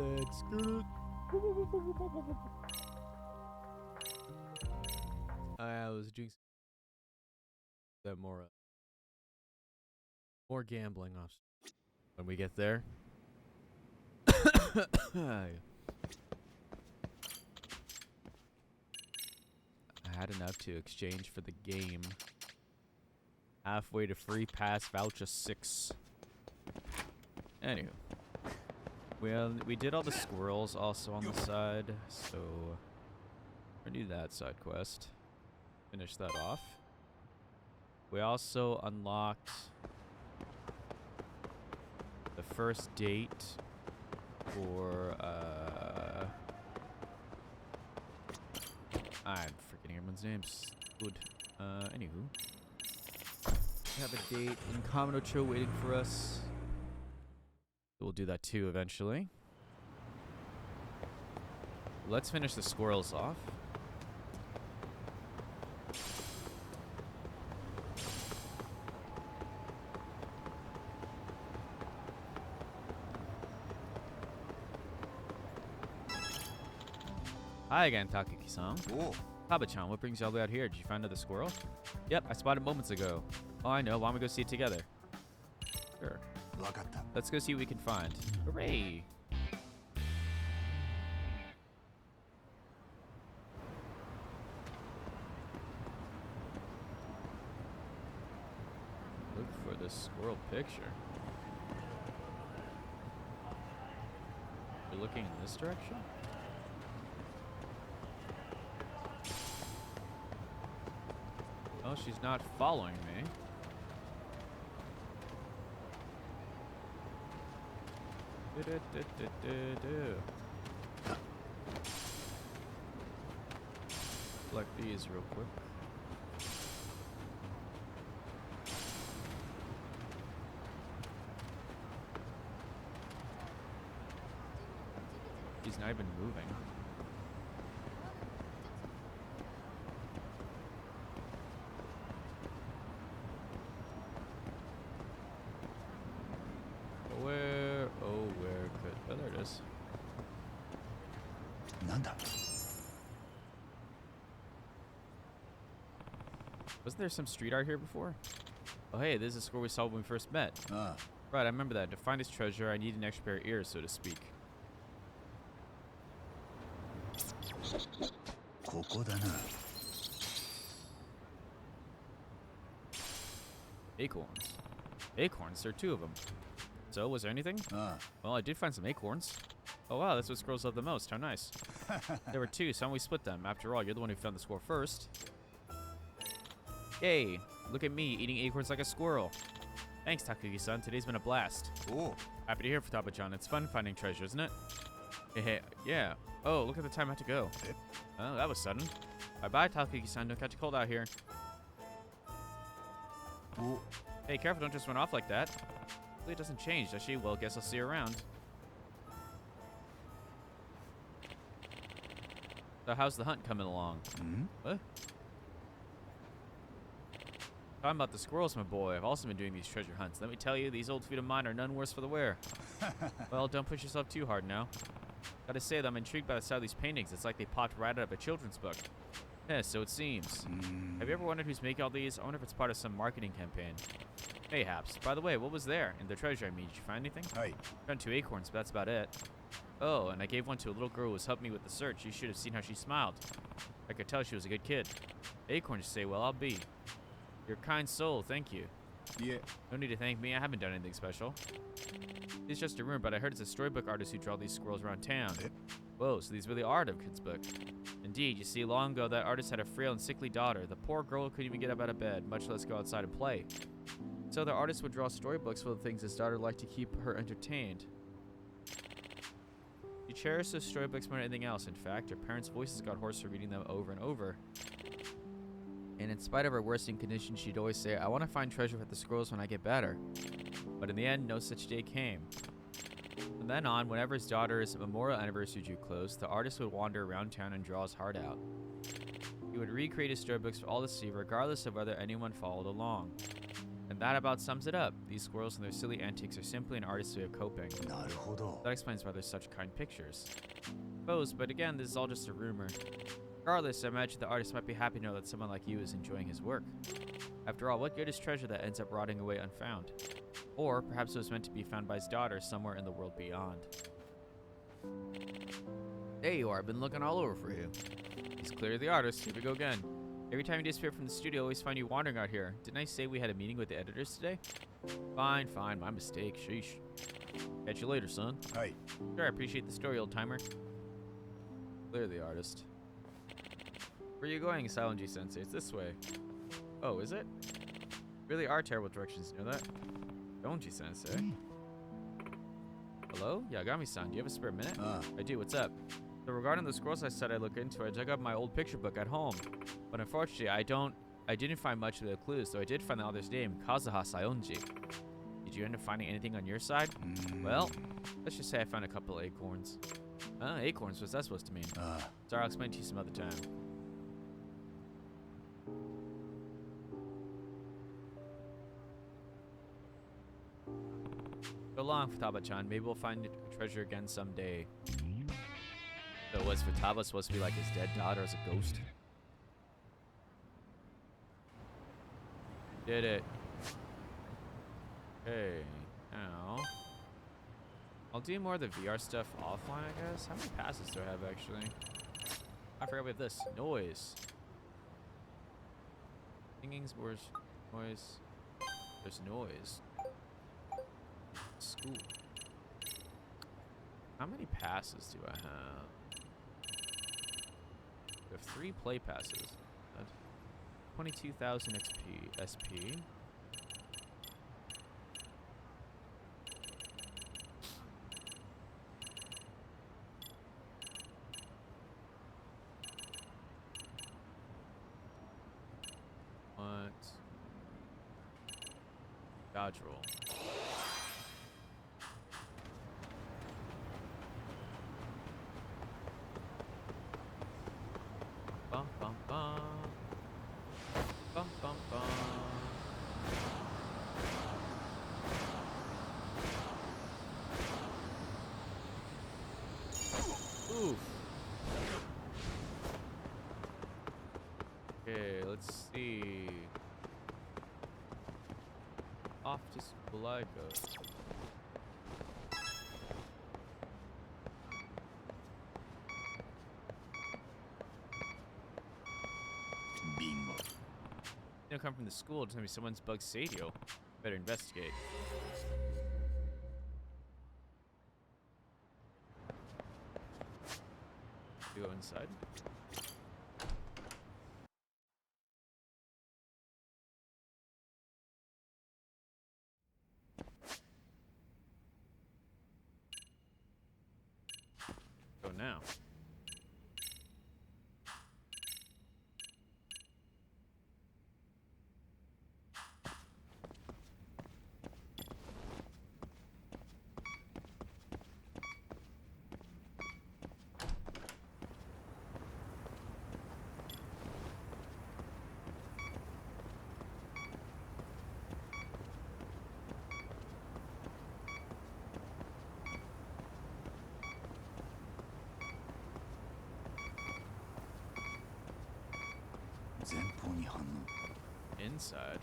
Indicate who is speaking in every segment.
Speaker 1: Let's go. I was doing that more gambling off when we get there. I had enough to exchange for the game. Halfway to free pass voucher 6. Anywho. Well, we did all the squirrels also on the side, so we're gonna do that side quest. Finish that off. We also unlocked the first date for I'm forgetting everyone's names. Good. Anywho. We have a date in Kamurocho waiting for us. We'll do that too eventually. Let's finish the squirrels off. Hi again, Takaki-san.
Speaker 2: Oh.
Speaker 1: Taba-chan, what brings you all the way out here? Did you find another squirrel? Yep, I spotted moments ago. Oh, I know. Why don't we go see it together? Sure. Let's go see what we can find. Hooray! Look for this squirrel picture. You're looking in this direction? Oh, she's not following me. Collect these real quick. He's not even moving. Wasn't there some street art here before? Oh hey, this is the squirrel we saw when we first met. Right, I remember that. To find his treasure, I need an extra pair of ears, so to speak. Acorns. Acorns? There are 2 of them. So, was there anything? Well, I did find some acorns. Oh wow, that's what squirrels love the most. How nice. There were 2, so we split them. After all, you're the one who found the squirrel first. Yay! Look at me, eating acorns like a squirrel. Thanks, Takagi-san. Today's been a blast.
Speaker 2: Cool.
Speaker 1: Happy to hear from Taba-chan. It's fun finding treasure, isn't it? Hey, yeah. Oh, look at the time I have to go. Oh, that was sudden. Bye-bye, Takagi-san. Don't catch a cold out here.
Speaker 2: Ooh.
Speaker 1: Hey, careful. Don't just run off like that. Hopefully it doesn't change, does she? Well, guess I'll see you around. So how's the hunt coming along? What? Talking about the squirrels, my boy. I've also been doing these treasure hunts. Let me tell you, these old feet of mine are none worse for the wear. Well, don't push yourself too hard now. Gotta say that I'm intrigued by the style of these paintings. It's like they popped right out of a children's book. Yeah, so it seems. Have you ever wondered who's making all these? I wonder if it's part of some marketing campaign. Mayhaps. By the way, what was there? In the treasure, I mean. Did you find anything?
Speaker 2: Hey.
Speaker 1: Found 2 acorns, but that's about it. Oh, and I gave one to a little girl who was helping me with the search. You should have seen how she smiled. I could tell she was a good kid. Acorns, you say? Well, I'll be. You're a kind soul, thank you.
Speaker 2: Yeah.
Speaker 1: No need to thank me, I haven't done anything special. It's just a rumor, but I heard it's a storybook artist who draw these squirrels around town. Whoa, so these really are out of kid's book. Indeed, you see, long ago that artist had a frail and sickly daughter. The poor girl couldn't even get up out of bed, much less go outside and play. So the artist would draw storybooks full of things his daughter liked to keep her entertained. She cherished those storybooks more than anything else. In fact, her parents' voices got hoarse from reading them over and over. And in spite of her worsening condition, she'd always say, I want to find treasure for the squirrels when I get better. But in the end, no such day came. From then on, whenever his daughter's memorial anniversary drew close, the artist would wander around town and draw his heart out. He would recreate his storybooks for all to see, regardless of whether anyone followed along. And That about sums it up. These squirrels and their silly antics are simply an artist's way of coping.
Speaker 2: なるほど。
Speaker 1: That explains why there's such kind pictures. Suppose, but again, this is all just a rumor. Regardless, I imagine the artist might be happy to know that someone like you is enjoying his work. After all, what good is treasure that ends up rotting away unfound? Or perhaps it was meant to be found by his daughter somewhere in the world beyond. There you are. I've been looking all over for you. He's clearly the artist. Here we go again. Every time you disappear from the studio, I always find you wandering out here. Didn't I say we had a meeting with the editors today? Fine, fine. My mistake. Sheesh. Catch you later, son.
Speaker 2: Hey.
Speaker 1: Sure, I appreciate the story, old timer. Clearly the artist. Where are you going, Silent G Sensei? It's this way. Oh, is it? Really are terrible directions, you know that? Don't you, Sensei? Hello? Yagami-san, do you have a spare minute? I do, what's up? So regarding the squirrels I said I'd look into, I dug up my old picture book at home. But unfortunately, I didn't find much of the clues, though I did find the author's name, Kazuha Sayonji. Did you end up finding anything on your side? Well, let's just say I found a couple of acorns. Acorns, what's that supposed to mean? Sorry, I'll explain to you some other time. So long, Futaba-chan. Maybe we'll find treasure again someday. So was Futaba supposed to be like his dead daughter as a ghost? Did it. Okay, now I'll do more of the VR stuff offline, I guess. How many passes do I have, actually? I forgot we have this. Noise. Singing, spores, noise. There's noise. School. How many passes do I have? We have 3 play passes. 22,000 XP. SP. What? Dodge roll. Bum bum bum. Bum bum bum. Oof. Okay, let's see. Off to school I go.
Speaker 2: Bingo.
Speaker 1: They'll come from the school to tell me someone's bugged Sadio. Better investigate. You go inside. Go now. Inside.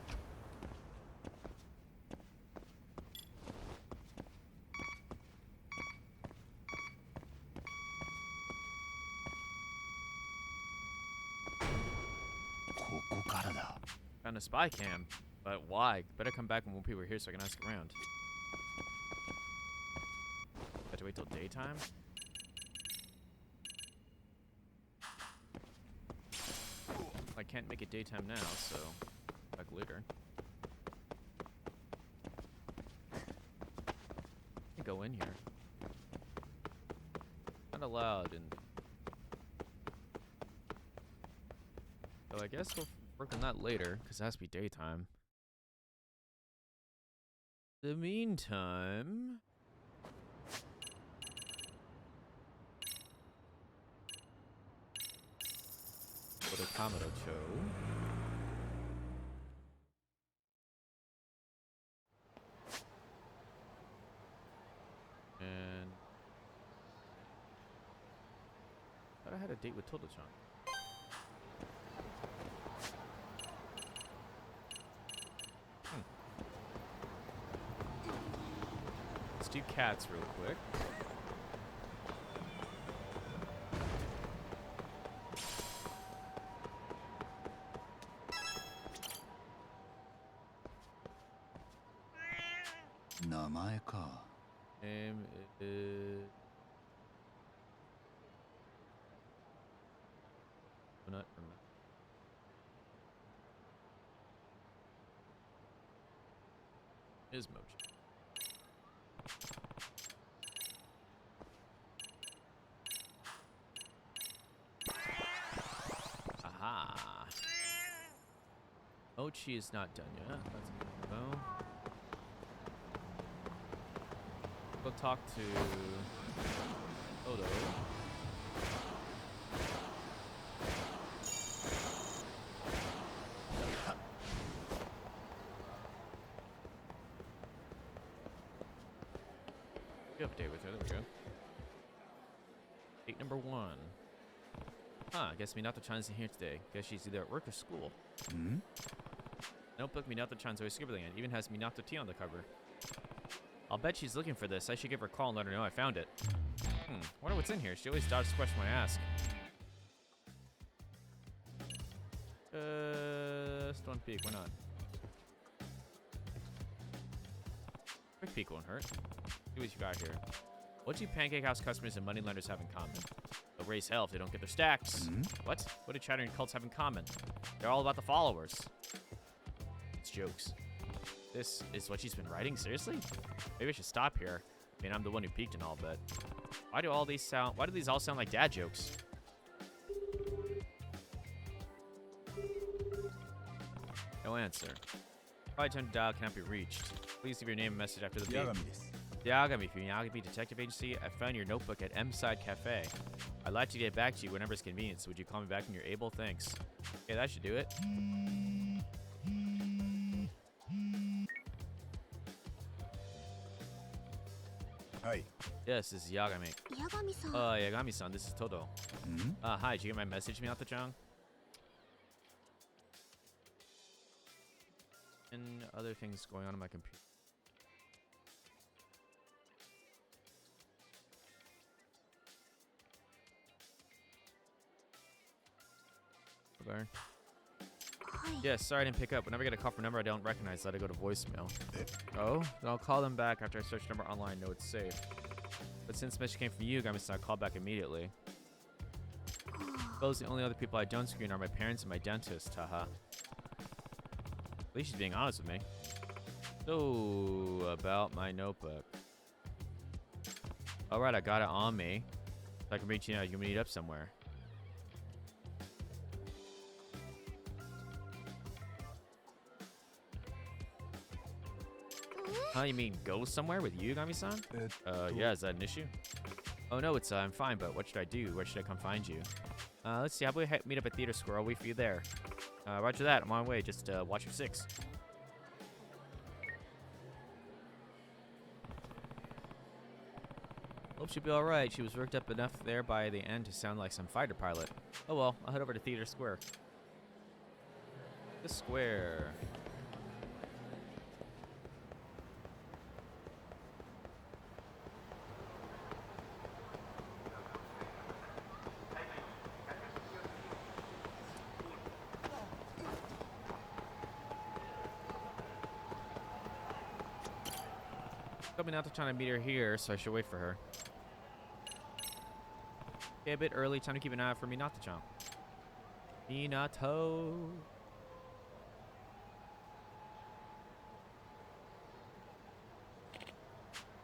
Speaker 1: Found a spy cam, but why? Better come back when more people are here so I can ask around. Have to wait till daytime? I can't make it daytime now, so back later. I can go in here. Not allowed, and so I guess we'll work on that later, because it has to be daytime. In the meantime, go to Kamado-cho. I had a date with Toto-chan. Let's do cats real quick.
Speaker 2: Namae ka.
Speaker 1: Name is... Donut or not? Is Mochi. Aha. Mochi is not done yet. That's good to know. Go talk to Odo. You have a date with her. There we go. Date number 1. Huh, I guess Minato-chan isn't here today. Guess she's either at work or school.
Speaker 2: Hmm?
Speaker 1: Notebook Minato-chan's always scribbling in. Even has Minato T on the cover. I'll bet she's looking for this. I should give her a call and let her know I found it. Wonder what's in here. She always dodges the question when I ask. Just one peek. Why not? Quick peek won't hurt. See what you got here. What do Pancake House customers and moneylenders have in common? They'll raise hell if they don't get their stacks. What? What do chattering cults have in common? They're all about the followers. It's jokes. This is what she's been writing? Seriously? Maybe I should stop here. I mean, I'm the one who peeked and all, but why do these all sound like dad jokes? No answer. Probably time to dial cannot be reached. Please leave your name and message after the beep. Yagami from Yagami Detective Agency. I found your notebook at M-Side Cafe. I'd like to get back to you whenever it's convenient, so would you call me back when you're able? Thanks. Okay, that should do it.
Speaker 2: Hi.
Speaker 1: Yes, this is Yagami.
Speaker 3: Yagami-san.
Speaker 1: Yagami-san, this is Toto. Hi, did you get my message, Minato-chan? And other things going on my computer. Okay. Yes, sorry I didn't pick up. Whenever I get a call from a number I don't recognize, let it go to voicemail. Oh? Then I'll call them back after I search the number online, know it's safe. But since the message came from you, Yagami-san, I'll call back immediately. Suppose the only other people I don't screen are my parents and my dentist, haha. At least she's being honest with me. So, about my notebook. Alright, I got it on me. So I can reach you now. You can meet up somewhere. Huh, you mean go somewhere with you, Yagami-san? Yeah, is that an issue? Oh no, it's I'm fine, but what should I do? Where should I come find you? Let's see, how about we meet up at Theater Square? I'll wait for you there. Roger that, I'm on my way, just watch your 6. Hope she'll be alright. She was worked up enough there by the end to sound like some fighter pilot. Oh well, I'll head over to Theater Square. The square. Coming out to try to meet her here, so I should wait for her. Okay, a bit early. Time to keep an eye out for Minato-chan. Minato.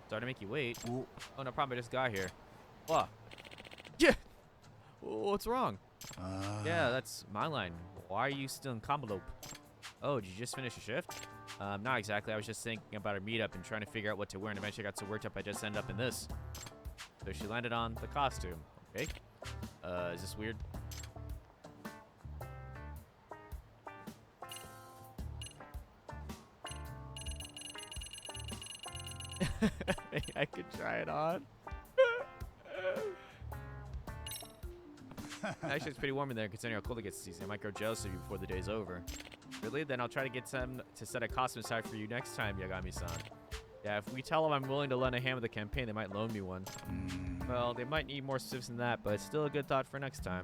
Speaker 1: Sorry to make you wait.
Speaker 2: Ooh.
Speaker 1: Oh, no problem. I just got here. What? Yeah. What's wrong? Yeah, that's my line. Why are you still in Kamalope? Oh, did you just finish your shift? Not exactly. I was just thinking about our meetup and trying to figure out what to wear, and eventually I got so worked up I just ended up in this. So she landed on the costume. Okay. Is this weird? I could try it on. Actually, it's pretty warm in there considering how cold it gets this season. I might grow jealous of you before the day's over. Really? Then I'll try to get some to set a costume aside for you next time, Yagami-san. Yeah, if we tell them I'm willing to lend a hand with the campaign, they might loan me one. Well, they might need more specifics than that, but it's still a good thought for next time.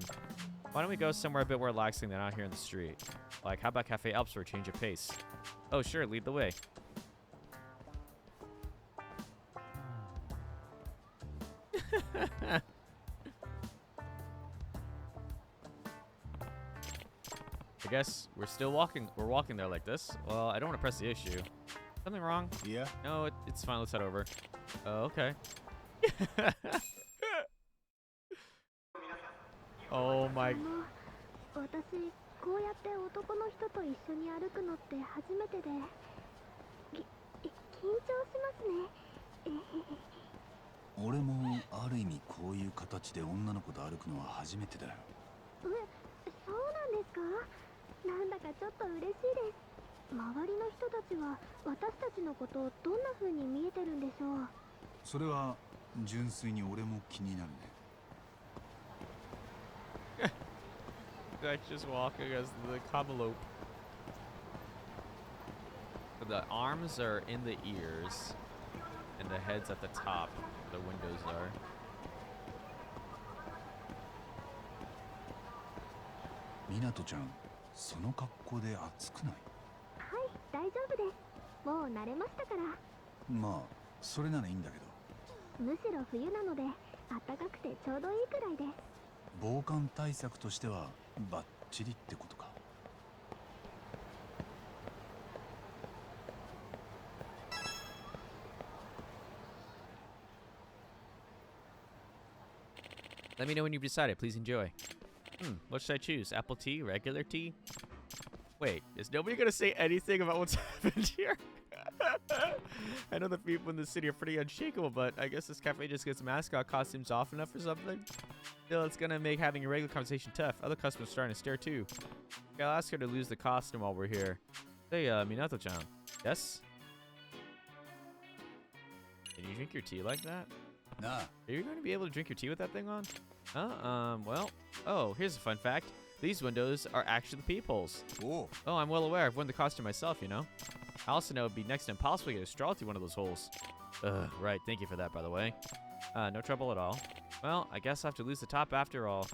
Speaker 1: Why don't we go somewhere a bit more relaxing than out here in the street? Like, how about Cafe Alps for a change of pace? Oh, sure, lead the way. I guess we're still walking. We're walking there like this. Well, I don't want to press the issue. Something wrong?
Speaker 2: Yeah.
Speaker 1: No, it's fine. Let's head over. Oh, okay. Oh my.
Speaker 3: 私こうやって男の人と一緒に歩くのって初めてで緊張しますね。
Speaker 2: 俺もある意味こういう形で女の子と歩くのは初めてだよ。
Speaker 3: そうなんですか？なんだかちょっと嬉しいです。周りの人たちは私たちのことをどんな風に見えてるんでしょう。
Speaker 2: それは純粋に俺も気になるね。
Speaker 1: That's just walking as the camelope. The arms are in the ears, and the head's at the top. The windows are.
Speaker 2: Minatoちゃん、その格好で暑くない？
Speaker 3: はい、大丈夫です。もう慣れましたから。
Speaker 2: まあ、それならいいんだけど。
Speaker 3: むしろ冬なので暖かくてちょうどいいくらいです。
Speaker 2: 防寒対策としてはバッチリってことか。
Speaker 1: Let me know when you've decided. Please enjoy. What should I choose? Apple tea? Regular tea? Wait, is nobody gonna say anything about what's happened here? I know the people in the city are pretty unshakable, but I guess this cafe just gets mascot costumes off enough or something. Still, it's gonna make having a regular conversation tough. Other customers are starting to stare too. Okay, I'll ask her to lose the costume while we're here. Hey, Minato-chan. Yes? Can you drink your tea like that?
Speaker 2: Nah.
Speaker 1: Are you going to be able to drink your tea with that thing on? Well. Oh, here's a fun fact. These windows are actually the peepholes.
Speaker 2: Whoa.
Speaker 1: Oh, I'm well aware. I've worn the costume myself, you know. I also know it'd be next to impossible to get a straw through one of those holes. Right. Thank you for that, by the way. No trouble at all. Well, I guess I'll have to lose the top after all.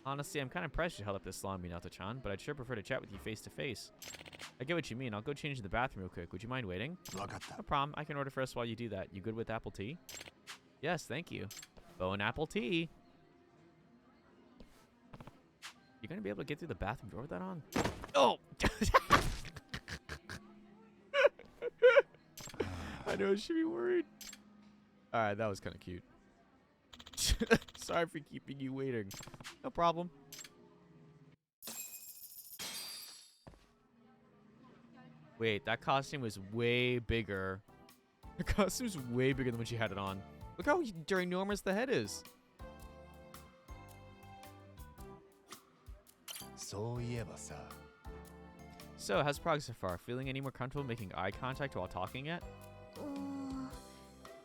Speaker 1: Honestly, I'm kind of impressed you held up this long, Minato-chan, but I'd sure prefer to chat with you face to face. I get what you mean. I'll go change in the bathroom real quick. Would you mind waiting? No problem. I can order for us while you do that. You good with apple tea? Yes, thank you. Bow and apple tea. You gonna be able to get through the bathroom door with that on? Oh! I know I should be worried. Alright, that was kind of cute. Sorry for keeping you waiting. No problem. Wait, that costume was way bigger. The costume's way bigger than when she had it on. Look how ginormous the head is. So, how's progress so far? Feeling any more comfortable making eye contact while talking yet?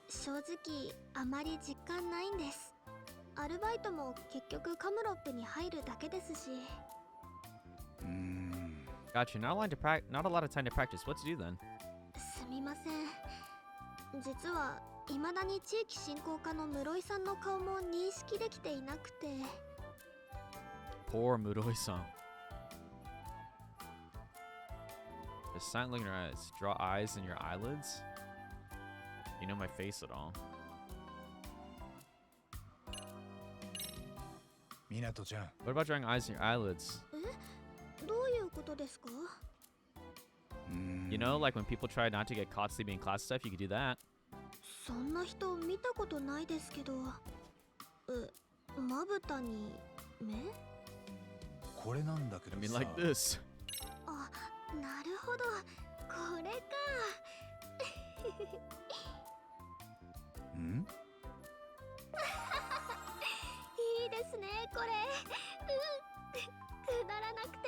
Speaker 3: 正直あまり実感ないんです。アルバイトも結局カムロップに入るだけですし。
Speaker 1: Gotcha. Not a lot of time to practice. What to do then?
Speaker 3: すみません。実は未だに地域振興課の室井さんの顔も認識できていなくて。
Speaker 1: Poor Muroi-san. The silent look in your eyes. Draw eyes in your eyelids? You know my face at all.
Speaker 2: Minato-chan.
Speaker 1: What about drawing eyes in your eyelids?
Speaker 3: どういうことですか?
Speaker 1: You know, like when people try not to get caught sleeping in class stuff, you could do that.
Speaker 3: そんな人見たことないですけど。まぶたに目?
Speaker 2: これなんだけど
Speaker 1: I mean
Speaker 2: さ。
Speaker 1: like this.
Speaker 3: あ、なるほど。これか。
Speaker 2: ん?
Speaker 3: いいですね、これ。くだらなくて。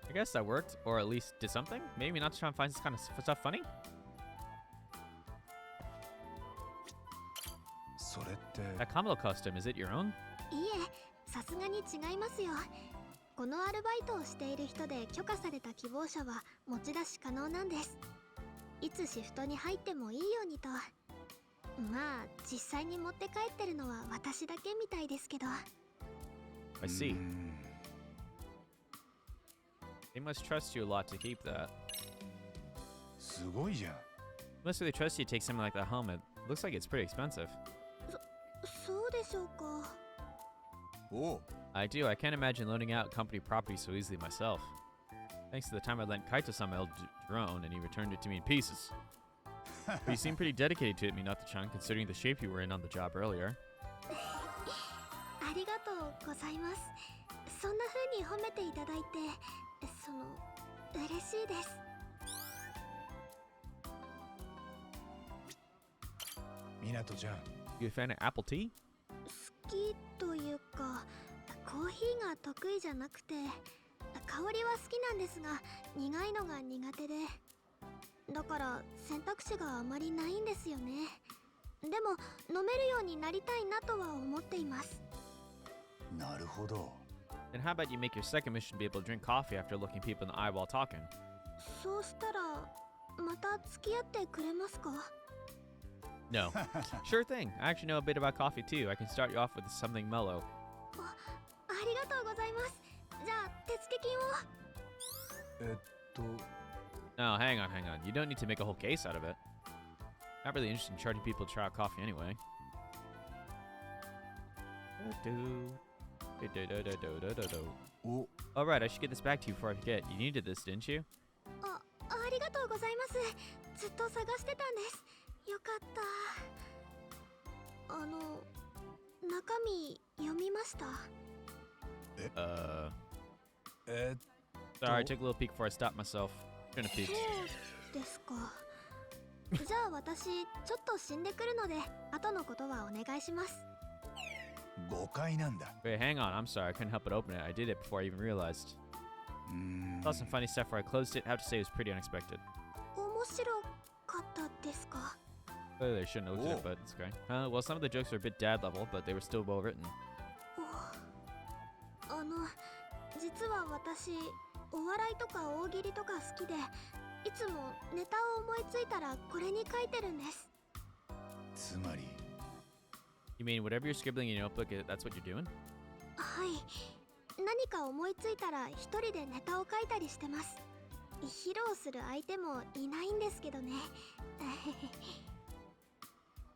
Speaker 1: I guess that worked, or at least did something. Maybe not trying to find this kind of stuff funny.
Speaker 2: それって
Speaker 1: That Kamado costume, is it your own?
Speaker 3: いえ、さすがに違いますよ。このアルバイトをしている人で許可された希望者は持ち出し可能なんです。いつシフトに入ってもいいようにと。まあ実際に持って帰ってるのは私だけみたいですけど。
Speaker 1: I see. They must trust you a lot to keep that.
Speaker 2: すごいじゃん。
Speaker 1: Must really trust you to take something like that home. It looks like it's pretty expensive.
Speaker 3: そうでしょうか。
Speaker 2: おう
Speaker 1: I do. I can't imagine loaning out company property so easily myself. Thanks to the time I lent Kaito-san my old drone, and he returned it to me in pieces. But you seem pretty dedicated to it, Minato-chan, considering the shape you were in on the job earlier.
Speaker 3: ありがとうございます。そんな風に褒めていただいて、嬉しいです。
Speaker 2: みなとちゃん、
Speaker 1: You a fan of apple tea?
Speaker 3: 好きというか、コーヒーが得意じゃなくて、香りは好きなんですが苦いのが苦手で、だから選択肢があまりないんですよね。でも飲めるようになりたいなとは思っています。
Speaker 2: なるほど。
Speaker 1: Then how about you make your second mission be able to drink coffee after looking people in the eye while talking?
Speaker 3: そうしたらまた付き合ってくれますか？
Speaker 1: No. Sure thing. I actually know a bit about coffee too. I can start you off with something mellow.
Speaker 3: ありがとうございます。じゃあ手付金を。
Speaker 1: No, hang on. You don't need to make a whole case out of it. Not really interested in charging people to try out coffee anyway.
Speaker 2: お、
Speaker 1: Alright, I should get this back to you before I forget. You needed this, didn't you?
Speaker 3: ありがとうございます。ずっと探してたんです。よかった。中身読みました？
Speaker 1: Sorry, I took a little peek before I stopped myself. Shouldn't have peeked.
Speaker 3: そうですか。じゃあ私ちょっと死んでくるので後のことはお願いします。
Speaker 2: 誤解なんだ。
Speaker 1: Wait, hang on. I'm sorry. I couldn't help but open it. I did it before I even realized. Saw some funny stuff where I closed it. Have to say it was pretty unexpected.
Speaker 3: 面白かったですか？
Speaker 1: Clearly, I shouldn't have looked at it, but it's okay. Well, some of the jokes were a bit dad level, but they were still well written.
Speaker 3: 実は私お笑いとか大喜利とか好きで、いつもネタを思いついたらこれに書いてるんです。
Speaker 2: つまり
Speaker 1: You mean whatever you're scribbling in your notebook, that's what you're doing?
Speaker 3: はい、何か思いついたら一人でネタを書いたりしてます。披露する相手もいないんですけどね。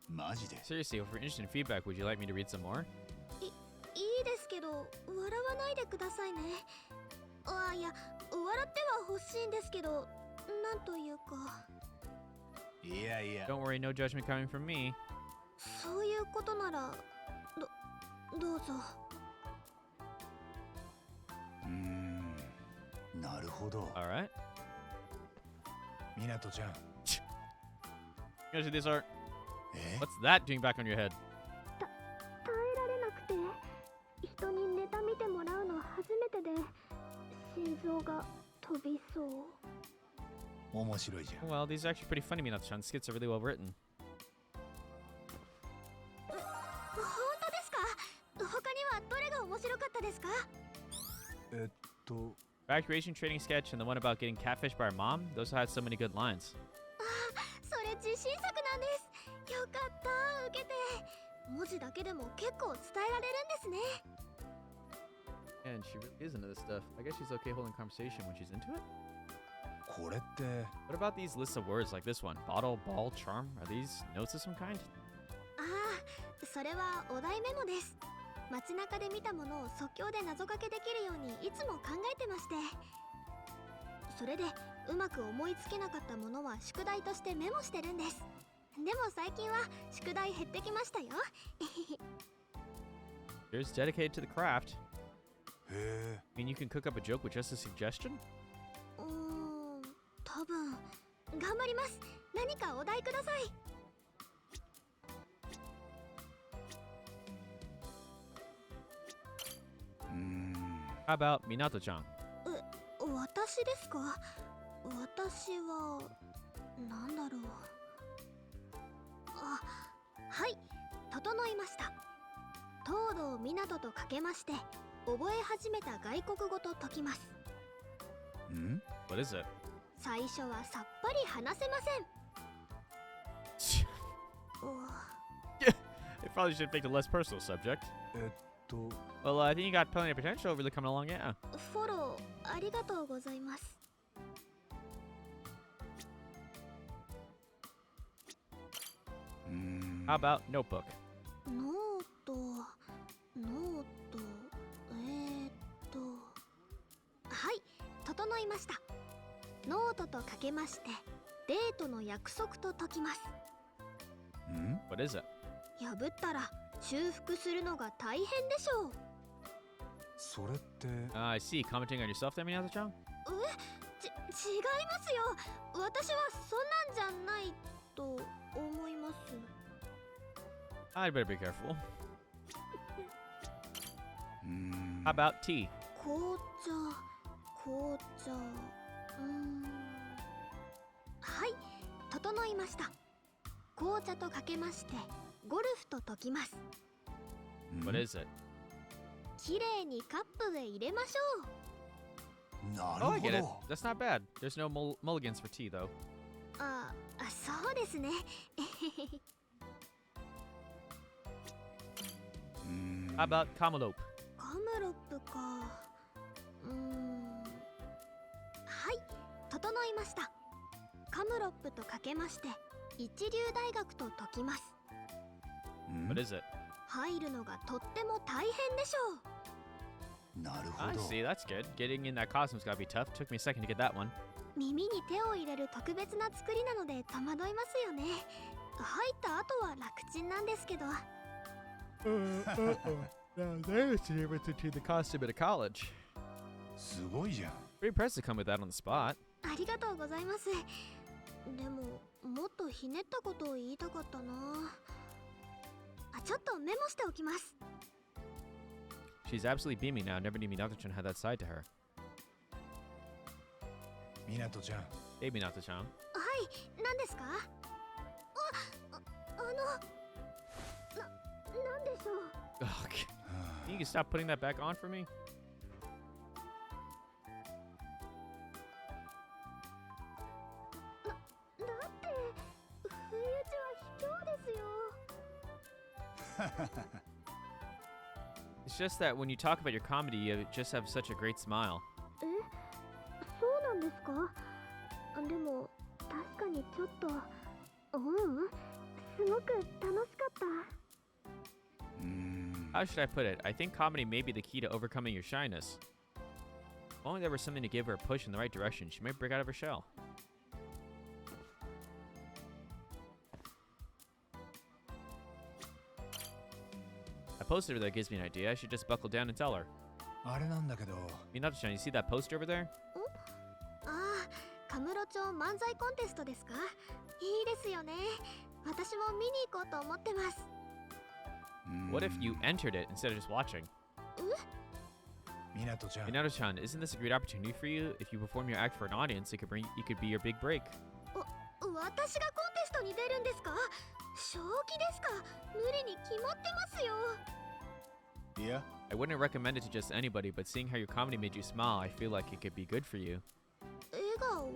Speaker 2: マジで
Speaker 1: Seriously, if we're interested in feedback, would you like me to read some more?
Speaker 3: いいですけど笑わないでくださいね。いや、笑っては欲しいんですけど、なんというか。
Speaker 2: いやいや
Speaker 1: Don't worry, no judgment coming from me.
Speaker 3: そういうことならどうぞ。
Speaker 2: なるほど。
Speaker 1: Alright.
Speaker 2: みなとちゃん、
Speaker 1: You guys see this art?
Speaker 2: え
Speaker 1: What's that doing back on your head?
Speaker 3: 耐えられなくて人にネタ見てもらうの初めてで心臓が飛びそう。
Speaker 2: 面白いじゃん。
Speaker 1: Well, these are actually pretty funny, Minato-chan. Skits are really well written.
Speaker 3: 本当ですか？他にはどれが面白かったですか？
Speaker 1: Evacuation training sketch and the one about getting catfished by our mom, those had so many good lines.
Speaker 3: それ自信作なんです。よかった、受けて。文字だけでも結構伝えられるんですね。
Speaker 1: And she really is into this stuff. I guess she's okay holding conversation when she's into it.
Speaker 2: これって
Speaker 1: What about these lists of words like this one? Bottle, ball, charm? Are these notes of some kind?
Speaker 3: それはお題メモです。街中で見たものを即興で謎かけできるようにいつも考えてまして、それでうまく思いつけなかったものは宿題としてメモしてるんです。でも最近は宿題減ってきましたよ。
Speaker 1: Yours dedicated to the craft.
Speaker 2: へえ
Speaker 1: I mean, you can cook up a joke with just a suggestion?
Speaker 3: 多分頑張ります。何かお題ください。
Speaker 1: How about Minato-chan?
Speaker 3: 私ですか？私はなんだろう。はい。と整いました。東堂湊とかけまして覚え始めた外国語と解きます。
Speaker 2: ん
Speaker 1: What is it?
Speaker 3: 最初はさっぱり話せません。
Speaker 1: They probably should pick a less personal subject.
Speaker 2: えっと
Speaker 1: Well, I think you got plenty of potential really coming along, yeah.
Speaker 3: フォローありがとうございます。
Speaker 1: How about notebook?
Speaker 3: ノートはい、整いました。ノートとかけましてデートの約束と解きます。
Speaker 2: ん
Speaker 1: What is it?
Speaker 3: 破ったら修復するのが大変でしょう。
Speaker 2: それって
Speaker 1: I see. Commenting on yourself there, Minato-chan?
Speaker 3: 違いますよ。私はそんなんじゃないと思います。
Speaker 1: I'd better be careful.
Speaker 2: うーん
Speaker 1: How about tea?
Speaker 3: 紅茶はい、整いました。紅茶とかけましてゴルフと解きます。
Speaker 1: What is it?
Speaker 3: きれいにカップへ入れましょう。
Speaker 2: な
Speaker 1: Oh, I
Speaker 2: る
Speaker 1: get
Speaker 2: ほ
Speaker 1: it.
Speaker 2: ど
Speaker 1: That's not bad. There's no mulligans for tea, though.
Speaker 3: そうですね。
Speaker 2: うーん
Speaker 1: How about Kamalope?
Speaker 3: カムロップか。はい、整いました。カムロップとかけまして一流大学と解きます。
Speaker 2: ん
Speaker 1: What is it?
Speaker 3: 入るのがとっても大変でしょう。
Speaker 2: なるほ
Speaker 1: I
Speaker 2: ど
Speaker 1: see. That's good. Getting in that costume's gotta be tough. Took me a second to get that one.
Speaker 3: 耳に手を入れる特別な作りなので戸惑いますよね。入った後は楽ちんなんですけど。
Speaker 1: Now there's the difference between the costume at a college.
Speaker 2: すごいじゃん
Speaker 1: Pretty impressed to come with that on the spot.
Speaker 3: ありがとうございます。でももっとひねったことを言いたかったな。ちょっとメモしておきます。
Speaker 1: She's absolutely beaming now. Never knew Minato-chan had that side to her.
Speaker 2: みなとちゃん
Speaker 1: Hey, Minato-chan.
Speaker 3: はい、何ですか？なんでしょう。
Speaker 1: Ugh. You can stop putting that back on for me?
Speaker 3: だって不意打ちは卑怯ですよ。
Speaker 1: It's just that when you talk about your comedy, you just have such a great smile.
Speaker 3: そうなんですか？でも確かにちょっとすごく楽しかった。
Speaker 2: うーん
Speaker 1: How should I put it? I think comedy may be the key to overcoming your shyness. If only there was something to give her a push in the right direction, she might break out of her shell. A poster over there gives me an idea. I should just buckle down and tell her.
Speaker 2: あれなんだけど
Speaker 1: Minato-chan, you see that poster over there?
Speaker 3: カムロ町漫才コンテストですか？いいですよね。私も見に行こうと思ってます。
Speaker 1: What if you entered it instead of just watching?
Speaker 2: みなとちゃん
Speaker 1: Minato-chan, isn't this a great opportunity for you? If you perform your act for an audience, it could be your big break.
Speaker 3: 私がコンテストに出るんですか？正気ですか？無理に決まってますよ。
Speaker 2: いや
Speaker 1: I wouldn't recommend it to just anybody, but seeing how your comedy made you smile, I feel like it could be good for you.
Speaker 3: 笑顔？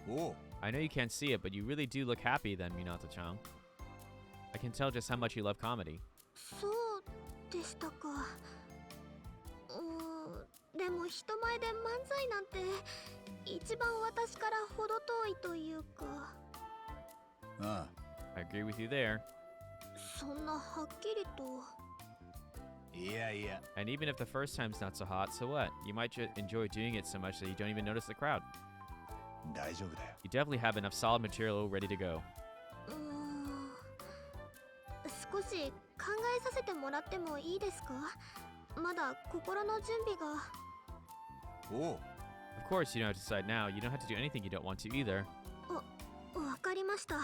Speaker 2: おう
Speaker 1: I know you can't see it, but you really do look happy then, Minato-chan. I can tell just how much you love comedy.
Speaker 3: そうでしたか。でも人前で漫才なんて一番私から程遠いというか。
Speaker 2: あ
Speaker 1: I agree with you there.
Speaker 3: そんなはっきりと。
Speaker 2: あいやいや
Speaker 1: And even if the first time's not so hot, so what? You might enjoy doing it so much that you don't even notice the crowd.
Speaker 2: 大丈夫だよ
Speaker 1: You definitely have enough solid material ready to go.
Speaker 3: 少し考えさせてもらってもいいですか？まだ心の準備が。
Speaker 2: おう
Speaker 1: Of course, you don't have to decide now. You don't have to do anything you don't want to either.
Speaker 3: わかりました。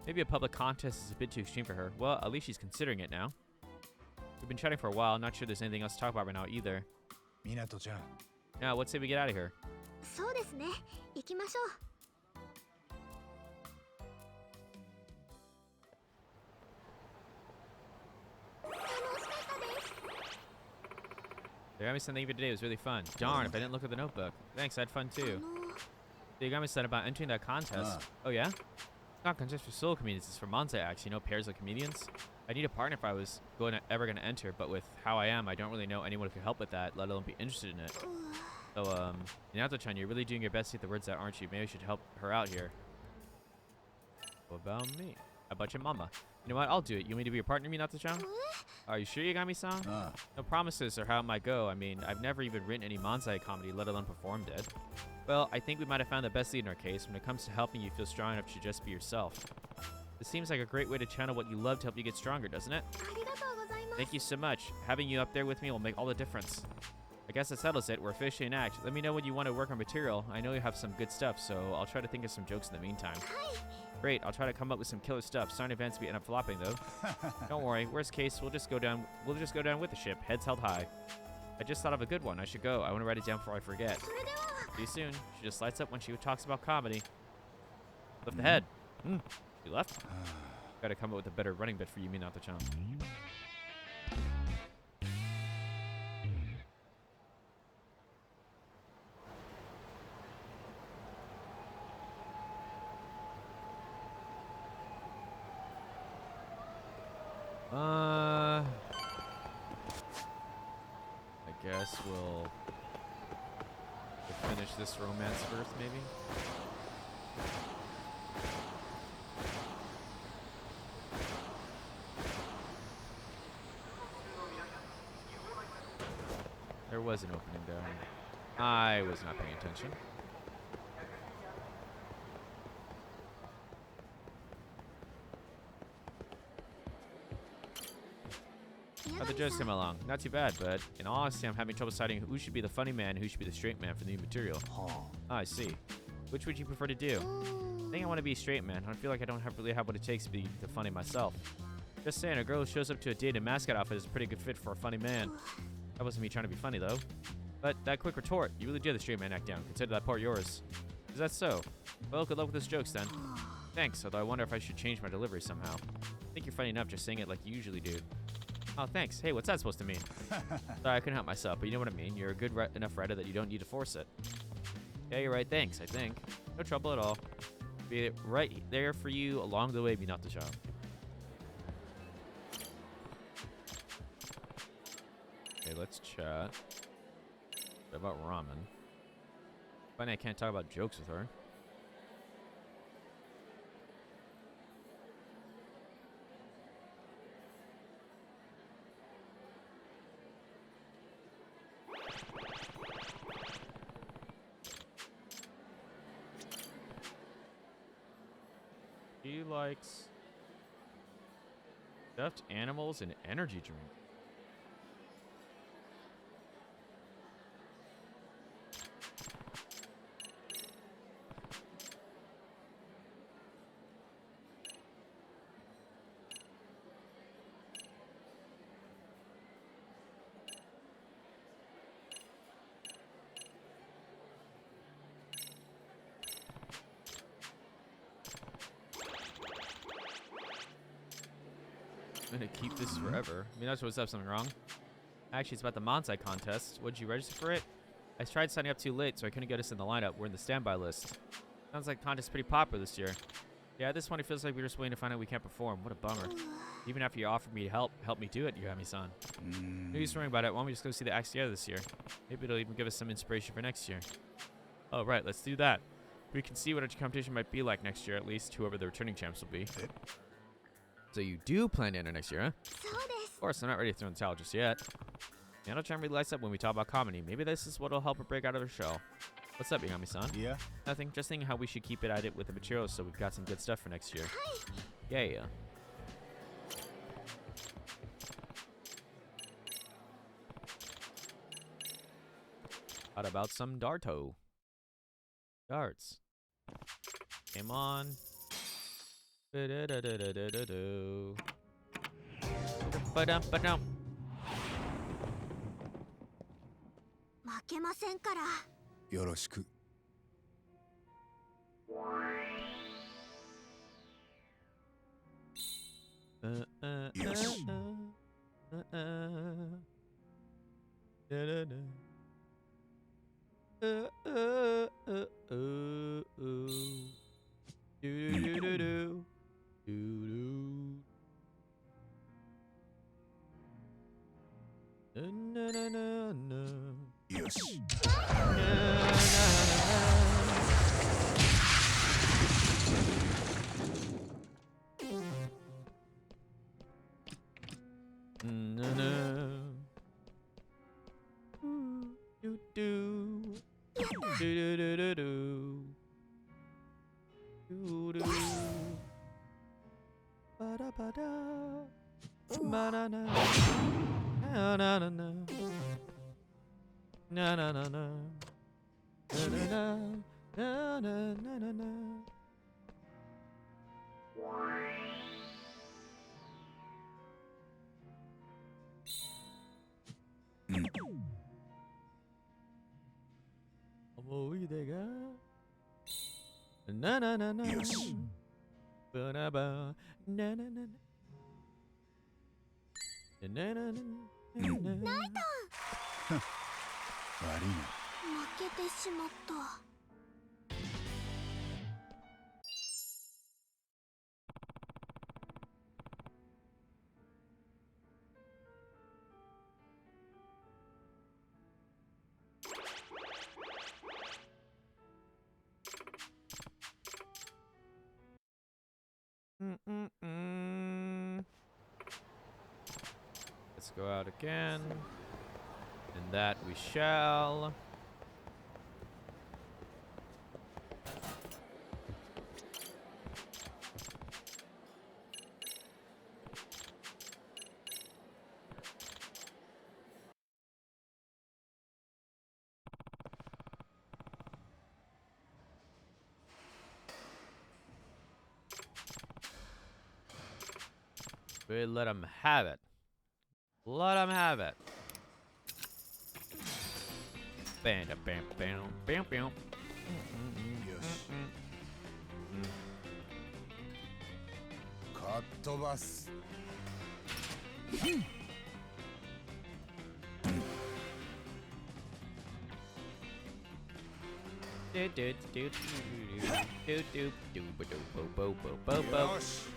Speaker 1: Maybe a public contest is a bit too extreme for her. Well, at least she's considering it now. We've been chatting for a while. Not sure there's anything else to talk about right now either.
Speaker 2: みなとちゃん
Speaker 1: Now, let's say we get out of here.
Speaker 3: そうですね。行きましょう。
Speaker 1: Yagami-san, thank you for today. It was really fun. Darn, if I didn't look at the notebook. Thanks, I had fun too. Yagami-san about entering that contest. Oh yeah? It's not contest for solo comedians, it's for Manzai acts, you know, pairs of comedians. I need a partner if I was ever going to enter, but with how I am, I don't really know anyone who could help with that, let alone be interested in it. So, Minato-chan, you're really doing your best to get the words out, aren't you? Maybe I should help her out here. What about me? How about your mama? You know what? I'll do it. You want me to be your partner, Minato-chan? Are you sure, Yagami-san? No promises or how it might go. I mean, I've never even written any Manzai comedy, let alone performed it. Well, I think we might have found the best lead in our case. When it comes to helping you feel strong enough to just be yourself. This seems like a great way to channel what you love to help you get stronger, doesn't it? Thank you so much. Having you up there with me will make all the difference. I guess that settles it. We're officially in act. Let me know when you want to work on material. I know you have some good stuff, so I'll try to think of some jokes in the meantime. Great, I'll try to come up with some killer stuff. Sorry in advance if we end up flopping, though. Don't worry. Worst case, we'll just go down with the ship, heads held high. I just thought of a good one. I should go. I want to write it down before I forget. See you soon. She just lights up when she talks about comedy. Lift the head. You left? Gotta come up with a better running bit for you, Minato-chan. I guess we'll finish this romance first, maybe? There was an opening there. I was not paying attention. How'd the jokes come along? Not too bad, but in all honesty, I'm having trouble deciding who should be the funny man and who should be the straight man for the new material. I see. Which would you prefer to do? I think I want to be a straight man. I feel like I don't really have what it takes to be the funny myself. Just saying, a girl who shows up to a date in a mascot outfit is a pretty good fit for a funny man. That wasn't me trying to be funny, though. But that quick retort, you really did the straight man act down. Consider that part yours. Is that so? Well, good luck with those jokes, then. Thanks, although I wonder if I should change my delivery somehow. I think you're funny enough just saying it like you usually do. Oh, thanks. Hey, what's that supposed to mean? Sorry, I couldn't help myself, but you know what I mean. You're a good enough writer that you don't need to force it. Yeah, you're right. Thanks, I think. No trouble at all. Be right there for you along the way, Minato-chan. Okay, let's chat. What about ramen? Funny I can't talk about jokes with her. He likes stuffed animals and energy drink. I'm gonna keep this forever. I mean, that's what's up. Something wrong? Actually, it's about the Manzai contest. Would you register for it? I tried signing up too late, so I couldn't get us in the lineup. We're in the standby list. Sounds like the contest's pretty popular this year. Yeah, at this point, it feels like we're just waiting to find out we can't perform. What a bummer. Even after you offered me to help me do it, Yagami-san. No use worrying about it. Why don't we just go see the acts together this year? Maybe it'll even give us some inspiration for next year. Oh, right. Let's do that. We can see what our competition might be like next year, at least, whoever the returning champs will be. So you do plan to enter next year, huh? Of course, I'm not ready to throw in the towel just yet. Minato-chan really lights up when we talk about comedy. Maybe this is what'll help her break out of her shell. What's up, Yagami-san?
Speaker 2: Yeah?
Speaker 1: Nothing. Just thinking how we should keep it at it with the materials so we've got some good stuff for next year. Yeah. How about some Darto? Darts. Game on. Ba-dum-ba-dum.
Speaker 3: 負けませんから。
Speaker 2: よろしく。よし。
Speaker 1: do. Do do. Ba da ba da. Ba na na. Na na na na. Na na na na. Na na na. Na na na na na. Na na na na.
Speaker 2: Yes.
Speaker 1: Ba na ba. Na na na na. Na na na na. Na.
Speaker 2: 悪いな。
Speaker 3: 負けてしまった。
Speaker 1: Let's go out again. And that we shall. We let him have it. Let him have it. Bam, bam, bam, bam, bam.
Speaker 2: Yes. かっ飛ばす。
Speaker 1: Do do do do do do do do bo bo bo bo bo.
Speaker 2: よし。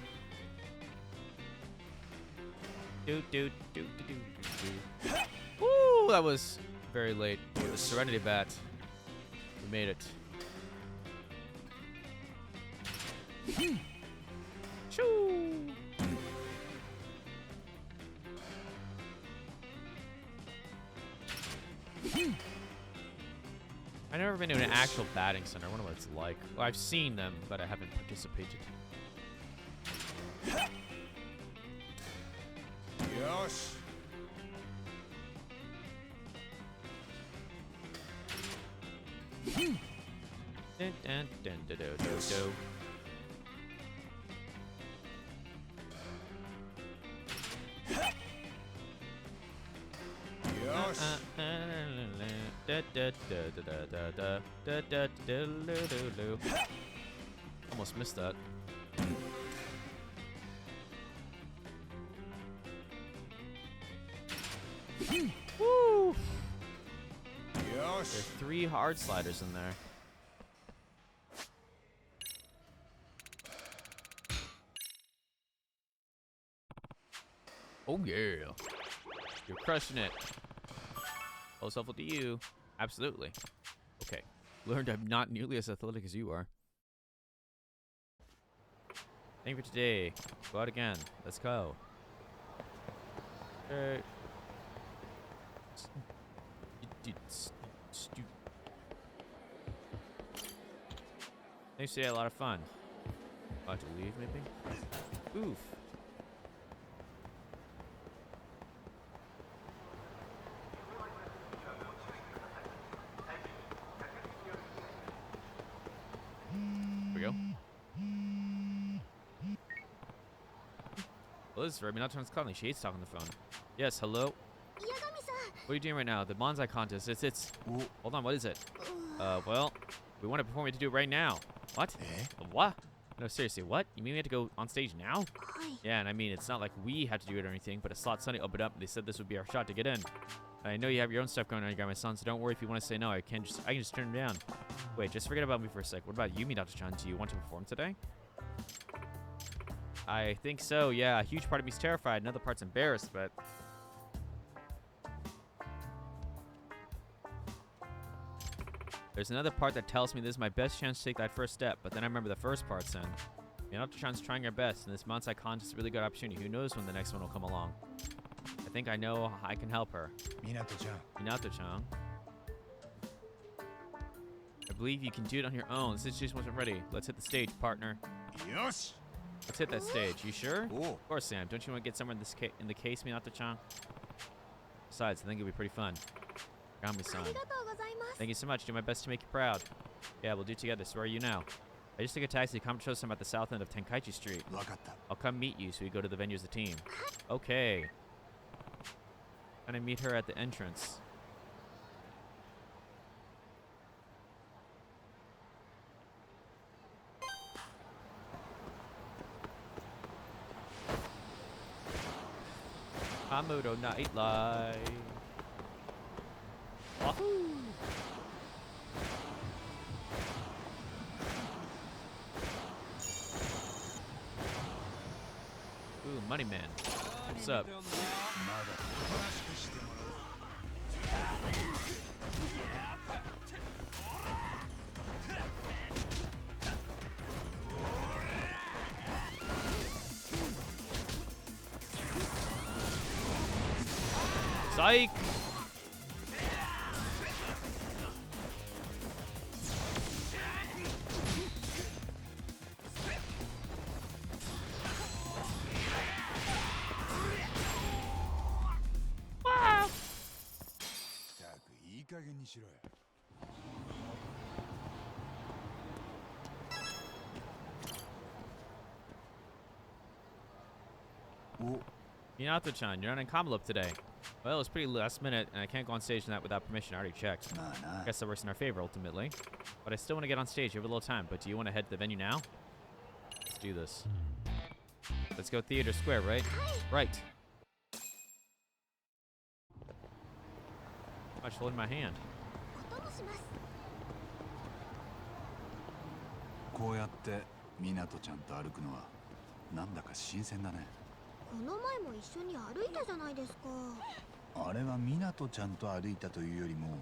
Speaker 1: Do do do do do do. Woo! That was very late for the Serenity Bat. We made it. Choo! I've never been to an actual batting center. I wonder what it's like. Well, I've seen them, but I haven't participated.
Speaker 2: よし。
Speaker 1: Dun, dun, dun, dun, dun, dun, dun. Almost missed that. Woo! There's 3 hard sliders in there. Oh yeah. You're crushing it. Most helpful to you. Absolutely. Okay. Learned I'm not nearly as athletic as you are. Thank you for today. Go out again. Let's go. Okay. Thanks today, a lot of fun. About to leave, maybe? Oof. Here we go. Well, this is Remy, not turns calling. She hates talking on the phone. Yes, hello? What are you doing right now? The bonsai contest. It's. Hold on, what is it? Well, we want to perform. We have to do it right now. What? What? No, seriously, what? You mean we have to go on stage now? Yeah, and I mean, it's not like we have to do it or anything, but a slot suddenly opened up, and they said this would be our shot to get in. I know you have your own stuff going on, Grandma-san, so don't worry if you want to say no. I can just turn it down. Wait, just forget about me for a sec. What about you, Dr-chan? Do you want to perform today? I think so, yeah. A huge part of me's terrified, another part's embarrassed, but... There's another part that tells me this is my best chance to take that first step, but then I remember the first part, son. Minato-chan's trying her best, and this bonsai contest is a really good opportunity. Who knows when the next one will come along? I think I know I can help her.
Speaker 2: Minato-chan.
Speaker 1: Minato-chan. I believe you can do it on your own. The situation wasn't ready. Let's hit the stage, partner.
Speaker 2: よし
Speaker 1: Let's hit that stage. You sure?
Speaker 2: おう
Speaker 1: Of course, Sam. Don't you want to get somewhere in the case, Minato-chan? Besides, I think it'll be pretty fun.
Speaker 3: あ
Speaker 1: Gami-san.
Speaker 3: りがとうございます
Speaker 1: Thank you so much. Do my best to make you proud. Yeah, we'll do it together. So where are you now? I just took a taxi to Kamurocho-san at the south end of Tenkaichi Street.
Speaker 2: わかった
Speaker 1: I'll come meet you so we go to the venue as a team. Okay. Gonna meet her at the entrance. Kamuto Nightlife. Wahoo! Ooh, Money Man. What's up?
Speaker 2: まだおとなしくしてもらう
Speaker 1: Psych! Wow!
Speaker 2: ったくいい加減にしろよ お
Speaker 1: Minato-chan, you're not in Kamaloop today. Well, it's pretty last minute, and I can't go on stage tonight without permission. I already checked.
Speaker 2: まあな
Speaker 1: I guess that works in our favor, ultimately. But I still want to get on stage. You have a little time, but do you want to head to the venue now? Let's do this. Let's go Theater Square, right? Right. Much holding my hand.
Speaker 3: お供します
Speaker 2: こうやって湊ちゃんと歩くのはなんだか新鮮だね
Speaker 3: この前も一緒に歩いたじゃないですか
Speaker 2: あれは湊ちゃんと歩いたというよりも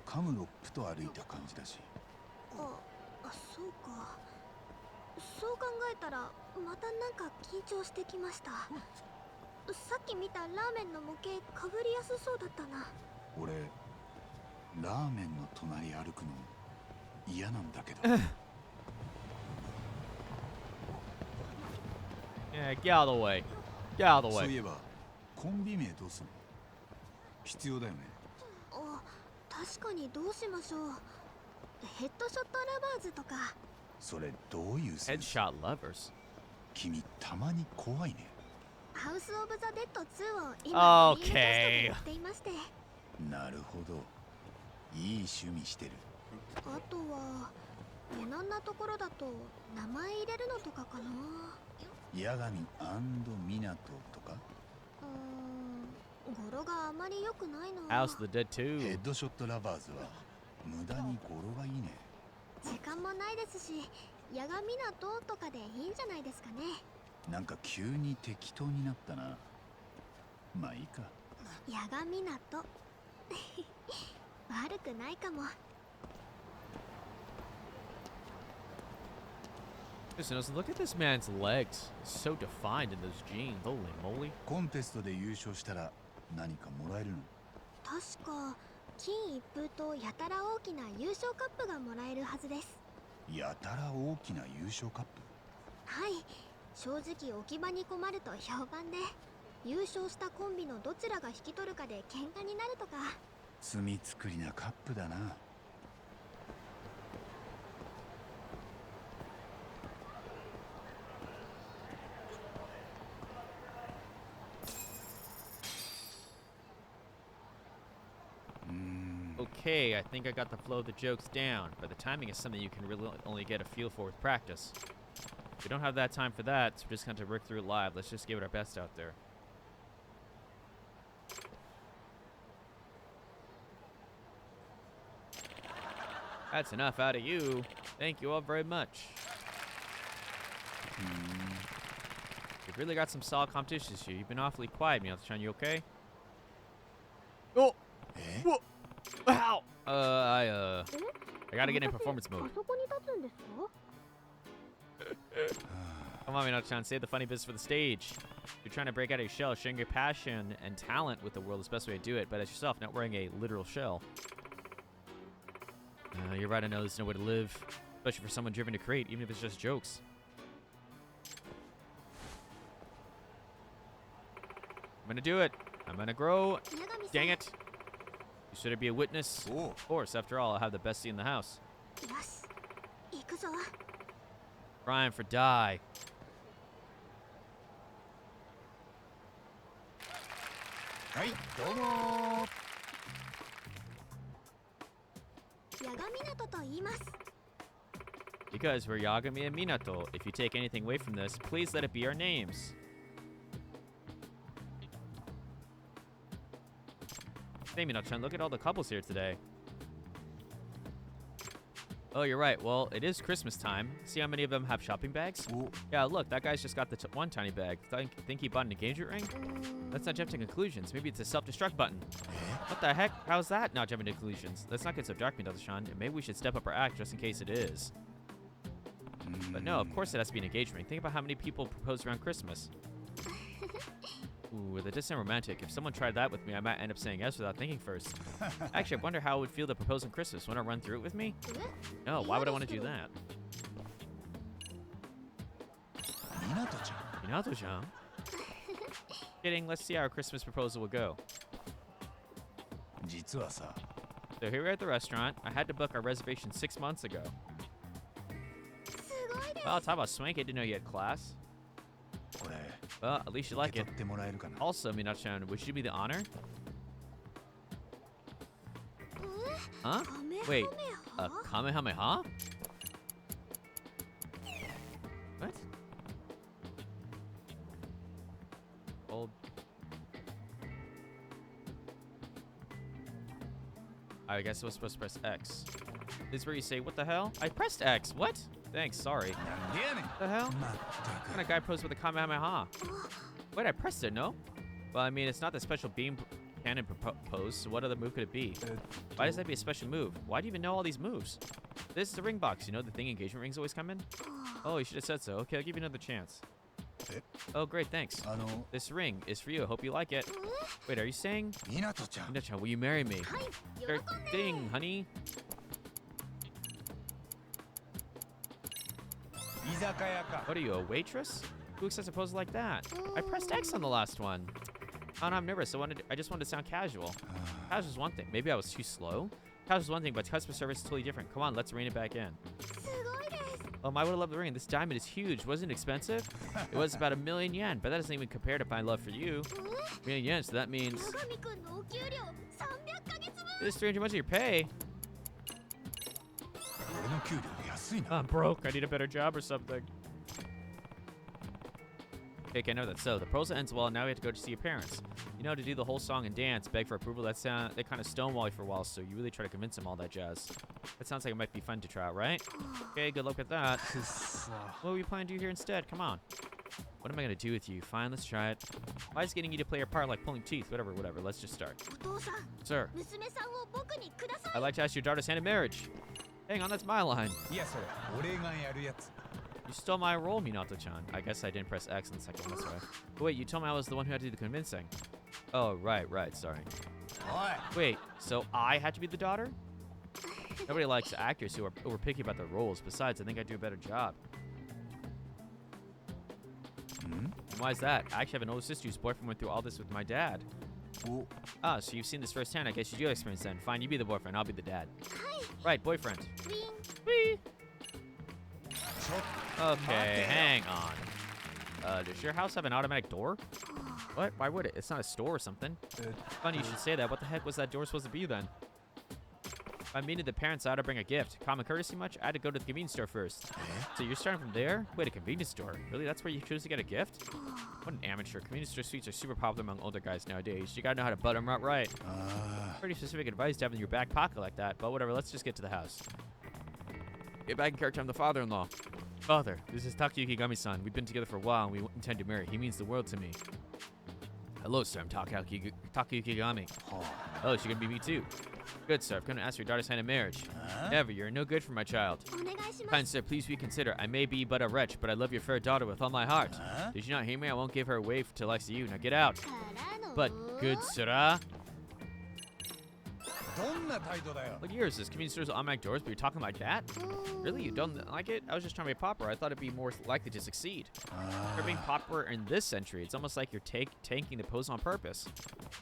Speaker 2: カムロップと歩いた感じだし
Speaker 3: そうかそう考えたらまたなんか緊張してきましたさっき見たラーメンの模型かぶりやすそうだったな
Speaker 2: 俺ラーメンの隣歩くの嫌なんだけど
Speaker 1: Yeah, get out of the way. Get out of the
Speaker 2: そう
Speaker 1: way.
Speaker 2: いえばコンビ名どうすんの必要だよね
Speaker 3: 確かにどうしましょうヘッドショットラバーズとか
Speaker 2: それどういうセンス
Speaker 1: Headshot lovers.
Speaker 2: 君たまに怖いね
Speaker 3: ハウス・オブ・ザ・デッド2を今
Speaker 1: Okay.
Speaker 3: リーメイクしてやっていまして
Speaker 2: なるほどいい趣味してる
Speaker 3: あとは無難なところだと名前入れるのとかかな
Speaker 2: 八神湊とか
Speaker 3: 語呂があまり良くないな
Speaker 1: House of the Dead
Speaker 2: ヘ
Speaker 1: 2.
Speaker 2: ッドショットラバーズは無駄に語呂がいいね
Speaker 3: 時間もないですし八神港とかでいいんじゃないですかね
Speaker 2: なんか急に適当になったなまあいいか
Speaker 3: 八神港悪くないかも
Speaker 1: Listen, look at this man's legs. So defined in those jeans. Holy moly.
Speaker 2: コンテストで優勝したら何かもらえるの
Speaker 3: 確か金一封とやたら大きな優勝カップがもらえるはずです
Speaker 2: やたら大きな優勝カップ
Speaker 3: はい正直置き場に困ると評判で優勝したコンビのどちらが引き取るかで喧嘩になるとか
Speaker 2: 罪作りなカップだな
Speaker 1: Okay, I think I got the flow of the jokes down, but the timing is something you can really only get a feel for with practice. We don't have that time for that, so we're just going to work through it live. Let's just give it our best out there. That's enough out of you. Thank you all very much. You've really got some solid competition this year. You've been awfully quiet, Minato-chan. You okay? Oh!
Speaker 2: え
Speaker 1: Whoa! Ow! I gotta get in performance
Speaker 3: あ
Speaker 1: mode.
Speaker 3: そこに立つんですか
Speaker 1: Come on, Minato-chan, save the funny bits for the stage. You're trying to break out of your shell, sharing your passion and talent with the world is the best way to do it, but as yourself, not wearing a literal shell. You're right, I know there's no way to live. Especially for someone driven to create, even if it's just jokes. I'm gonna do it. I'm gonna grow. Dang it. You should be a witness.
Speaker 2: Oh.
Speaker 1: Of course, after all, I'll have the bestie in the house.
Speaker 3: よし行くぞ
Speaker 1: Crying for die.
Speaker 2: Hey, domo.
Speaker 3: ヤガ港と言います
Speaker 1: Because we're Yagami and Minato. If you take anything away from this, please let it be our names. Hey, Minato-chan, look at all the couples here today. Oh, you're right. Well, it is Christmas time. See how many of them have shopping bags?
Speaker 2: Oh.
Speaker 1: Yeah, look, that guy's just got the one tiny bag. Think he bought an engagement ring? Let's not jump to conclusions. Maybe it's a self-destruct button. What the heck? How's that not jumping to conclusions? Let's not get so dark, Minato-chan. And maybe we should step up our act just in case it is. But no, of course it has to be an engagement ring. Think about how many people propose around Christmas. Ooh, the distant romantic. If someone tried that with me, I might end up saying yes without thinking first. Actually, I wonder how it would feel to propose on Christmas. Want to run through it with me? No, why would I want to do that?
Speaker 2: Minato-chan.
Speaker 1: Minato-chan? Kidding, let's see how our Christmas proposal will go.
Speaker 2: 実はさ
Speaker 1: So here we're at the restaurant. I had to book our reservation 6 months ago.
Speaker 3: すごいです
Speaker 1: Well, talk about swank. I didn't know you had class.
Speaker 2: これ
Speaker 1: Well, at least you
Speaker 2: 受
Speaker 1: like
Speaker 2: け
Speaker 1: it.
Speaker 2: 取ってもらえるかな
Speaker 1: Also, Minato-chan, would you do me the honor? Huh? Wait, a Kamehameha? What? Old. I guess I was supposed to press X. This is where you say, what the hell? I pressed X. What? Thanks, sorry.
Speaker 2: なんでやねん
Speaker 1: What the hell?
Speaker 2: まった
Speaker 1: What kind of guy posed with a Kamehameha? Wait, I pressed it, no? Well, I mean, it's not the special beam cannon pose, so what other move could it be?
Speaker 2: く
Speaker 1: Why does that be a special move? Why do you even know all these moves? This is the ring box, you know, the thing engagement rings always come in? Oh, you should have said so. Okay, I'll give you another chance.
Speaker 2: Eh?
Speaker 1: Oh, great, thanks.
Speaker 2: あの
Speaker 1: This ring is for you. I hope you like it. Wait, are you saying?
Speaker 2: Minato-chan
Speaker 1: Minato-chan, will you marry me?
Speaker 3: はい
Speaker 1: Sure
Speaker 3: 喜んで
Speaker 1: thing, honey.
Speaker 2: 居酒屋か
Speaker 1: What are you, a waitress? Who accepts a pose like that? I pressed X on the last one. Oh, no, I'm nervous. I just wanted to sound casual. Casual is one thing. Maybe I was too slow. Casual is one thing, but customer service is totally different. Come on, let's rein it back in.
Speaker 3: すごいです
Speaker 1: I would have loved the ring. This diamond is huge. Wasn't it expensive? It was about 1,000,000 yen, but that doesn't even compare to my love for you. 1,000,000 yen, so that means
Speaker 3: 八神くんのお給料300ヶ月分
Speaker 1: this is 300 much of your pay.
Speaker 2: 俺の給料安いな
Speaker 1: I'm broke. I need a better job or something. Okay, I know that. So the proposal ends well. Now we have to go to see your parents. You know, to do the whole song and dance, beg for approval. They kind of stonewall you for a while, so you really try to convince them all that jazz. That sounds like it might be fun to try out, right? Okay, good luck with that.
Speaker 2: くっそ
Speaker 1: What were you planning to do here instead? Come on. What am I gonna do with you? Fine, let's try it. Why is getting you to play your part like pulling teeth? Whatever. Let's just start.
Speaker 3: お父さん
Speaker 1: Sir,
Speaker 3: 娘さんを僕にください
Speaker 1: I'd like to ask your daughter's hand in marriage. Hang on, that's my line.
Speaker 2: いやそれ俺がやるやつ
Speaker 1: You stole my role, Minato-chan. I guess I didn't press X in the second one, that's right. But wait, you told me I was the one who had to do the convincing. Oh, right, sorry.
Speaker 2: おい
Speaker 1: Wait, so I had to be the daughter? Nobody likes actors who are picky about their roles. Besides, I think I do a better job.
Speaker 2: Hmm?
Speaker 1: And why is that? I actually have an older sister whose boyfriend went through all this with my dad.
Speaker 2: お
Speaker 1: Ah, so you've seen this firsthand. I guess you do experience then. Fine, you be the boyfriend. I'll be the dad.
Speaker 3: はい
Speaker 1: Right, boyfriend.
Speaker 3: ウィン
Speaker 1: Whee!
Speaker 2: ちょっ
Speaker 1: Okay,
Speaker 2: Mate.
Speaker 1: hang on. Does your house have an automatic door? What? Why would it? It's not a store or something.
Speaker 2: と
Speaker 1: Funny you should say that. What the heck was that door supposed to be then? If I'm meeting the parents, I had to bring a gift. Common courtesy much? I had to go to the convenience store first. So you're starting from there? Wait, a convenience store? Really? That's where you choose to get a gift? What an amateur. Convenience store suites are super popular among older guys nowadays. You gotta know how to butter them up right.
Speaker 2: あ
Speaker 1: Pretty specific advice to have in your back pocket like that, but whatever, let's just get to the house. Get back in character, I'm the father-in-law. Father, this is Takayuki Gami-san. We've been together for a while and we intend to marry. He means the world to me. Hello, sir. I'm Takayuki Gami.
Speaker 2: は
Speaker 1: Oh, she gonna be me too. Good, sir. I've come to ask for your daughter's hand in marriage.
Speaker 2: あ
Speaker 1: Never. You're no good for my child.
Speaker 3: お願いしま
Speaker 1: Kind
Speaker 3: す
Speaker 1: sir, please reconsider. I may be but a wretch, but I love your fair daughter with all my heart.
Speaker 2: あ
Speaker 1: Did you not hear me? I won't give her away till I see you. Now get out.
Speaker 3: からの
Speaker 1: But, good sir.
Speaker 2: どんな態度だよ。
Speaker 1: Look, yours is convenience stores automatic doors, but you're talking like that? Really? You don't like it? I was just trying to be popular. I thought it'd be more likely to succeed. You're being popular in this century. It's almost like you're tanking the pose on purpose.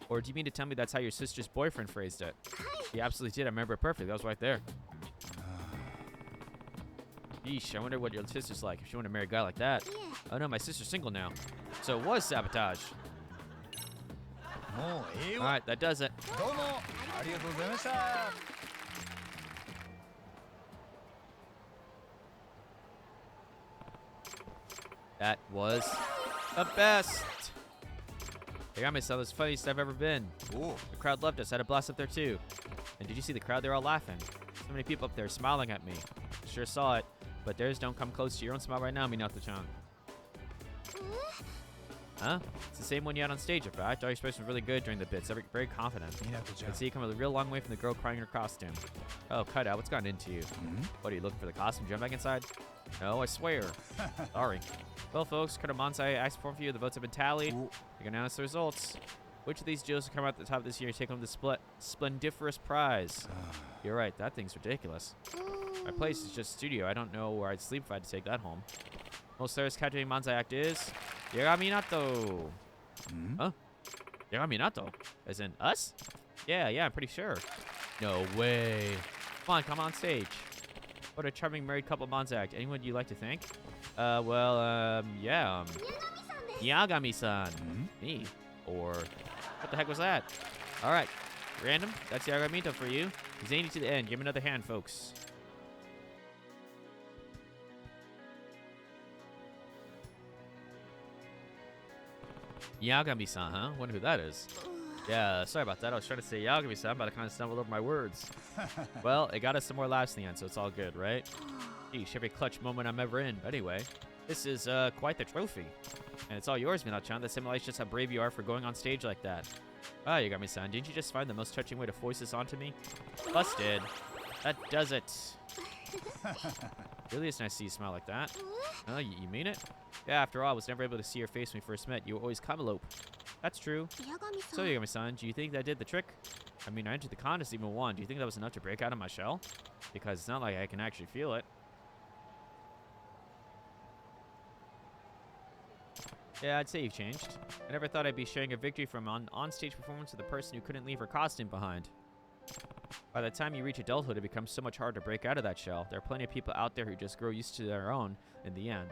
Speaker 1: Or do you mean to tell me that's how your sister's boyfriend phrased it? He absolutely did. I remember it perfectly. That was right there. Yeesh, I wonder what your sister's like if she wanted to marry a guy like that. Oh no, my sister's single now. So it was sabotage.
Speaker 2: もうええわ。
Speaker 1: Alright, that does it.
Speaker 2: どうもありがとうございました。
Speaker 1: That was the best. They got me some of the funniest I've ever been.
Speaker 2: Oh.
Speaker 1: The crowd loved us. I had a blast up there too. And did you see the crowd? They're all laughing. So many people up there smiling at me. Sure saw it. But theirs don't come close to your own smile right now, Minato-chan. Huh? It's the same one you had on stage, in fact. All your expression was really good during the bits. Very confident. I can see you come a real long way from the girl crying in her costume. Oh, cut out. What's gotten into you? What, are you looking for the costume? Jump back inside? No, I swear. Sorry. Well, folks, Kota Mansai asked for you. The votes have been tallied. We can announce the results. Which of these duels will come out at the top this year take home the splendiferous prize? You're right. That thing's ridiculous. My place is just a studio. I don't know where I'd sleep if I had to take that home. Most serious captivating Manzai act is Yagaminato. Huh? Yagaminato? As in us? Yeah, I'm pretty sure. No way. Come on stage. What a charming married couple Manzai act. Anyone you'd like to thank? Yeah. Yagami-san. Me. Or what the heck was that? All right. Random. That's Yagamito for you. Zany to the end. Give him another hand, folks. Yagami-san, huh? Wonder who that is. Yeah, sorry about that. I was trying to say Yagami-san, but I kind of stumbled over my words. Well, it got us some more laughs in the end, so it's all good, right? Geesh, every clutch moment I'm ever in. But anyway, this is quite the trophy. And it's all yours, Minato-chan. That simulates just how brave you are for going on stage like that. Ah, Yagami-san, didn't you just find the most touching way to foist this onto me? Busted. That does it. Really is nice to see you smile like that. Oh, you mean it? Yeah, after all, I was never able to see your face when we first met. You were always Kamelope. That's true. So, Yagami-san, do you think that did the trick? I mean, I entered the contest even won. Do you think that was enough to break out of my shell? Because it's not like I can actually feel it. Yeah, I'd say you've changed. I never thought I'd be sharing a victory from an on-stage performance with a person who couldn't leave her costume behind. By the time you reach adulthood, it becomes so much harder to break out of that shell. There are plenty of people out there who just grow used to their own in the end.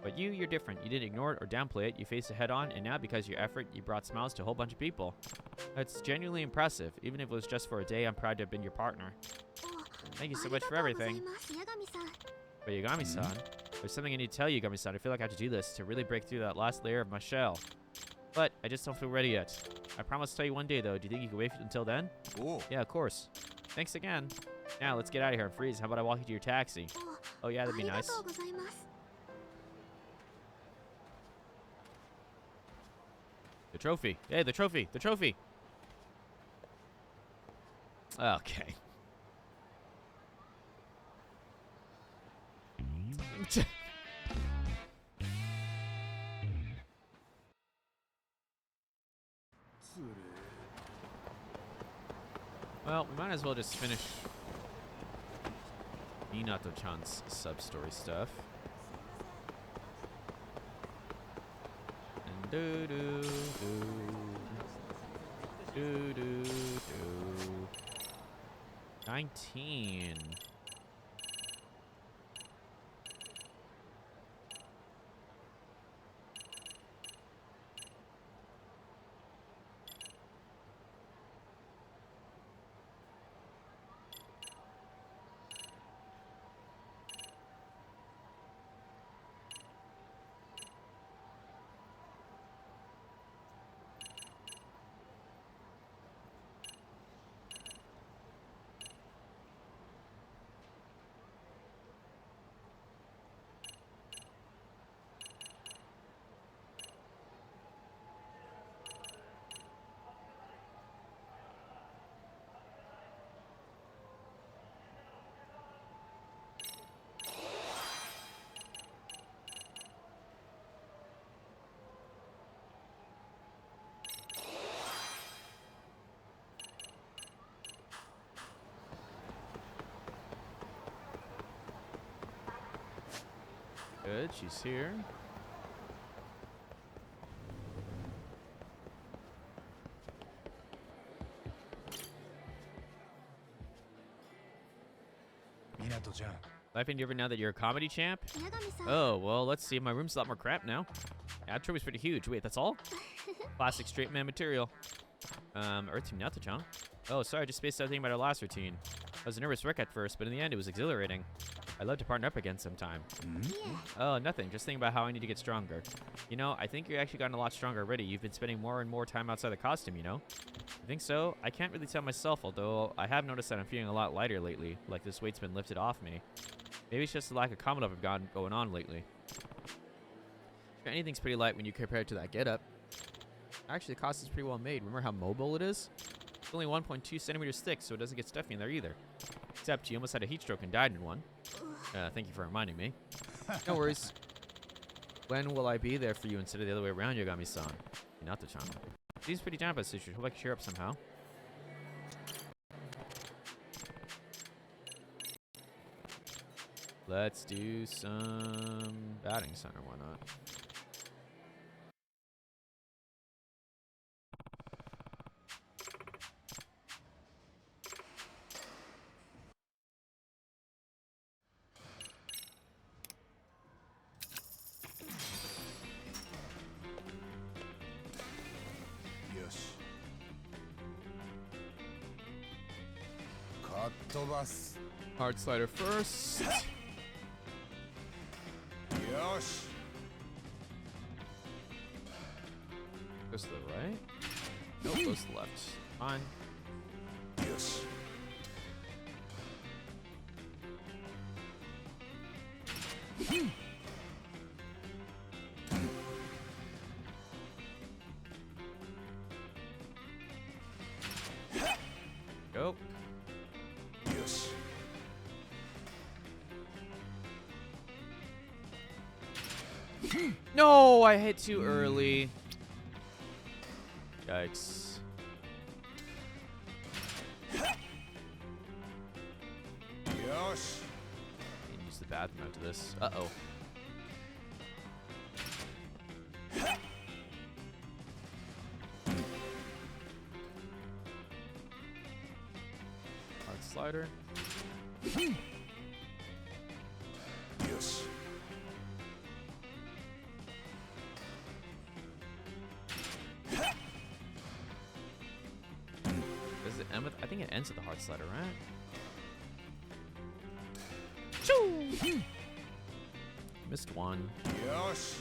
Speaker 1: But you're different. You didn't ignore it or downplay it. You faced it head on, and now because of your effort, you brought smiles to a whole bunch of people. That's genuinely impressive. Even if it was just for a day, I'm proud to have been your partner. Thank you so much for everything. But Yagami-san, there's something I need to tell you, Yagami-san. I feel like I have to do this to really break through that last layer of my shell. But I just don't feel ready yet. I promise to tell you one day, though. Do you think you can wait until then?
Speaker 2: Oh.
Speaker 1: Yeah, of course. Thanks again. Now, let's get out of here and freeze. How about I walk you to your taxi? Oh, yeah, that'd be nice. The trophy. Hey, the trophy. The trophy. Okay. Well, we might as well just finish Minato-chan's sub-story stuff. And do 19. Good, she's here.
Speaker 2: Minato-chan.
Speaker 1: Life any different now that you're a comedy champ?
Speaker 3: 八神さん
Speaker 1: Oh, well, let's see. My room's a lot more crap now. Outro was pretty huge. Wait, that's all? Classic straight man material. Earth Team Nato-chan. Oh, sorry, I just spaced out thinking about our last routine. I was a nervous wreck at first, but in the end, it was exhilarating. I'd love to partner up again sometime.
Speaker 3: いえ
Speaker 1: Oh, nothing. Just thinking about how I need to get stronger. You know, I think you've actually gotten a lot stronger already. You've been spending more and more time outside the costume, you know? You think so? I can't really tell myself, although I have noticed that I'm feeling a lot lighter lately, like this weight's been lifted off me. Maybe it's just the lack of comedy I've got going on lately. Sure, anything's pretty light when you compare it to that getup. Actually, the costume's pretty well made. Remember how mobile it is? It's only 1.2 centimeters thick, so it doesn't get stuffy in there either. Except you almost had a heat stroke and died in one. Thank you for reminding me. No worries. When will I be there for you instead of the other way around, Yagami-san? Minato-chan. She's pretty down about the situation. Hope I can cheer up somehow. Let's do some batting center, why not?
Speaker 2: Yoshi. Kattobas.
Speaker 1: Hard slider first.
Speaker 2: Yoshi.
Speaker 1: Goes to the right. Nope, goes to the left. Fine.
Speaker 2: Yoshi.
Speaker 1: Go.
Speaker 2: Yoshi.
Speaker 1: No, I hit too early. Yikes.
Speaker 2: Yoshi.
Speaker 1: Can't use the bathroom after this. Uh-oh. Hard slider.
Speaker 2: Yoshi.
Speaker 1: Does it end with? I think it ends with the hard slider, right? Choo! Missed one.
Speaker 2: Yoshi.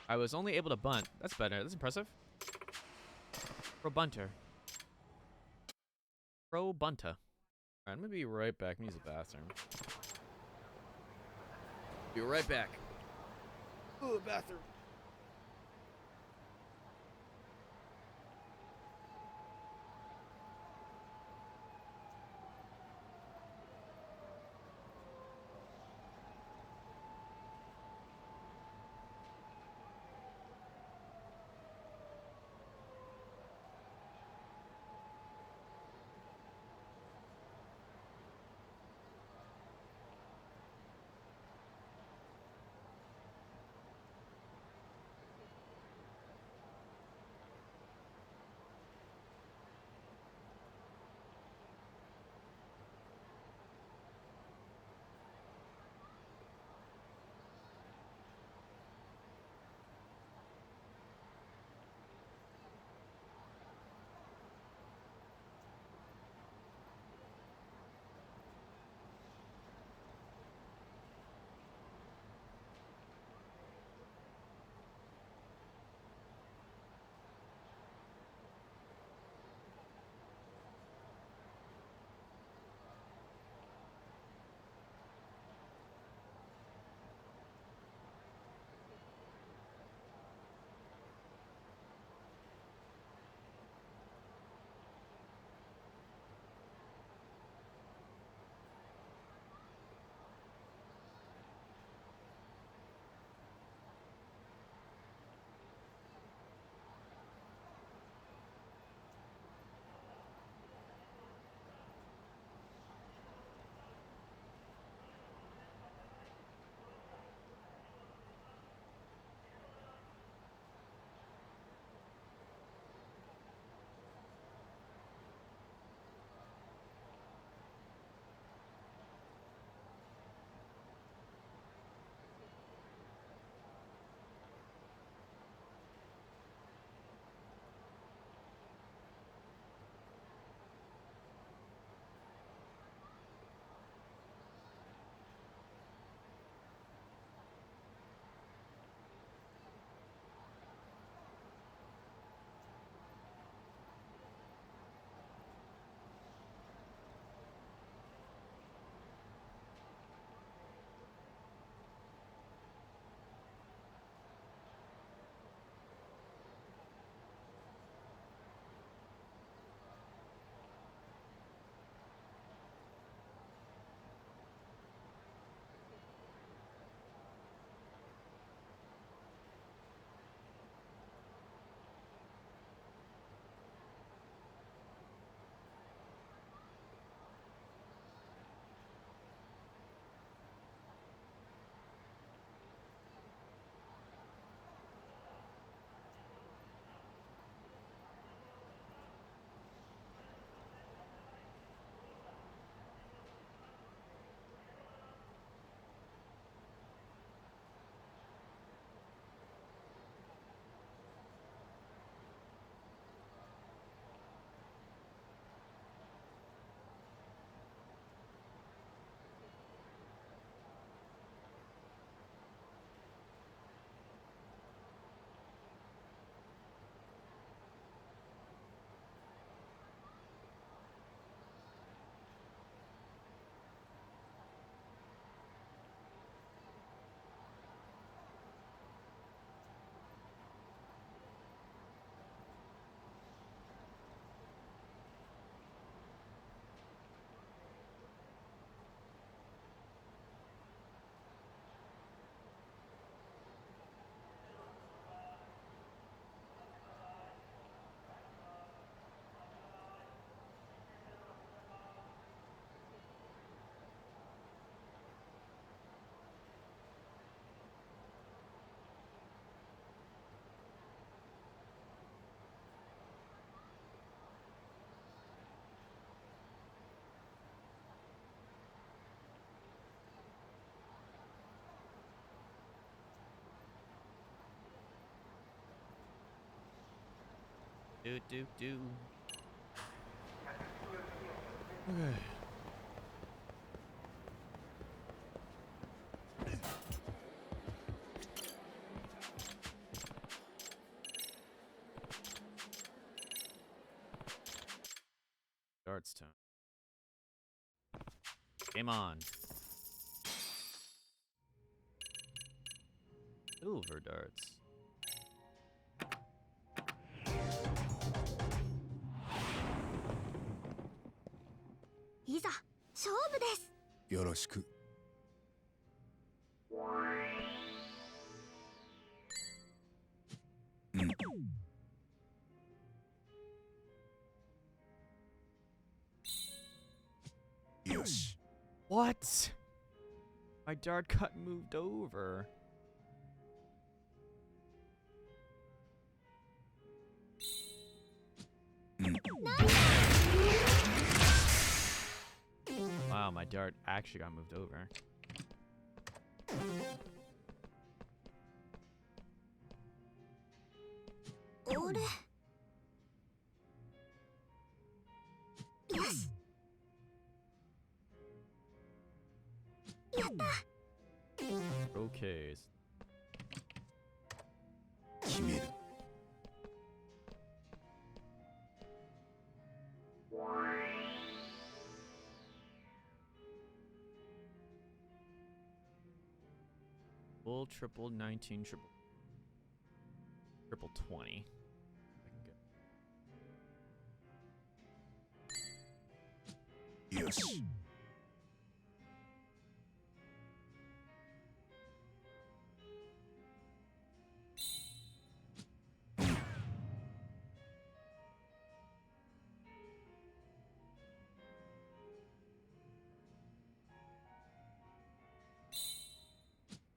Speaker 1: I was only able to bunt. That's better. That's impressive. Pro bunter. Pro bunter. Alright, I'm gonna be right back. I'm gonna use the bathroom. Be right back. Ooh, bathroom. Do, do, do. Okay. Darts time. Game on. Silver darts.
Speaker 3: いざ勝負です。
Speaker 2: よろしく。よし。
Speaker 1: What? My dart got moved over. Wow, my dart actually got moved over.
Speaker 3: Ore. Yes. Yatta.
Speaker 1: Okay.
Speaker 2: 決める。
Speaker 1: Full triple 19 triple 20. Okay.
Speaker 2: よし。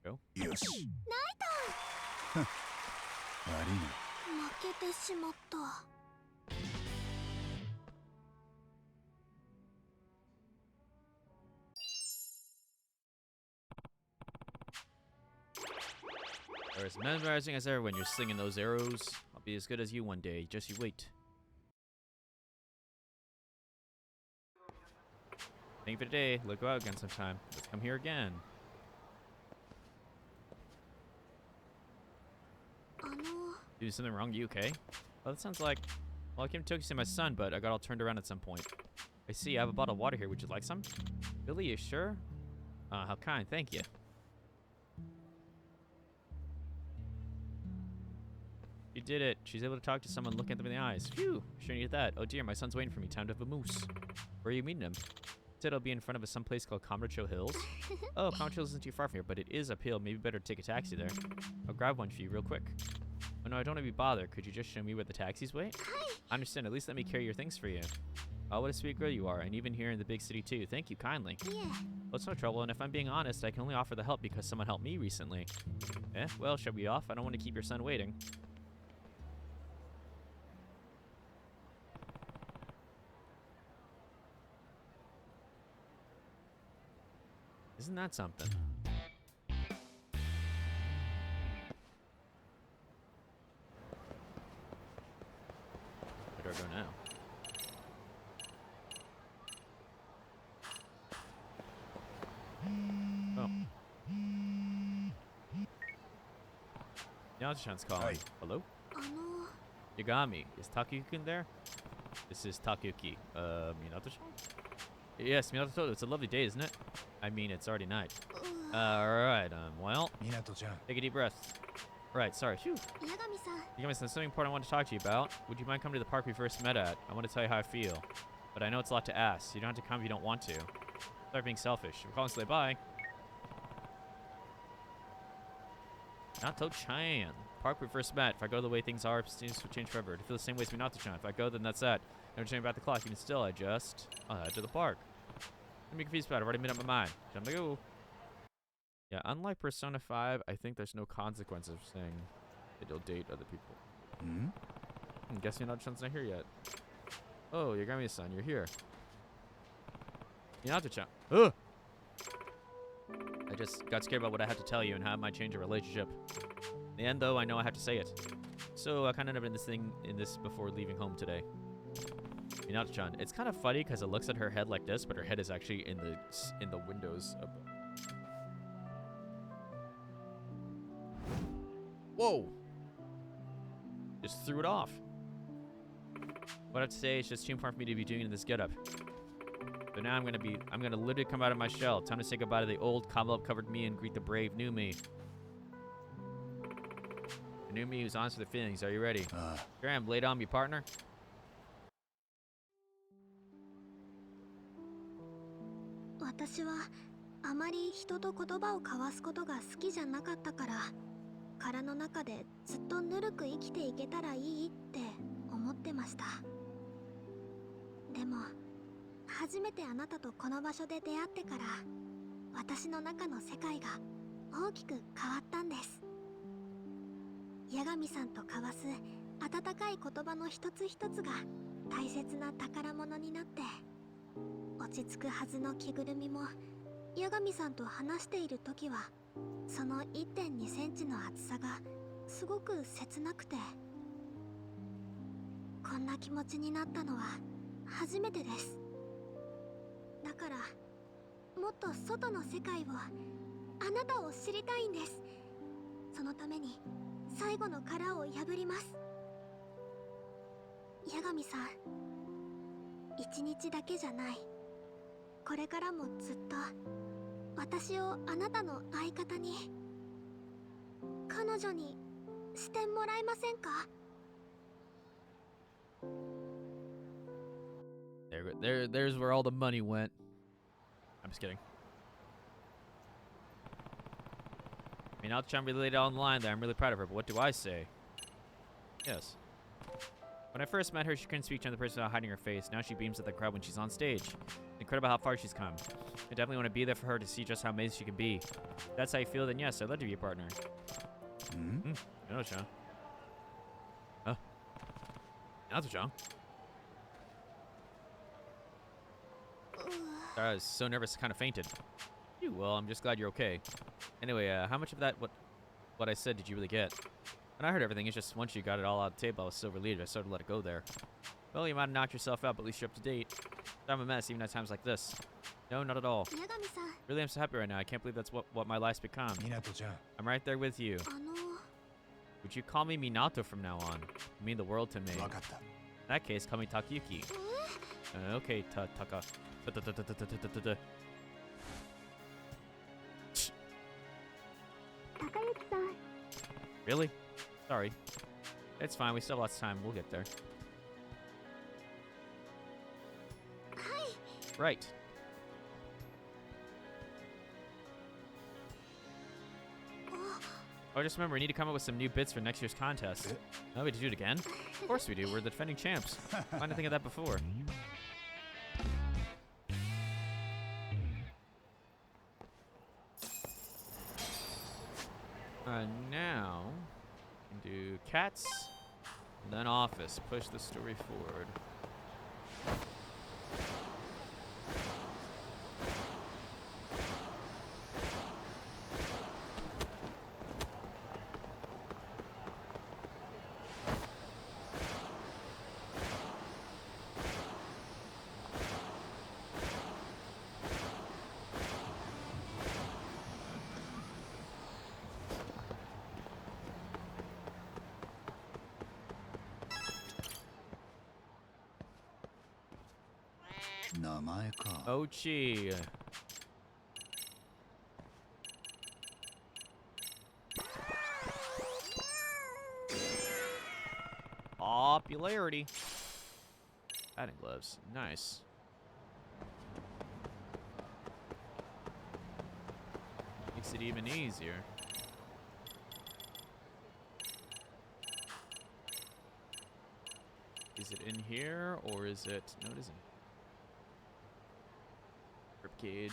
Speaker 1: Go.
Speaker 2: よし。
Speaker 3: ナイ
Speaker 2: 悪いな。
Speaker 3: ト。負けてしまった。
Speaker 1: Or as mesmerizing as ever when you're slinging those arrows. I'll be as good as you one day. Just you wait. Thank you for today. Let's go out again sometime. Let's come here again.
Speaker 3: あの
Speaker 1: Do something wrong? You okay? Oh, that sounds like... Well, I came to see my son, but I got all turned around at some point. I see. I have a bottle of water here. Would you like some? Really? You sure? How kind. Thank you. You did it. She's able to talk to someone, looking at them in the eyes. Phew. Sure needed that. Oh dear, my son's waiting for me. Time to have a moose. Where are you meeting him? Said I'll be in front of some place called Comracho Hills. Oh, Comracho Hills isn't too far from here, but it is uphill. Maybe better take a taxi there. I'll grab one for you real quick. Oh no, I don't want to be bothered. Could you just show me where the taxis wait? I understand. At least let me carry your things for you. Oh, what a sweet girl you are, and even here in the big city too. Thank you kindly.
Speaker 3: いえ
Speaker 1: Well, it's no trouble, and if I'm being honest, I can only offer the help because someone helped me recently. Eh? Well, shall we be off? I don't want to keep your son waiting. Isn't that something? Where do I go now? Oh. Yamata-chan's calling.
Speaker 2: Hi.
Speaker 1: Hello?
Speaker 3: あの
Speaker 1: Yagami, is Takayuki in there? This is Takayuki. Minato-chan? Yes, Minato, it's a lovely day, isn't it? I mean, it's already night.
Speaker 3: う
Speaker 1: Alright, well,
Speaker 2: みなとちゃん。
Speaker 1: take a deep breath. Right, sorry. Phew.
Speaker 3: 八神さん
Speaker 1: Yagami, there's something important I want to talk to you about. Would you mind coming to the park we first met at? I want to tell you how I feel. But I know it's a lot to ask. You don't have to come if you don't want to. Sorry being selfish. I'm calling to say bye. Minato-chan. Park we first met. If I go the way things are, things will change forever. To feel the same way as Minato-chan. If I go, then that's that. Never change about the clock. Even still, I'll head to the park. Don't be confused about it. I've already made up my mind. Time to go. Yeah, unlike Persona 5, I think there's no consequence of saying that you'll date other people.
Speaker 2: ん
Speaker 1: I'm guessing Minato-chan's not here yet. Oh, Yagami-san, you're here. Minato-chan. Ugh! I just got scared about what I had to tell you and how it might change a relationship. In the end, though, I know I have to say it. So I kind of ended up in this before leaving home today. Minato-chan. It's kind of funny because it looks at her head like this, but her head is actually in the windows. Whoa! Just threw it off. What I have to say is just too important for me to be doing in this getup. So now I'm gonna literally come out of my shell. Time to say goodbye to the old cobweb covered me and greet the brave new me. The new me who's honest with her feelings. Are you ready? Graham, lay down, me partner.
Speaker 3: 私はあまり人と言葉を交わすことが好きじゃなかったから、殻の中でずっとぬるく生きていけたらいいって思ってました。でも初めてあなたとこの場所で出会ってから、私の中の世界が大きく変わったんです。八神さんと交わす温かい言葉の一つ一つが大切な宝物になって、落ち着くはずの着ぐるみも八神さんと話している時はその 1.2 センチの厚さがすごく切なくて、こんな気持ちになったのは初めてです。だからもっと外の世界を、あなたを知りたいんです。そのために最後の殻を破ります。八神さん、一日だけじゃない、これからもずっと私をあなたの相方に、彼女にしてもらえませんか？
Speaker 1: There's where all the money went. I'm just kidding. I mean, Minato-chan really laid it out on the line there. I'm really proud of her, but what do I say? Yes. When I first met her, she couldn't speak to another person without hiding her face. Now she beams at the crowd when she's on stage. It's incredible how far she's come. I definitely want to be there for her to see just how amazing she can be. If that's how you feel, then yes, I'd love to be a partner. Minato-chan. Huh? Minato-chan? Sorry, I was so nervous I kind of fainted. Phew, well, I'm just glad you're okay. Anyway, how much of that, what I said, did you really get? When I heard everything, it's just once you got it all out of the table, I was so relieved I started to let it go there. Well, you might have knocked yourself out, but at least you're up to date. I'm a mess, even at times like this. No, not at all. Really, I'm so happy right now. I can't believe that's what my life's become.
Speaker 2: Minato-chan.
Speaker 1: I'm right there with you. Would you call me Minato from now on? You mean the world to me. In that case, call me Takayuki. Okay, Taka. Really? Sorry. It's fine, we still have lots of time. We'll get there. Right. Oh, just remember, we need to come up with some new bits for next year's contest. Oh, we have to do it again? Of course we do. We're the defending champs. I didn't think of that before. Now, we can do cats, then office. Push the story forward. Ochi. Popularity. Batting gloves. Nice. Makes it even easier. Is it in here or is it? No, it isn't. Cage.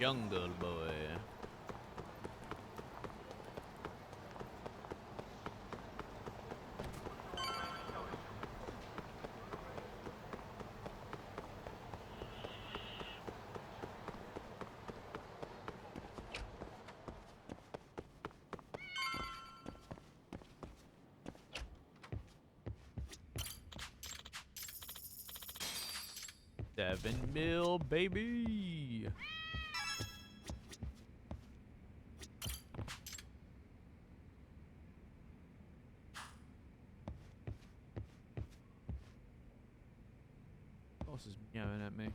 Speaker 1: Jungle boy. 7 mil, baby. Who else is meowing at me?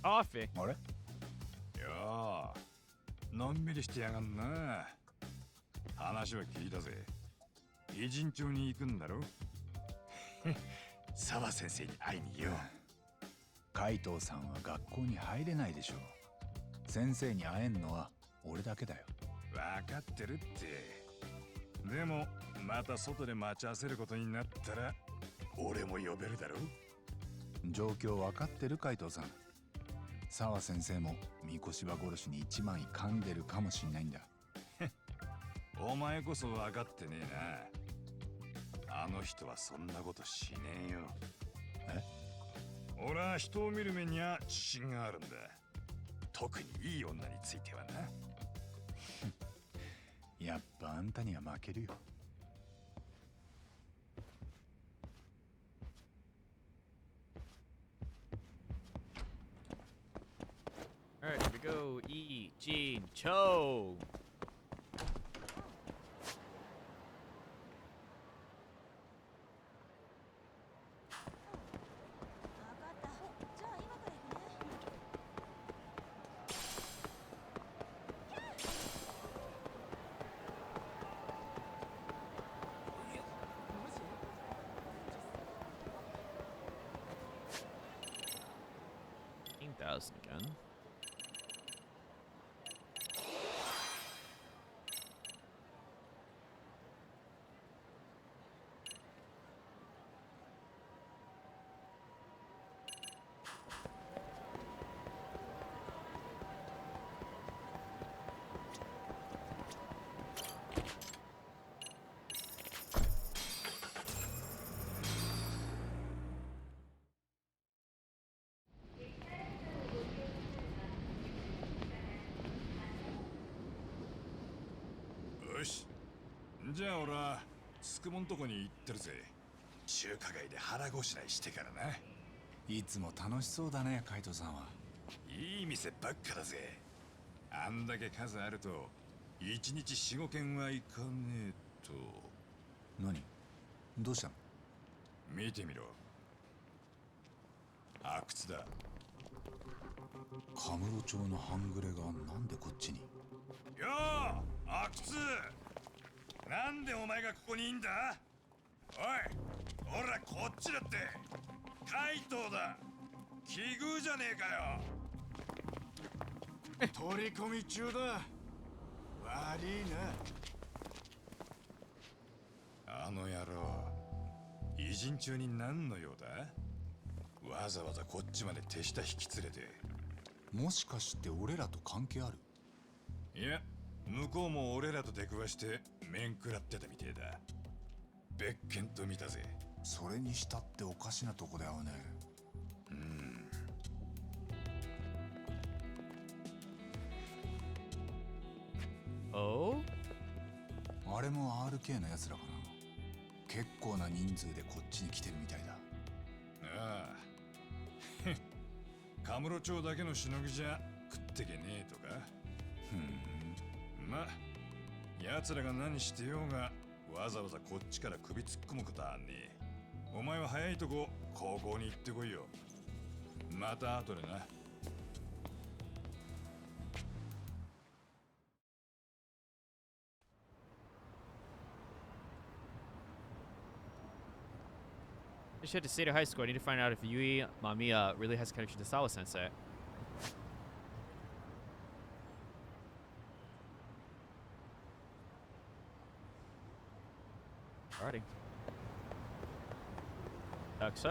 Speaker 1: Coffee.
Speaker 4: あれよーのんびりしてやがんな。話は聞いたぜ。偉人町に行くんだろ。澤先生に会いによ。
Speaker 2: 海藤さんは学校に入れないでしょう。先生に会えんのは俺だけだよ。
Speaker 4: 分かってるって。でもまた外で待ち合わせることになったら俺も呼べるだろ。
Speaker 2: 状況分かってる海藤さん。澤先生も三越場殺しに一枚噛んでるかもしんないんだ。
Speaker 4: お前こそ分かってねえな。あの人はそんなことしねえよ。
Speaker 2: え？
Speaker 4: 俺は人を見る目には自信があるんだ。特にいい女についてはな。
Speaker 2: やっぱあんたには負けるよ。
Speaker 1: Alright, here we go. E. Jean Cho. Again.
Speaker 4: よし。じゃあ俺はつくもんとこに行ってるぜ。中華街で腹ごしらえしてからな。
Speaker 2: いつも楽しそうだね、海藤さんは。
Speaker 4: いい店ばっかだぜ。あんだけ数あると一日4、5軒は行かねえと。
Speaker 2: 何？どうしたの？
Speaker 4: 見てみろ。阿久津だ。
Speaker 2: カムロ町の半グレがなんでこっちに？
Speaker 4: よー、阿久津。なんでお前がここにいんだ？おい、ほらこっちだって。海藤だ。奇遇じゃねえかよ。取り込み中だ。悪いな。あの野郎、偉人中に何の用だ？わざわざこっちまで手下引き連れて。
Speaker 2: もしかして俺らと関係ある？
Speaker 4: いや、向こうも俺らと出くわして面食らってたみてえだ。別件と見たぜ。
Speaker 2: それにしたっておかしなとこだよね。
Speaker 1: Oh?
Speaker 2: あれも RK のやつらかな。結構な人数でこっちに来てるみたいだ。
Speaker 4: ああ。カムロ町だけのしのぎじゃ食ってけねえとか。ま、奴らが何してようがわざわざこっちから首突っ込むことはねえ。お前は早いとこ高校に行ってこいよ。また後でな。
Speaker 1: I should head to Seder High School. I need to find out if Yui Mamiya really has a connection to Sawa Sensei. Alrighty. Taxi!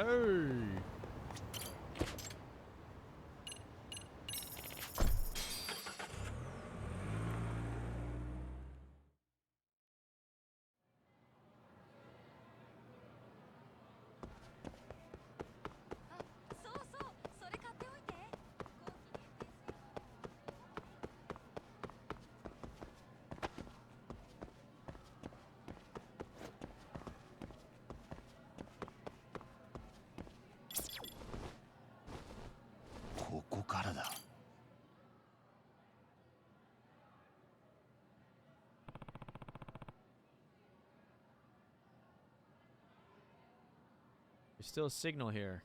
Speaker 1: There's still a signal here.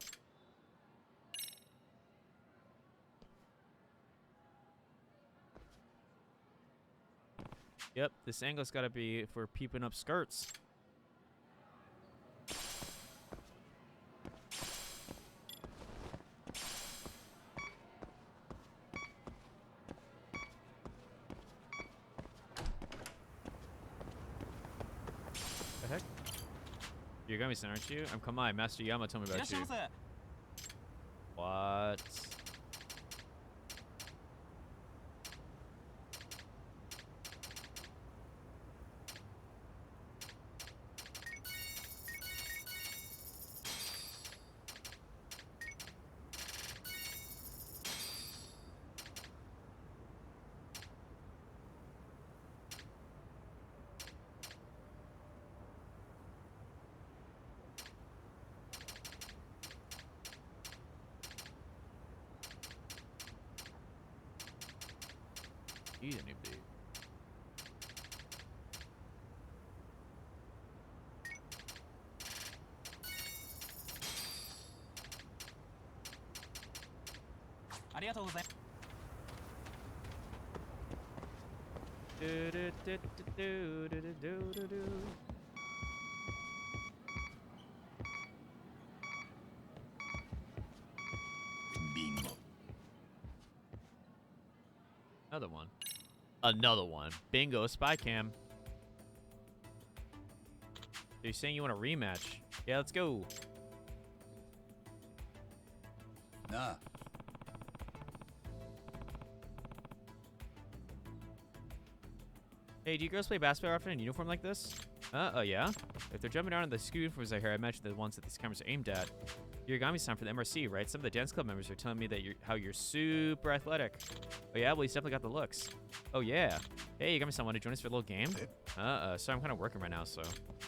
Speaker 1: Yep, this angle's gotta be if we're peeping up skirts. The heck? You're gonna be son, aren't you? I'm Kamai. Master Yama told me about you. What? He's a new dude. Do, do, do, do, do, do, do, do, do.
Speaker 2: Bingo.
Speaker 1: Another one. Another one. Bingo, spy cam. You're saying you want a rematch? Yeah, let's go.
Speaker 2: Na.
Speaker 1: Hey, do you girls play basketball often in uniform like this? Yeah. If they're jumping around in the school uniforms I hear, I imagine the ones that these cameras are aimed at. Origami's time for the MRC, right? Some of the dance club members are telling me that how you're super athletic. Oh yeah, well he's definitely got the looks. Oh yeah. Hey, you got me someone to join us for a little game? Sorry, I'm kind of working right now, so.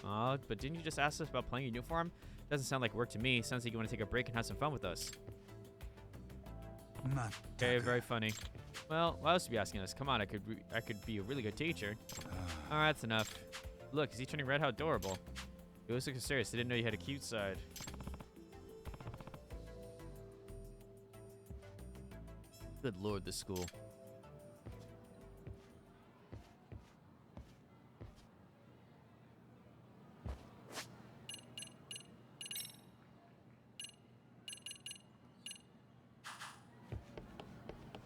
Speaker 1: But didn't you just ask us about playing in uniform? Doesn't sound like work to me. Sounds like you want to take a break and have some fun with us. Okay, very funny. Well, why else would you be asking us? Come on, I could be a really good teacher. All right, that's enough. Look, is he turning red? How adorable. He was looking serious. I didn't know you had a cute side. Good lord, this school.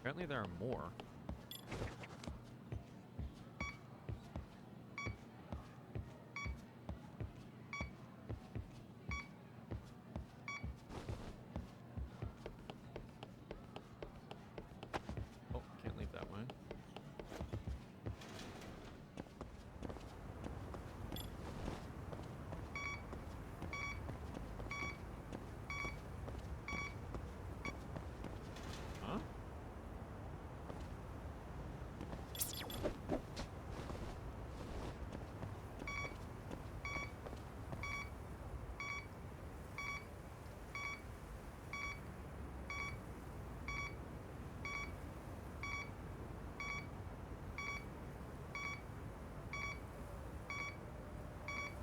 Speaker 1: Apparently there are more. Oh, can't leave that way. Huh?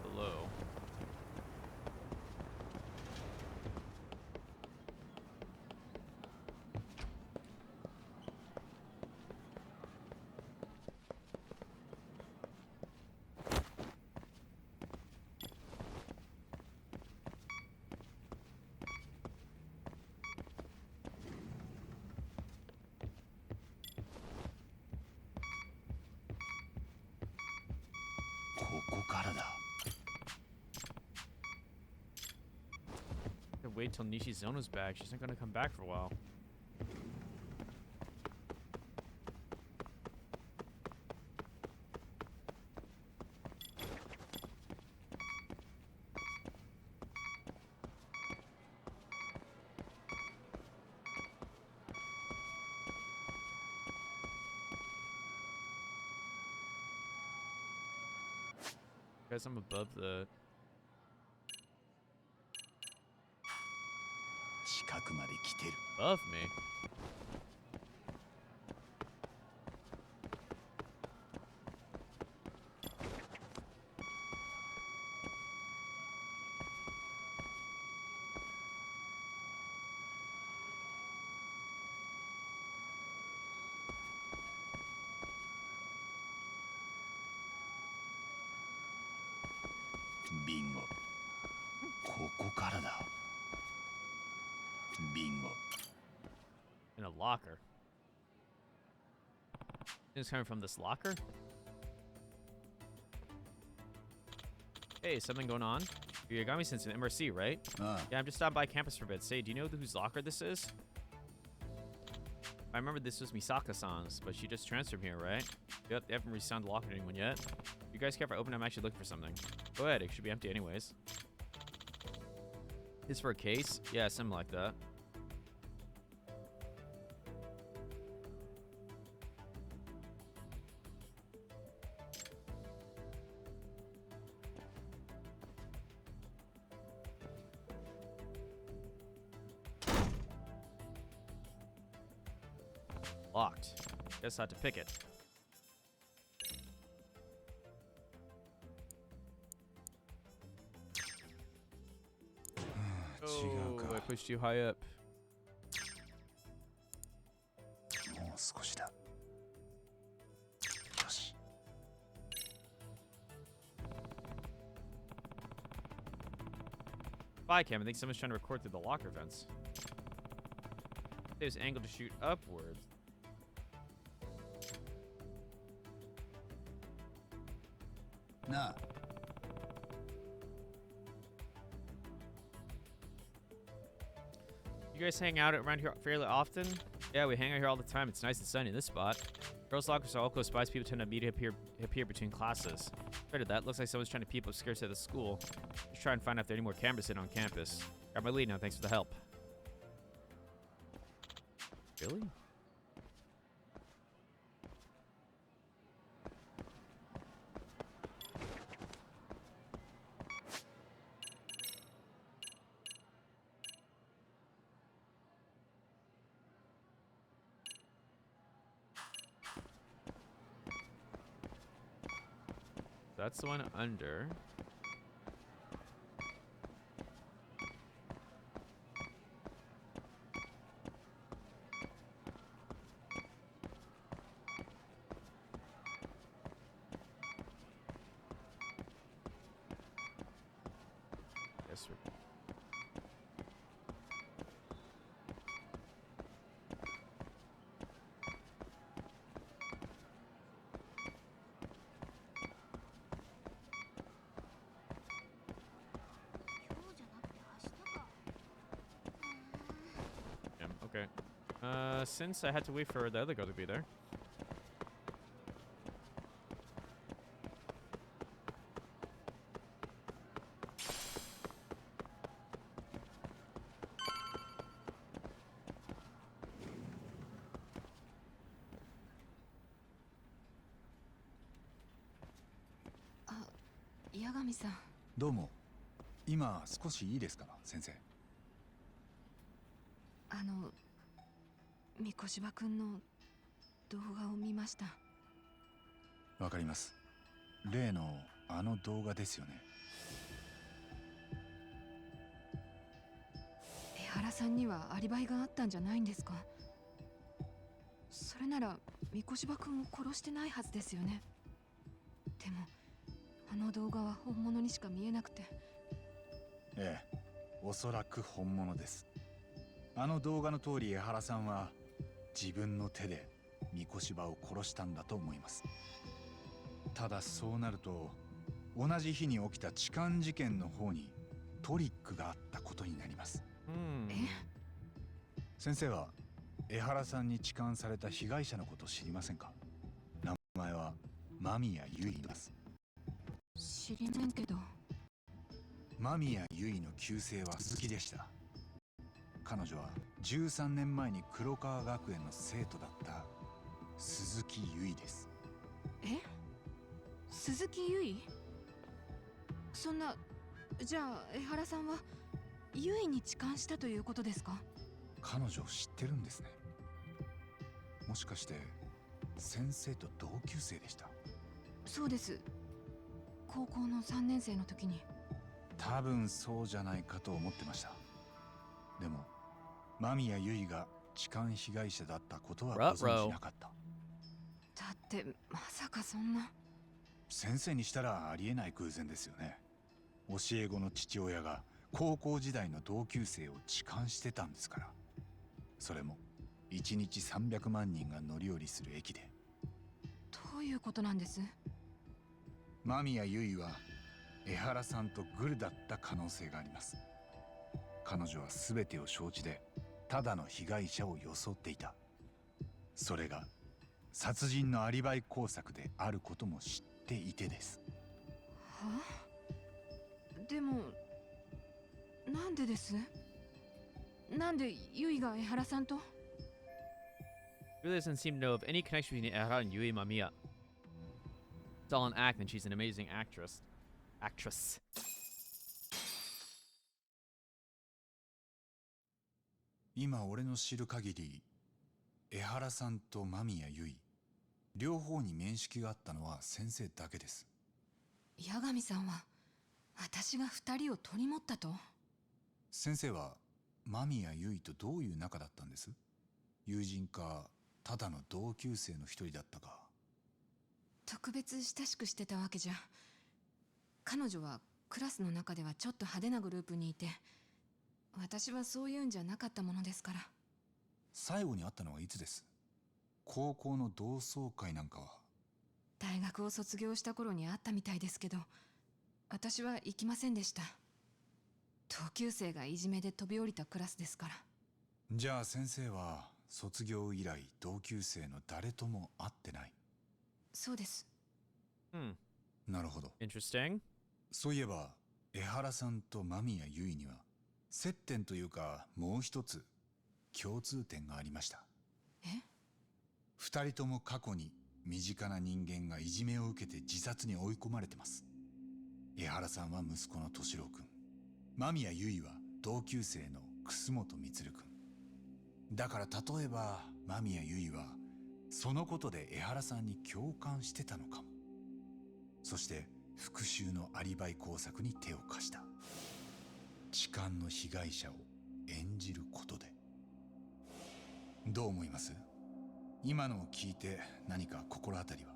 Speaker 1: Below. Wait till Nishizono's back. She's not gonna come back for a while. Guys, I'm above the...
Speaker 2: 近くまで来てる。
Speaker 1: above me.
Speaker 2: ビンゴ。ここからだ。ビンゴ。
Speaker 1: In a locker. It's coming from this locker? Hey, something going on? You got me since an MRC, right? Yeah, I'm just stopping by campus for a bit. Say, do you know whose locker this is? I remember this was Misaka-san's, but she just transferred here, right? Yep, they haven't re-signed the locker to anyone yet. You guys care if I open it? I'm actually looking for something. Go ahead, it should be empty anyways. This for a case? Yeah, something like that. Locked. Guess I have to pick it. Oh, I pushed too high up.
Speaker 2: もう少しだ。よし。
Speaker 1: Bye, Cam. I think someone's trying to record through the locker vents. There's angle to shoot upwards.
Speaker 2: なあ。
Speaker 1: You guys hang out around here fairly often? Yeah, we hang out here all the time. It's nice and sunny in this spot. Girls' lockers are all close by. People tend to meet up here between classes. Right at that. Looks like someone's trying to peep up skirts at the school. Just try and find out if there are any more cameras in on campus. Got my lead now. Thanks for the help. Really? That's the one under. Yes, sir. Okay. Since I had to wait for the other girl to be there.
Speaker 5: Yagami-san.
Speaker 2: どうも。今少しいいですか、先生。
Speaker 5: 三越場くんの動画を見ました。
Speaker 2: わかります。例のあの動画ですよね。
Speaker 5: 江原さんにはアリバイがあったんじゃないんですか。それなら三越場くんを殺してないはずですよね。でもあの動画は本物にしか見えなくて。
Speaker 2: ええ、おそらく本物です。あの動画の通り江原さんは自分の手で三越場を殺したんだと思います。ただそうなると同じ日に起きた痴漢事件の方にトリックがあったことになります。先生は江原さんに痴漢された被害者のことを知りませんか？名前は間宮結衣です。
Speaker 5: 知りませんけど。
Speaker 2: 間宮結衣の旧姓は鈴木でした。彼女は13年前に黒川学園の生徒だった鈴木結衣です。
Speaker 5: 鈴木結衣？そんな、じゃあ江原さんは結衣に痴漢したということですか？
Speaker 2: 彼女を知ってるんですね。もしかして先生と同級生でした？
Speaker 5: そうです。高校の3年生の時に。
Speaker 2: 多分そうじゃないかと思ってました。でも間宮結衣が痴漢被害者だったことはご存じなかった。
Speaker 5: だってまさかそんな。
Speaker 2: 先生にしたらありえない偶然ですよね。教え子の父親が高校時代の同級生を痴漢してたんですから。それも1日300万人が乗り降りする駅で。
Speaker 5: どういうことなんです？
Speaker 2: 間宮結衣は江原さんとグルだった可能性があります。彼女は全てを承知でただの被害者を装っていた。それが殺人のアリバイ工作であることも知っていてです。
Speaker 5: はあ？でもなんでです？なんでユイが江原さんと？
Speaker 1: Really doesn't seem to know of any connection between Era and Yui Mamiya. It's all an act, and she's an amazing actress. Actress.
Speaker 2: 今俺の知る限り、江原さんと間宮結衣両方に面識があったのは先生だけです。
Speaker 5: 八神さんは私が二人を取り持ったと？
Speaker 2: 先生は間宮結衣とどういう仲だったんです？友人かただの同級生の一人だったか。
Speaker 5: 特別親しくしてたわけじゃ。彼女はクラスの中ではちょっと派手なグループにいて、私はそういうんじゃなかったものですから。
Speaker 2: 最後に会ったのはいつです？高校の同窓会なんかは？
Speaker 5: 大学を卒業した頃に会ったみたいですけど、私は行きませんでした。同級生がいじめで飛び降りたクラスですから。
Speaker 2: じゃあ先生は卒業以来同級生の誰とも会ってない？
Speaker 5: そうです。
Speaker 1: Hmm.
Speaker 2: なるほど。
Speaker 1: Interesting.
Speaker 2: そういえば江原さんと間宮結衣には接点というかもう一つ共通点がありました。
Speaker 5: え？
Speaker 2: 二人とも過去に身近な人間がいじめを受けて自殺に追い込まれてます。江原さんは息子の敏郎君、間宮結衣は同級生の楠本充君だから、例えば間宮結衣はそのことで江原さんに共感してたのかも。そして復讐のアリバイ工作に手を貸した。痴漢の被害者を演じることで。どう思います？今のを聞いて何か心当たりは？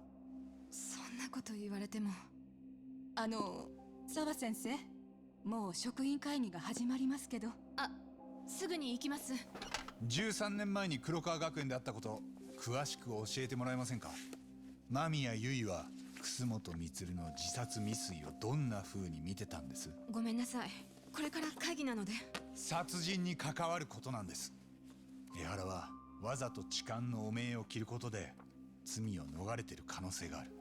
Speaker 5: そんなこと言われても。
Speaker 6: 澤先生、もう職員会議が始まりますけど。
Speaker 5: すぐに行きます。
Speaker 2: 13年前に黒川学園であったこと詳しく教えてもらえませんか？間宮結衣は楠本充の自殺未遂をどんな風に見てたんです？
Speaker 5: ごめんなさい、これから会議なので。
Speaker 2: 殺人に関わることなんです。江原はわざと痴漢の汚名を着ることで罪を逃れてる可能性がある。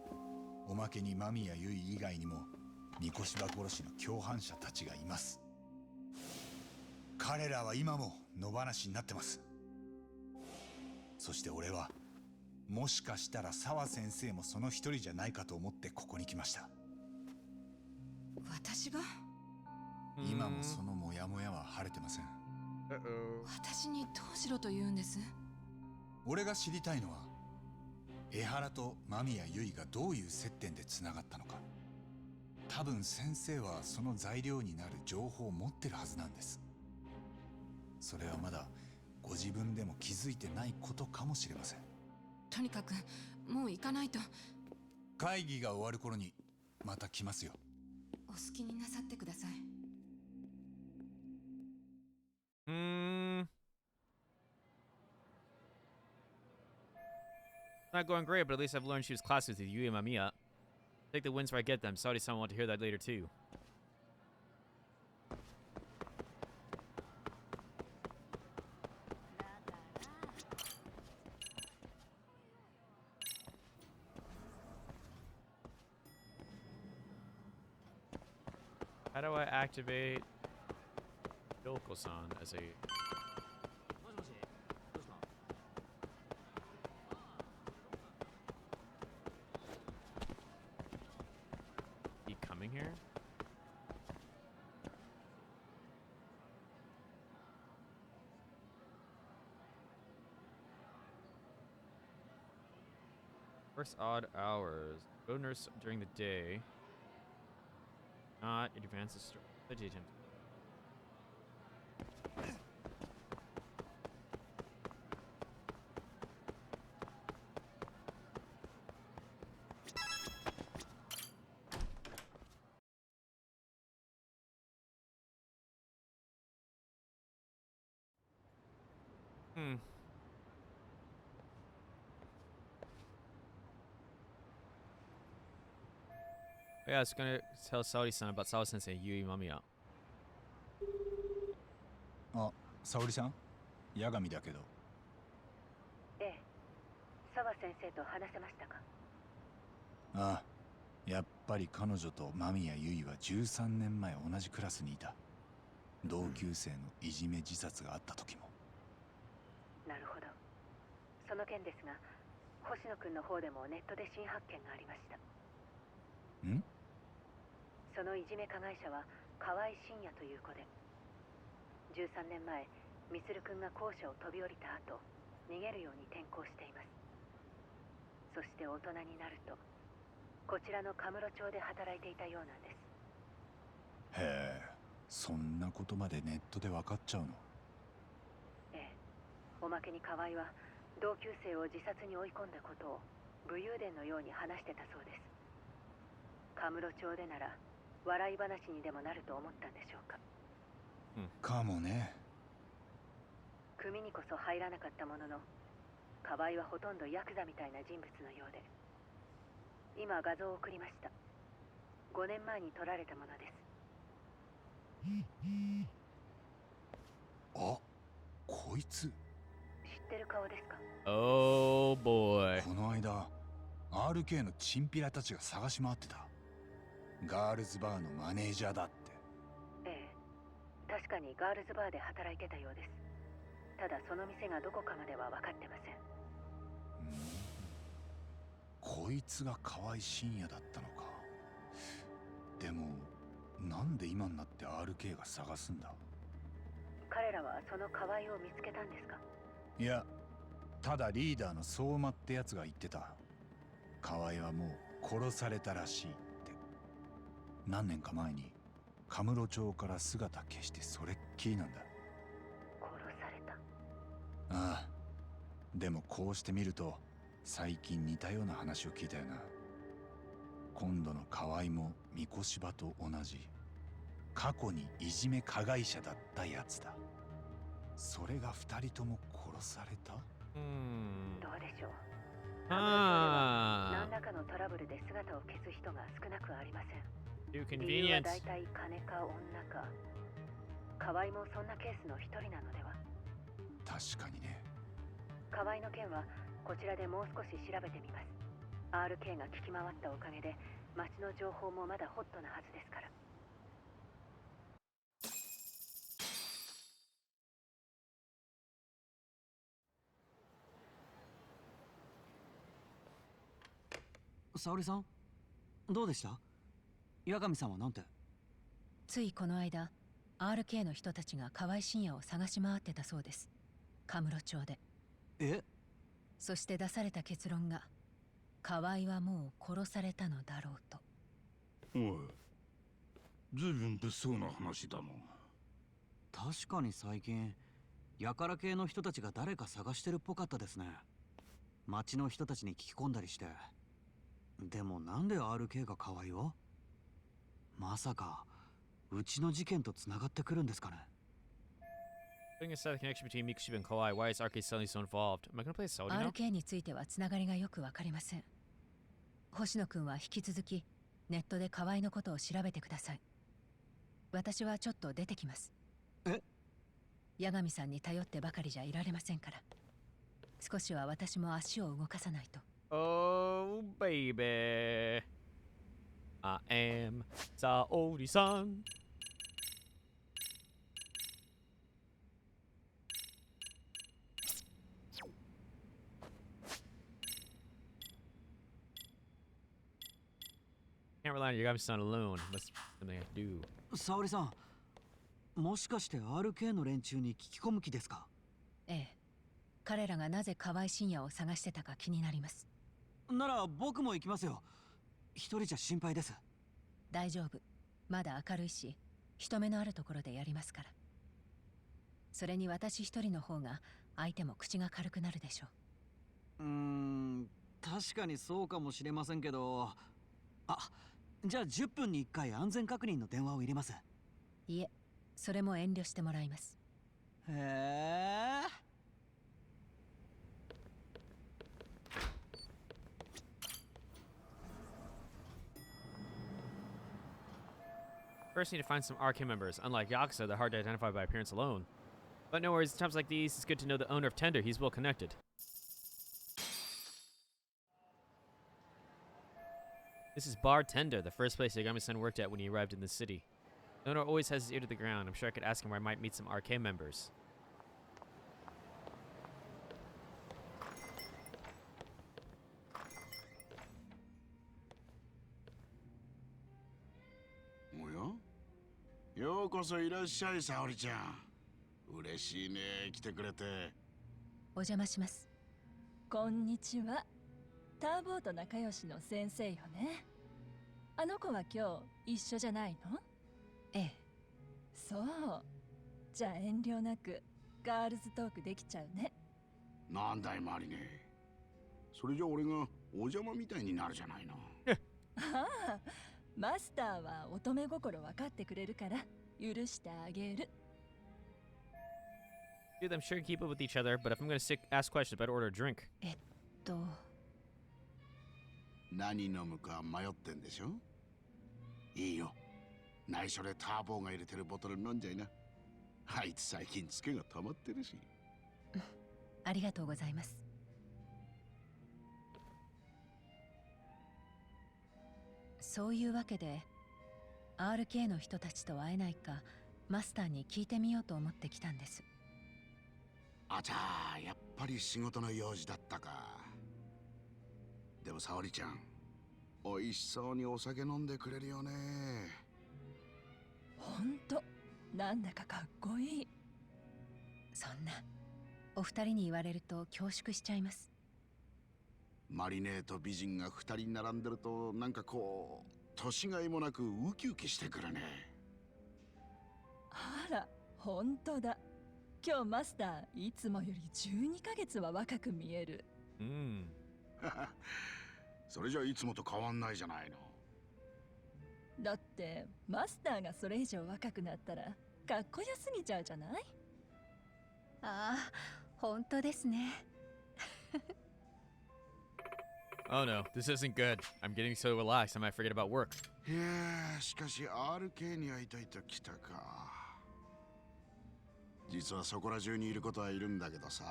Speaker 2: おまけに間宮結衣以外にも三越場殺しの共犯者たちがいます。彼らは今も野放しになってます。そして俺はもしかしたら澤先生もその一人じゃないかと思ってここに来ました。
Speaker 5: 私が？
Speaker 2: 今もそのモヤモヤは晴れてません。
Speaker 5: 私にどうしろと言うんです？
Speaker 2: 俺が知りたいのは江原と間宮結衣がどういう接点でつながったのか。多分先生はその材料になる情報を持ってるはずなんです。それはまだご自分でも気づいてないことかもしれません。
Speaker 5: とにかくもう行かないと。
Speaker 2: 会議が終わる頃にまた来ますよ。
Speaker 5: お好きになさってください。
Speaker 1: Not going great, but at least I've learned she was classmates with Yui and Mamiya. Take the wins where I get them. Sorry, someone want to hear that later too. How do I activate Yoko-san as a... He coming here? First odd hours. Go nurse during the day. Not advances the daytime. Yeah, I was gonna tell Saori-san about Sawa-sensei and Yui Mamiya.
Speaker 2: あ、沙織さん、八神だけど。
Speaker 7: ええ、澤先生と話せましたか？
Speaker 2: ああ、やっぱり彼女と間宮結衣は13年前同じクラスにいた。同級生のいじめ自殺があった時も。
Speaker 7: なるほど。その件ですが、星野くんの方でもネットで新発見がありました。
Speaker 2: ん？
Speaker 7: そのいじめ加害者は河合真也という子で、13年前、みつるくんが校舎を飛び降りた後、逃げるように転校しています。そして大人になると、こちらのカムロ町で働いていたようなんです。
Speaker 2: へえ、そんなことまでネットで分かっちゃうの？
Speaker 7: ええ、おまけに河合は同級生を自殺に追い込んだことを武勇伝のように話してたそうです。カムロ町でなら笑い話にでもなると思ったんでしょうか。
Speaker 2: かもね。
Speaker 7: 組にこそ入らなかったものの、河合はほとんどヤクザみたいな人物のようで、今画像を送りました。5年前に撮られたものです。
Speaker 2: あ、こいつ。
Speaker 7: 知ってる顔ですか？
Speaker 1: Oh boy.
Speaker 2: この間 RK のチンピラたちが探し回ってた。ガールズバーのマネージャーだって。
Speaker 7: ええ、確かにガールズバーで働いてたようです。ただその店がどこかまでは分かってません。
Speaker 2: こいつが河合真也だったのか。でもなんで今になって RK が探すんだ？
Speaker 7: 彼らはその河合を見つけたんですか？
Speaker 2: いや、ただリーダーの相馬ってやつが言ってた。河合はもう殺されたらしいって。何年か前にカムロ町から姿消してそれっきりなんだ。
Speaker 7: 殺された。
Speaker 2: ああ、でもこうしてみると最近似たような話を聞いたよな。今度の河合も三越場と同じ過去にいじめ加害者だったやつだ。それが2人とも殺された？
Speaker 7: どうでしょう。
Speaker 1: あー
Speaker 7: 何らかのトラブルで姿を消す人が少なくありません。
Speaker 1: Too
Speaker 7: 理由は
Speaker 1: convenient.
Speaker 7: 大体金か女か。河合もそんなケースの一人なのでは。
Speaker 2: 確かにね。
Speaker 7: 河合の件はこちらでもう少し調べてみます。 RK が聞き回ったおかげで町の情報もまだホットなはずですから。
Speaker 8: 沙織さん、どうでした？八神さんはなんて？
Speaker 6: ついこの間 RK の人たちが河合真也を探し回ってたそうです。カムロ町で。
Speaker 8: え？
Speaker 6: そして出された結論が河合はもう殺されたのだろうと。
Speaker 9: おい、随分物騒な話だな。
Speaker 8: 確かに最近やから系の人たちが誰か探してるっぽかったですね。町の人たちに聞き込んだりして。でもなんで RK が河合を？まさかうちの事件とつながってくるんですかね。
Speaker 1: Putting aside the connection between Mikushiba and Kawai, why is RK suddenly so involved? Am I gonna play Saudi now?
Speaker 6: RK についてはつながりがよくわかりません。星野くんは引き続きネットで河合のことを調べてください。私はちょっと出てきます。
Speaker 8: え？
Speaker 6: 八神さんに頼ってばかりじゃいられませんから。少しは私も足を動かさないと。
Speaker 1: Oh, baby. I am Saori-san. Can't rely on your Yagami-san alone. Must be something I do.
Speaker 8: 沙織さん、もしかして RK の連中に聞き込む気ですか？
Speaker 6: ええ。彼らがなぜ河合真也を探してたか気になります。
Speaker 8: なら僕も行きますよ。一人じゃ心配です。
Speaker 6: 大丈夫。まだ明るいし、人目のあるところでやりますから。それに私一人の方が相手も口が軽くなるでしょう。
Speaker 8: 確かにそうかもしれませんけど。あ、じゃあ10分に1回安全確認の電話を入れます。
Speaker 6: いえ、それも遠慮してもらいます。
Speaker 8: へえ。
Speaker 1: First, need to find some arcane members. Unlike Yakuza, they're hard to identify by appearance alone. But no worries, in times like these, it's good to know the owner of Tender. He's well connected. This is Bar Tender, the first place Yagami-san worked at when he arrived in the city. The owner always has his ear to the ground. I'm sure I could ask him where I might meet some arcane members.
Speaker 9: おやようこそいらっしゃい、沙織ちゃん。嬉しいね、来てくれて。
Speaker 6: お邪魔します。
Speaker 10: こんにちは。ターボーと仲良しの先生よね。あの子は今日一緒じゃないの？
Speaker 6: ええ。
Speaker 10: そう。じゃあ遠慮なくガールズトークできちゃうね。
Speaker 9: なんだい、マリネ。それじゃ俺がお邪魔みたいになるじゃないの。
Speaker 10: ああ、マスターは乙女心分かってくれるから許してあげる。
Speaker 1: Dude, I'm sure keep up with each other, but if I'm gonna ask questions, I better order a drink.
Speaker 9: 何飲むか迷ってんでしょ？いいよ。内緒でターボーが入れてるボトル飲んじゃいな。あいつ最近ツケが溜まってるし。
Speaker 6: ありがとうございます。そういうわけで RK の人たちと会えないかマスターに聞いてみようと思ってきたんです。
Speaker 9: あちゃー、やっぱり仕事の用事だったか。でも沙織ちゃん、美味しそうにお酒飲んでくれるよね。
Speaker 10: ほんと、なんだかかっこいい。
Speaker 6: そんなお二人に言われると恐縮しちゃいます。
Speaker 9: マリネーと美人が二人並んでるとなんかこう年がいもなくウキウキしてくるね。
Speaker 10: あら、ほんとだ。今日マスターいつもより12ヶ月は若く見える。
Speaker 9: それじゃいつもと変わんないじゃないの。
Speaker 10: だってマスターがそれ以上若くなったらかっこよすぎちゃうじゃない？
Speaker 6: ああ、本当ですね。
Speaker 1: Oh no, this isn't good. I'm getting so relaxed I might forget about work.
Speaker 9: いや、しかし RK に会いたいと来たか。実はそこら中にいることはいるんだけどさ、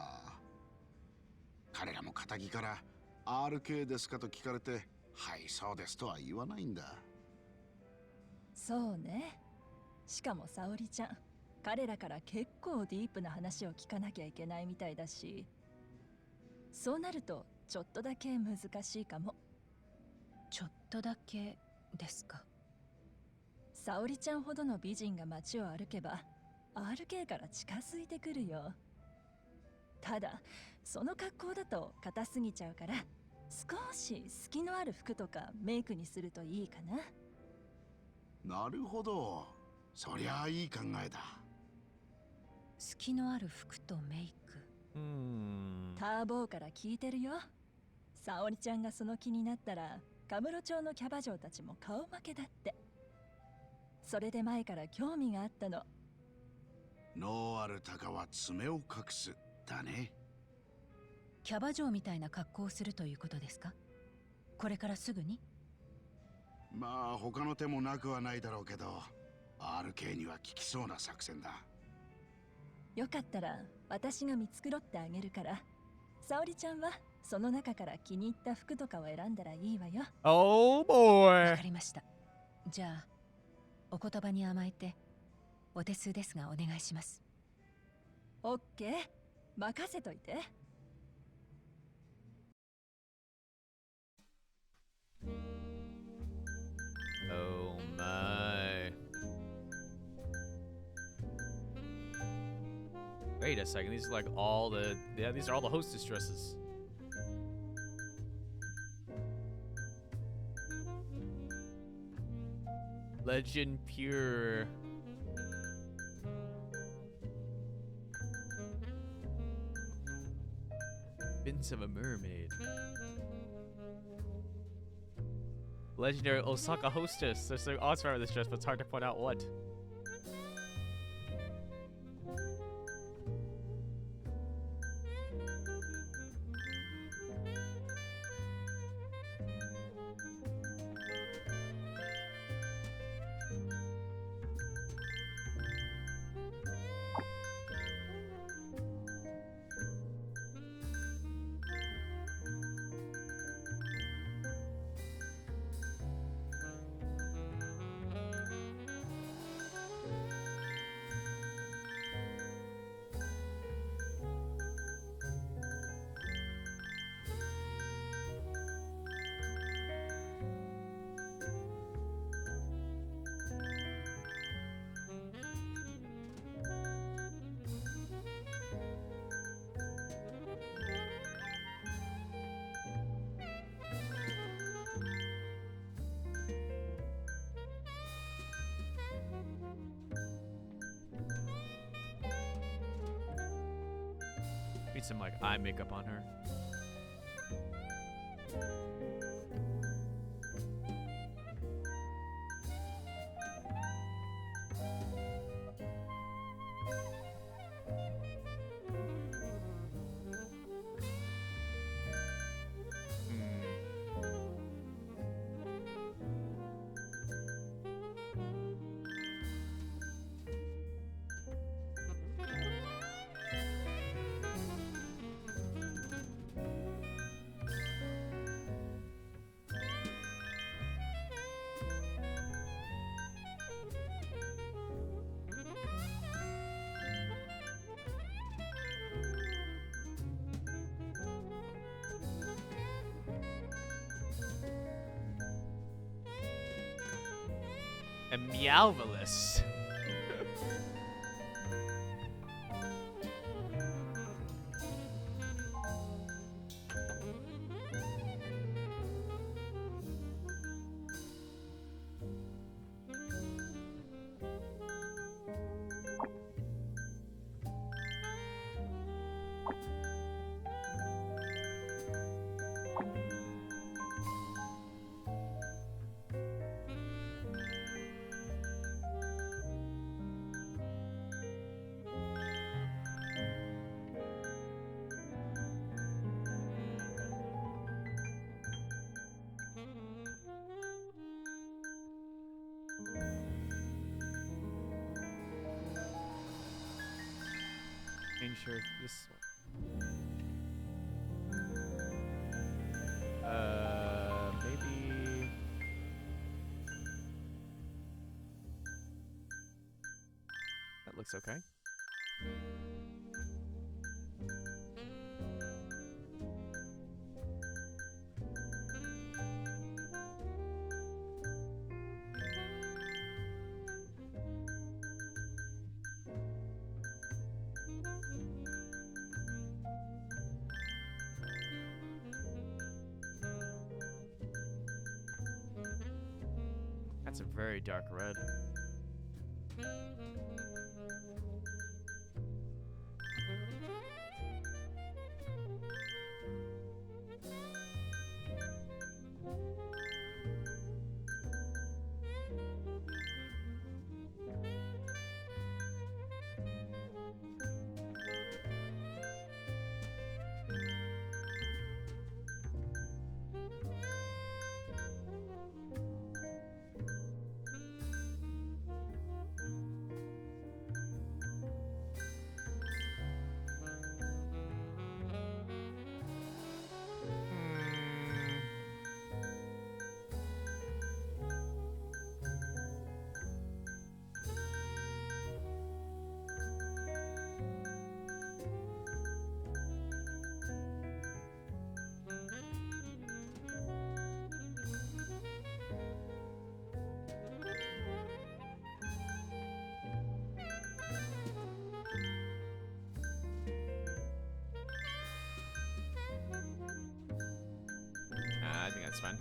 Speaker 9: 彼らも仇から RK ですかと聞かれて、はいそうですとは言わないんだ。
Speaker 10: そうね。しかも沙織ちゃん、彼らから結構ディープな話を聞かなきゃいけないみたいだし、そうなるとちょっとだけ難しいかも。
Speaker 6: ちょっとだけですか。
Speaker 10: 沙織ちゃんほどの美人が街を歩けば RK から近づいてくるよ。ただその格好だと硬すぎちゃうから、少し隙のある服とかメイクにするといいかな。
Speaker 9: なるほど、そりゃあいい考えだ。
Speaker 6: 隙のある服とメイク。
Speaker 10: ターボーから聞いてるよ。沙織ちゃんがその気になったらカムロ町のキャバ嬢たちも顔負けだって。それで前から興味があったの。
Speaker 9: 脳ある鷹は爪を隠すだね。
Speaker 6: キャバ嬢みたいな格好をするということですか？これからすぐに？
Speaker 9: まあ他の手もなくはないだろうけど、 RK には効きそうな作戦だ。
Speaker 10: よかったら私が見繕ってあげるから、沙織ちゃんはその中から気に入った服とかを選んだらいいわよ。
Speaker 1: Oh
Speaker 6: わ
Speaker 1: boy.
Speaker 6: かりました。じゃあお言葉に甘えてお手数ですがお願いします。
Speaker 10: オッケー、任せといて。
Speaker 1: Oh my. Wait a second, these are like all the... Yeah, these are all the hostess dresses. Legend Pure. Vince of a Mermaid. Legendary Osaka hostess. There's no odds for this dress, but it's hard to point out what. need some like eye makeup on her. And Meowvelus. Ain't sure if this one. Maybe. That looks okay. That's a very dark red. I think that's fine.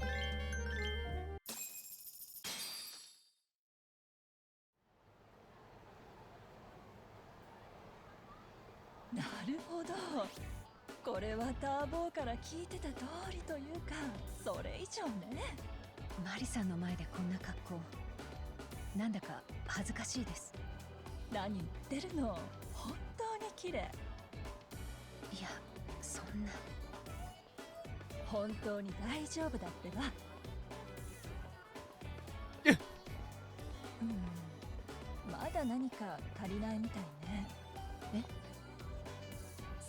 Speaker 10: なるほど。これはターボーから聞いてた通りというか、それ以上ね。
Speaker 6: マリさんの前でこんな格好、なんだか恥ずかしいです。
Speaker 10: 何言ってるの。本当に綺麗。
Speaker 6: いや、そんな。
Speaker 10: 本当に大丈夫だってば。まだ何か足りないみたいね。
Speaker 6: え？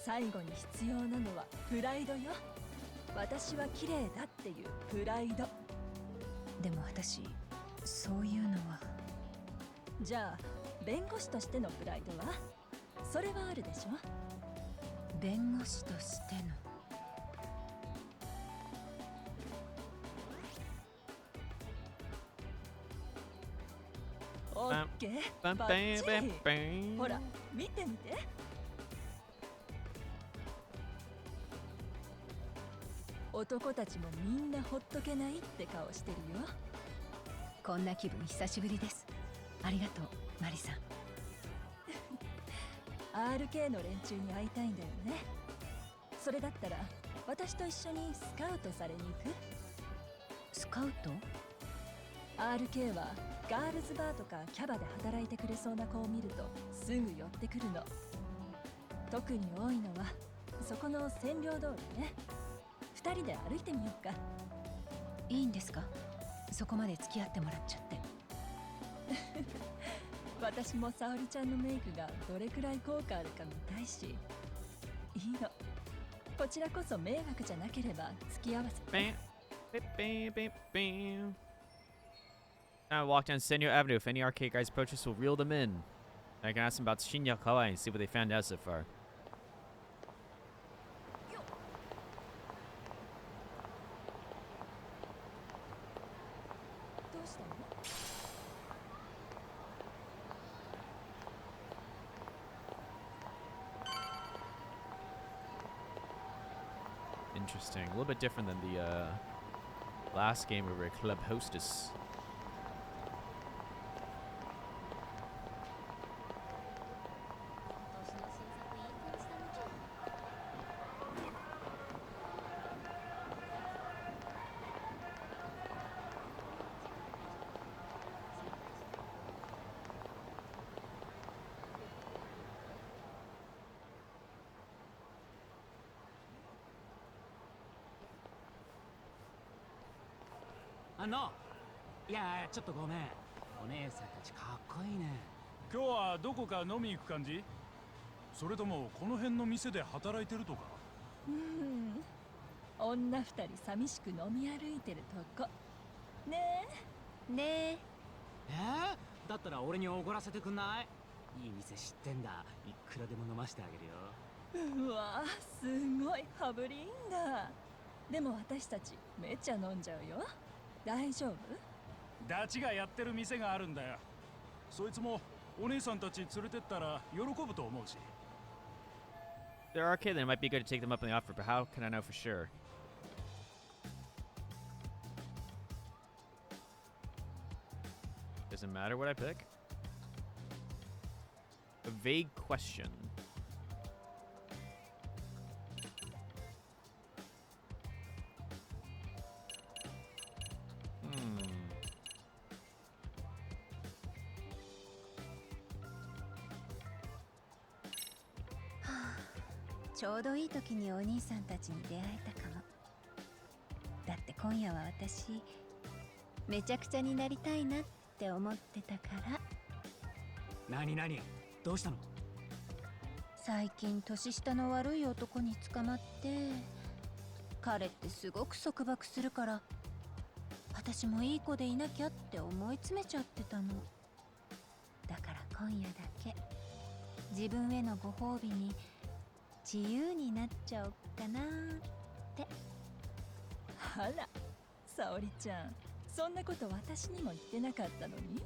Speaker 10: 最後に必要なのはプライドよ。私は綺麗だっていうプライド。
Speaker 6: でも私、そういうのは。
Speaker 10: じゃあ弁護士としてのプライドは？それはあるでしょ？
Speaker 6: 弁護士としての。
Speaker 10: オッケー。バッチリ。ほら見てみて。男たちもみんなほっとけないって顔してるよ。
Speaker 6: こんな気分久しぶりです。ありがとう、マリさん。
Speaker 10: RK の連中に会いたいんだよね。それだったら私と一緒にスカウトされに行く？
Speaker 6: スカウト？
Speaker 10: RK はガールズバーとかキャバで働いてくれそうな子を見るとすぐ寄ってくるの。特に多いのはそこの占領通りね。2人で歩いてみようか。
Speaker 6: いいんですか？そこまで付き合ってもらっちゃって。
Speaker 10: 私も沙織ちゃんのメイクがどれくらい効果あるか見たいし。いいの。こちらこそ迷惑じゃなければ付き合わせて。
Speaker 1: Bam, bam, bam, bam. Now I walk down Senyo Avenue. If any arcade guys approach us, we'll reel them in. I can ask them about Shinya Kawaii and see what they found out so far.
Speaker 10: どうしたの？
Speaker 1: Interesting. A little bit different than the last game where we were club hostess.
Speaker 8: I いやちょっとごめん。お姉さんたちかっこいいね。
Speaker 11: 今日はどこか飲み行く感じ？それともこの辺の店で働いてるとか？
Speaker 10: 女2人寂しく飲み歩いてるとこねえねえ。
Speaker 8: だったら俺におごらせてくんない？いい店知ってんだ。いくらでも飲ましてあげるよ。
Speaker 10: うわすごい羽振りいいんだ。でも私たちめっちゃ飲んじゃうよ。大丈夫？
Speaker 11: ダチがやってる店があるんだよ。そいつもお姉さんたち連れてったら喜ぶと思うし。
Speaker 1: They're arcade, then it might be good to take them up on the offer, but how can I know for sure? Does it matter what I pick? A vague question. Hmm.
Speaker 12: ちょうどいい時にお兄さんたちに出会えたかも。だって今夜は私めちゃくちゃになりたいなって思ってたから。
Speaker 8: 何どうしたの？
Speaker 12: 最近年下の悪い男に捕まって、彼ってすごく束縛するから、私もいい子でいなきゃって思い詰めちゃってたの。だから今夜だけ自分へのご褒美に自由になっちゃおっかなーって。
Speaker 10: あら沙織ちゃん、そんなこと私にも言ってなかったのに。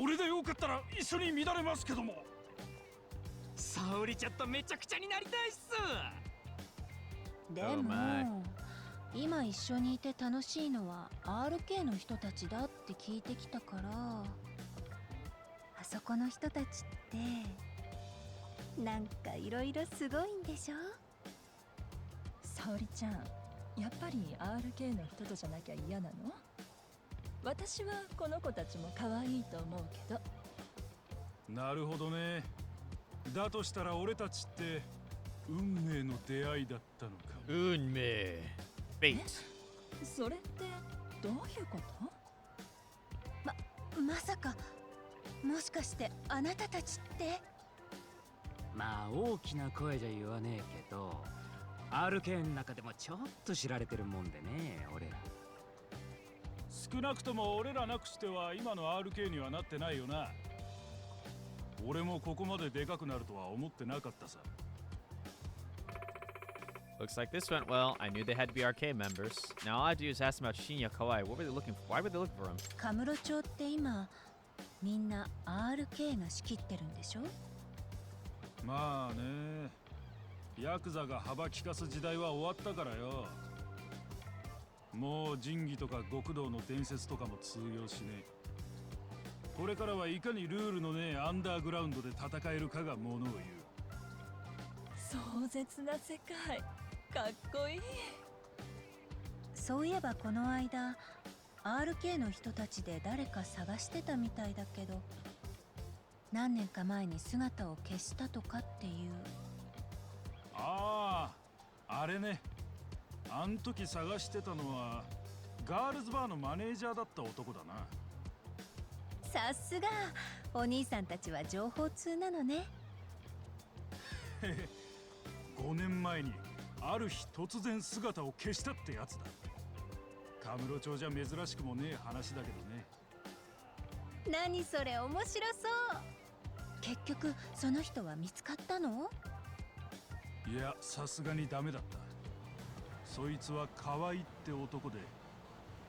Speaker 11: 俺でよかったら一緒に乱れますけども。
Speaker 8: 沙織ちゃんとめちゃくちゃになりたいっす。
Speaker 12: でも今一緒にいて楽しいのは RK の人たちだって聞いてきたから、あそこの人たちってなんかいろいろすごいんでしょ？
Speaker 10: 沙織ちゃん、やっぱり RK の人とじゃなきゃ嫌なの？私はこの子たちも可愛いと思うけど。
Speaker 11: なるほどね。だとしたら俺たちって運命の出会いだったのかも。
Speaker 1: 運命。Fate。
Speaker 10: それってどういうこと？
Speaker 12: まさかもしかしてあなたたちって。
Speaker 8: まあ大きな声じゃ言わねえけど、RK の中でもちょっと知られてるもんでね、俺ら。
Speaker 11: 少なくとも俺らなくしては今の RK にはなってないよな。俺もここまででかくなるとは思ってなかったさ。
Speaker 1: Looks like this went well. I knew they had to be arcade members. Now all I do is ask them about Shinya Kawaii. What were they looking for? Why were they looking for him?
Speaker 12: カムロ町って今みんな RK が仕切ってるんでしょ？
Speaker 11: まあね、ヤクザが幅利かす時代は終わったからよ。もう仁義とか極道の伝説とかも通用しねえ。これからはいかにルールのねえアンダーグラウンドで戦えるかがものを言う。
Speaker 10: 壮絶な世界、かっこいい。
Speaker 12: そういえばこの間 RK の人たちで誰か探してたみたいだけど、何年か前に姿を消したとかっていう。
Speaker 11: ああ、あれね。あん時探してたのはガールズバーのマネージャーだった男だな。
Speaker 12: さすがお兄さんたちは情報通なのね。
Speaker 11: 5年前にある日突然姿を消したってやつだ。カムロ町じゃ珍しくもねえ話だけどね。
Speaker 12: 何それ面白そう。結局その人は見つかったの？
Speaker 11: いや、さすがにダメだった。そいつは河合って男で、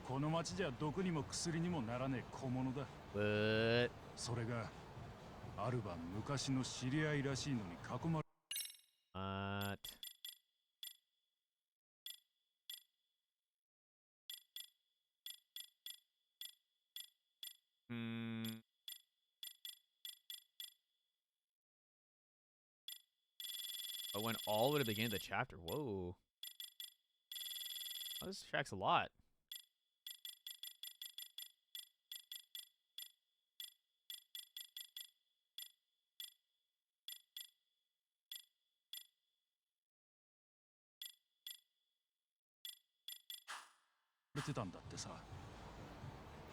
Speaker 11: この町じゃ毒にも薬にもならねえ小物だ。
Speaker 1: What?
Speaker 11: それがある晩昔の知り合いらしいのに囲まれ。
Speaker 1: What? Hmm. I went all the way to the beginning of the chapter. Whoa. Oh, this tracks a lot.
Speaker 11: It てたんだってさ。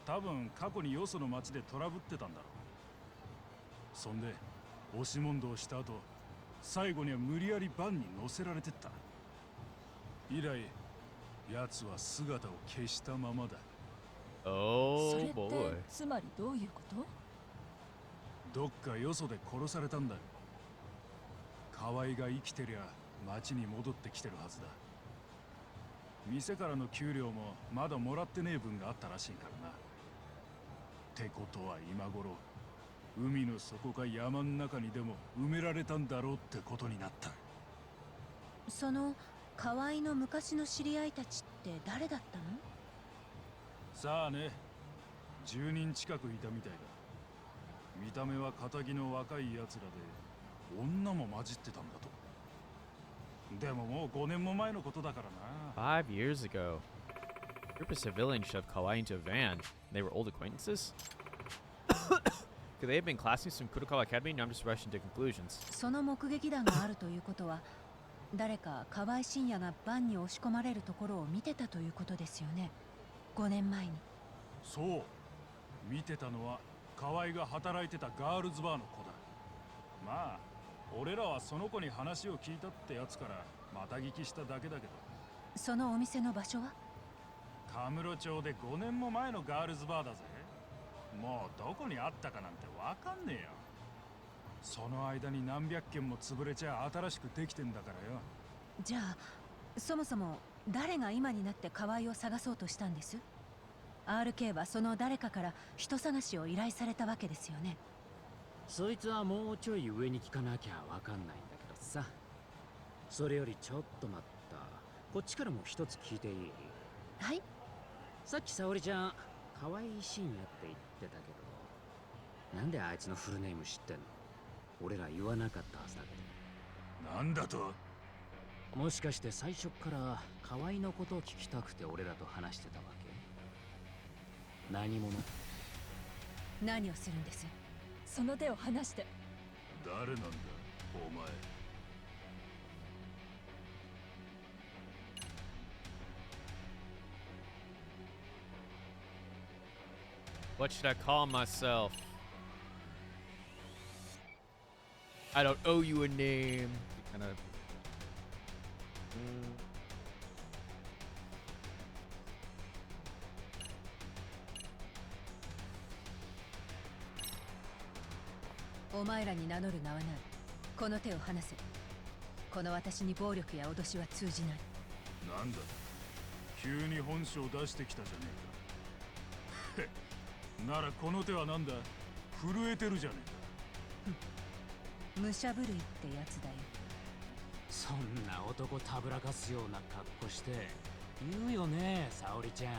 Speaker 11: 多分過去によその町でトラブってたんだろう。そんで押し問答した後、最後には無理やりバンに乗せられてった。以来奴は姿を消したままだ。
Speaker 10: そ
Speaker 1: Oh
Speaker 10: れって
Speaker 1: boy.
Speaker 10: つまりどういうこと？
Speaker 11: どっかよそで殺されたんだよ。河合が生きてりゃ町に戻ってきてるはずだ。店からの給料もまだもらってねえ分があったらしいからな。ってことは今頃海の底か山ん中にでも埋められたんだろうってことになった。
Speaker 12: その河合の昔の知り合いたちって誰だったの？
Speaker 11: さあね、10人近くいたみたいだ。見た目は仇の若いやつらで、女も混じってたんだと。でももう5年も前のことだからな。
Speaker 1: 5 years ago. A group of civilians shoved Kawaii into a van. They were old acquaintances? Could they have been classmates from Kurokawa Academy? No, I'm just rushing to conclusions.
Speaker 12: その目撃談があるということは、誰か河合信也がバンに押し込まれるところを見てたということですよね。5年前に。
Speaker 11: そう。見てたのは河合が働いてたガールズバーの子だ。まあ俺らはその子に話を聞いたってやつからまた聞きしただけだけど。
Speaker 12: そのお店の場所は？
Speaker 11: カムロ町で5年も前のガールズバーだぜ。もうどこにあったかなんてわかんねえよ。その間に何百件も潰れちゃ新しくできてんだからよ。
Speaker 12: じゃあそもそも誰が今になって河合を探そうとしたんです？ RK はその誰かから人探しを依頼されたわけですよね。
Speaker 13: そいつはもうちょい上に聞かなきゃわかんないんだけどさ。それよりちょっと待った。こっちからも一つ聞いていい？
Speaker 12: はい。
Speaker 13: さっき沙織ちゃん河合信也って言ってたけど、なんであいつのフルネーム知ってんの？俺ら言わなかったはずだけ
Speaker 11: ど。なんだと？
Speaker 13: もしかして最初から河合のことを聞きたくて俺らと話してたわけ？何者？
Speaker 12: 何をするんです？
Speaker 10: その手を離して。
Speaker 11: 誰なんだお前。
Speaker 1: What should I call myself? I don't owe you a name. Kind of. Mm.
Speaker 12: お前らに名乗る名はない。この手を離せ。この私に暴力や脅しは通じない。
Speaker 11: なんだ急に本性出してきたじゃねえか。ならこの手はなんだ？震えてるじゃね
Speaker 12: えか。武者震いってやつだよ。
Speaker 13: そんな男たぶらかすような格好して言うよね、沙織ちゃん。
Speaker 11: あ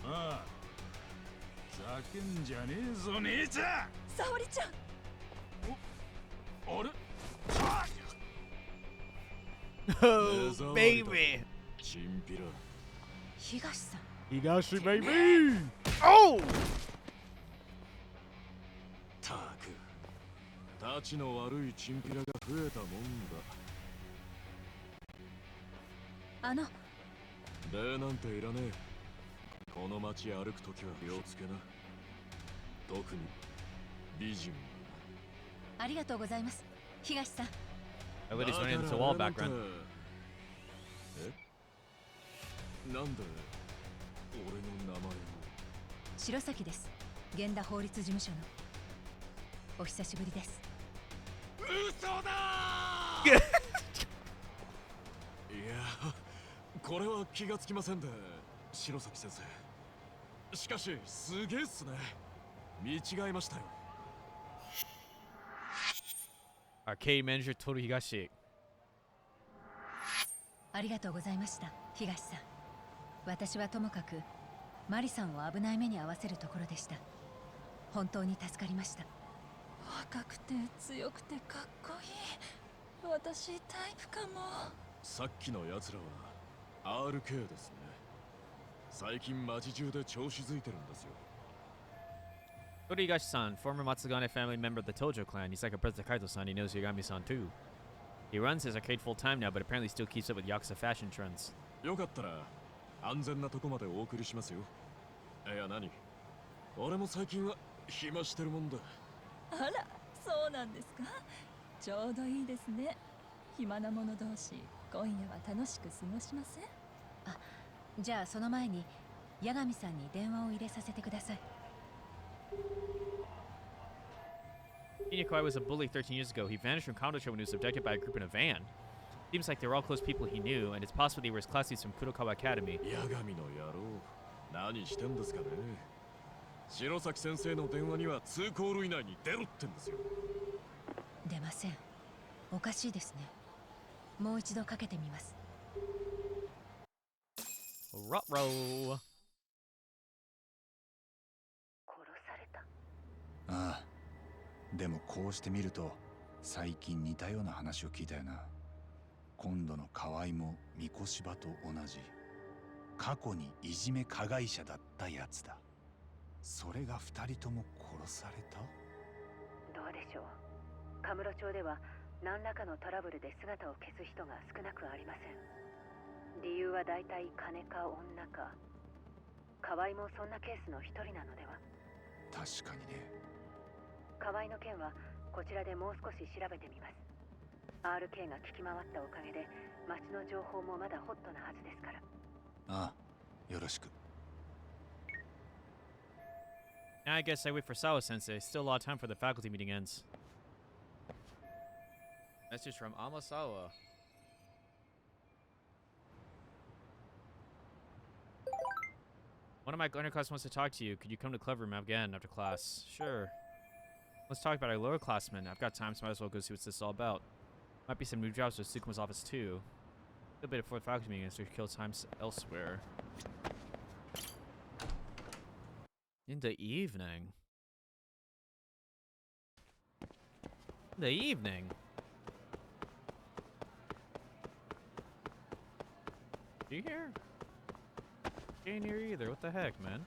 Speaker 11: あ、ざけんじゃねえぞ姉ちゃん。
Speaker 10: 沙織ちゃん。
Speaker 11: あれ？
Speaker 1: Oh, baby.
Speaker 4: チンピラ。
Speaker 6: 東さん。
Speaker 1: Higashi, baby. Oh!
Speaker 4: たく。たちの悪いチンピラが増えたもんだ。礼なんていらねえ。この街歩くときは気をつけな。特に美人は。
Speaker 6: ありがとうございます、東さん。
Speaker 1: Everybody's running into the wall background.
Speaker 4: え？なんで俺の名前を？
Speaker 6: 白崎です。源田法律事務所の。お久しぶりです。
Speaker 4: 嘘だ
Speaker 1: ー
Speaker 4: いや、これは気がつきませんで、白崎先生。しかし、すげえっすね。見違えましたよ。
Speaker 1: Arcade manager Toru Higashi.
Speaker 6: ありがとうございました、東さん。私はともかくマリさんを危ない目に遭わせるところでした。本当に助かりました。
Speaker 10: 若くて強くてかっこいい。私タイプかも。
Speaker 4: さっきのやつらは RK ですね。最近街中で調子づいてるんですよ。
Speaker 1: Toru Higashi-san, former Matsugane family member of the Tojo clan. He's like a brother to Kaito-san. He knows Yagami-san too. He runs his arcade full time now, but apparently still keeps up with Yakuza fashion trends.
Speaker 4: よかったら安全なとこまでお送りしますよ。いや、何？俺も最近は暇してるもんだ。
Speaker 10: あら、そうなんですか。ちょうどいいですね。暇な者同士、今夜は楽しく過ごしません？
Speaker 6: あ、じゃあその前に八神さんに電話を入れさせてください。
Speaker 1: Inyakai was a bully 13 years ago. He vanished from Kandocho when he was abducted by a group in a van. Seems like they were all close people he knew, and it's possible they were his classmates from Kurokawa Academy.
Speaker 4: 八神の野郎、何してんですかね。白崎先生の電話には2コール以内に出ろってんですよ。
Speaker 6: 出ません。おかしいですね。もう一度かけてみます。
Speaker 1: Ruh-roh.
Speaker 7: 殺された。
Speaker 2: ああ、でもこうしてみると最近似たような話を聞いたよな。今度の河合も三越柴と同じ過去にいじめ加害者だったやつだ。それが2人とも殺された？
Speaker 7: どうでしょう。カムロ町では何らかのトラブルで姿を消す人が少なくありません。理由は大体金か女か。河合もそんなケースの一人なのでは。
Speaker 2: 確かにね。
Speaker 7: 河合の件はこちらでもう少し調べてみます。RK が聞き回ったおかげで町の情報もまだホットなはずですから。
Speaker 2: ああ、よろしく。
Speaker 1: Now I guess I wait for Sawa Sensei. Still a lot of time for the faculty meeting ends. Message from Amasawa. One of my underclass wants to talk to you. Could you come to Club Room again after class? Sure. Let's talk about our lower classmen. I've got time, so might as well go see what this is all about. Might be some new jobs at Tsukuma's office too. A bit before the faculty meeting, so kill time elsewhere. In the evening. In the evening. You here? She ain't here either. What the heck, man?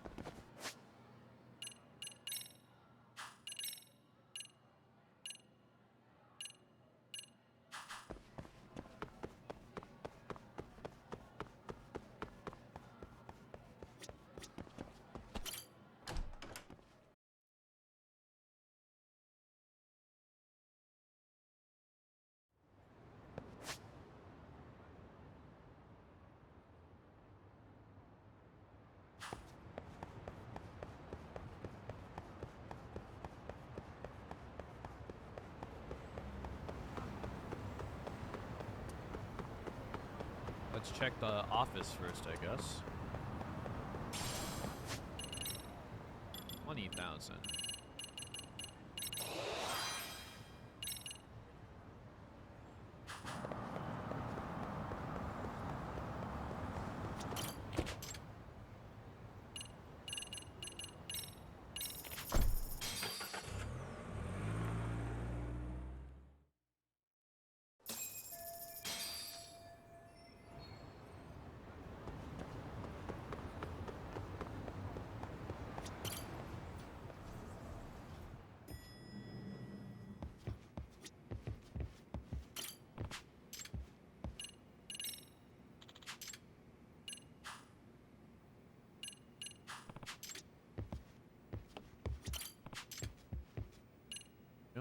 Speaker 1: Let's check the office first, I guess. 20,000.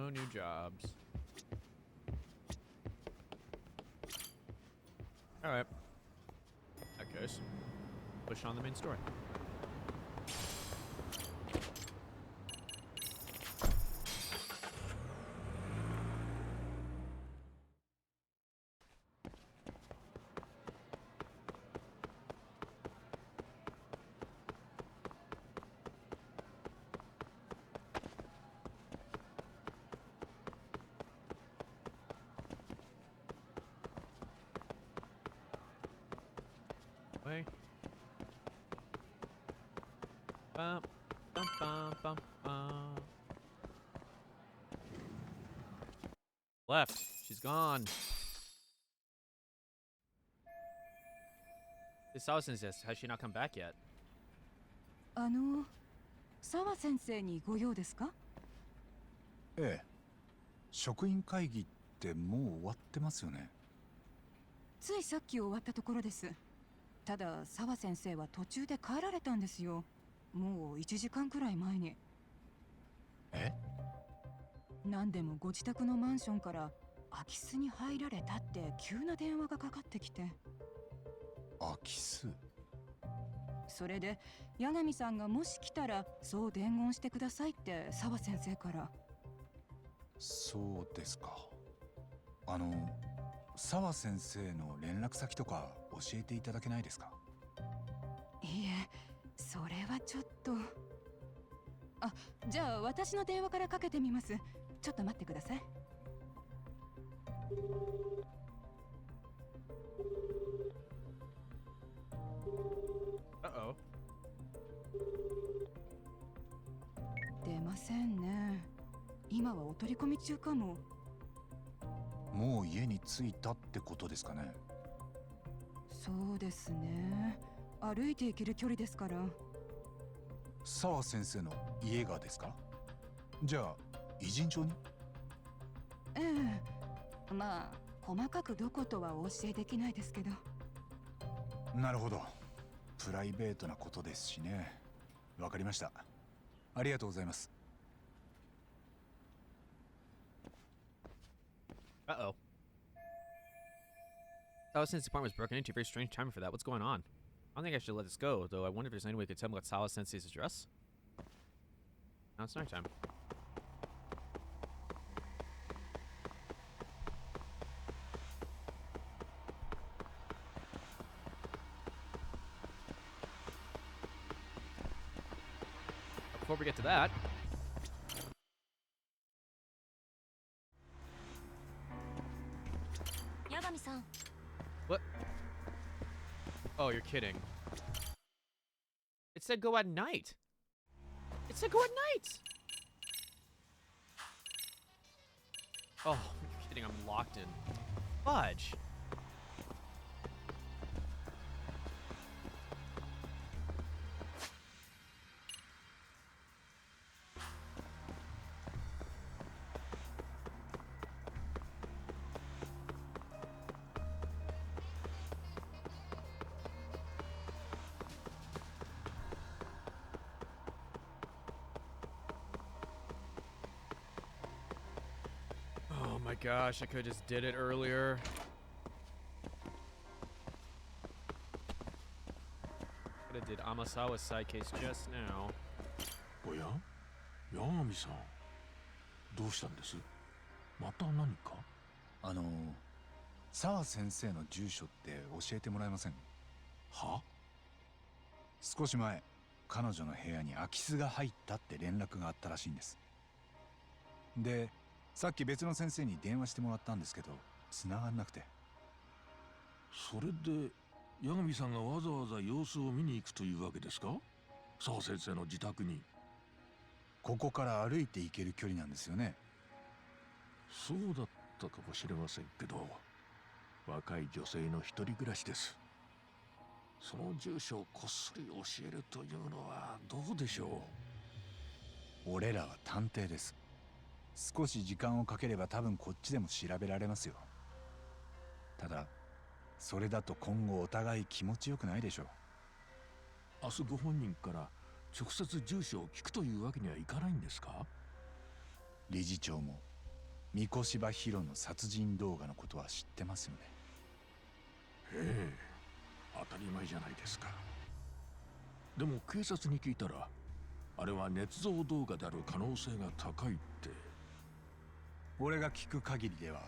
Speaker 1: No new jobs. Alright. That goes. Push on the main story. Way. Bum, bum, bum, bum, bum. Left. She's gone. This Allison says, has she not come back yet?
Speaker 5: 沢先生にご用ですか？
Speaker 2: ええ。職員会議ってもう終わってますよね。
Speaker 5: ついさっき終わったところです。ただ沢先生は途中で帰られたんですよ。もう1時間くらい前に。
Speaker 2: え？
Speaker 5: 何でもご自宅のマンションから空き巣に入られたって急な電話がかかってきて。
Speaker 2: 空き巣？
Speaker 5: それで八神さんがもし来たらそう伝言してくださいって沢先生から。
Speaker 2: そうですか。沢先生の連絡先とか教えていただけないですか？
Speaker 5: いいえ、それはちょっと。あ、じゃあ私の電話からかけてみます。ちょっと待ってください。
Speaker 1: Uh-oh.
Speaker 5: 出ませんね。今はお取り込み中かも。
Speaker 2: もう家に着いたってことですかね。
Speaker 5: そうですね。歩いて行ける距離ですから。
Speaker 2: 沢先生の家がですか？じゃあ偉人帳に？
Speaker 5: ええ、まあ細かくどことはお教えできないですけど。
Speaker 2: なるほど。プライベートなことですしね。わかりました。ありがとうございます。
Speaker 1: Uh-oh. Sawa-sensei's apartment was broken into. Very strange timing for that. What's going on? I don't think I should let this go, though I wonder if there's any way you could tell me what Sawa-sensei's address? Now it's nighttime. Before we get to that...
Speaker 12: Yagami-san.
Speaker 1: What? Oh, you're kidding. It said go at night. It said go at night! Oh, you're kidding. I'm locked in. Fudge. Oh my gosh, I could have just did it earlier. Could have did Amasawa's side case just now.
Speaker 11: おや、八神さん、どうしたんです？また何か？
Speaker 2: 沢先生の住所って教えてもらえません？
Speaker 11: は？
Speaker 2: 少し前、彼女の部屋に空き巣が入ったって連絡があったらしいんです。で、さっき別の先生に電話してもらったんですけど、繋がんなくて。
Speaker 11: それで八神さんがわざわざ様子を見に行くというわけですか？沢先生の自宅に。
Speaker 2: ここから歩いて行ける距離なんですよね。
Speaker 11: そうだったかもしれませんけど、若い女性の一人暮らしです。その住所をこっそり教えるというのはどうでしょ
Speaker 2: う？俺らは探偵です。少し時間をかければ多分こっちでも調べられますよ。ただ、それだと今後お互い気持ちよくないでしょう。
Speaker 11: 明日ご本人から直接住所を聞くというわけにはいかないんですか？
Speaker 2: 理事長も三越柴博の殺人動画のことは知ってますよね。
Speaker 14: ええ、当たり前じゃないですか。でも警察に聞いたら、あれは捏造動画である可能性が高いって。
Speaker 2: 俺が聞く限りでは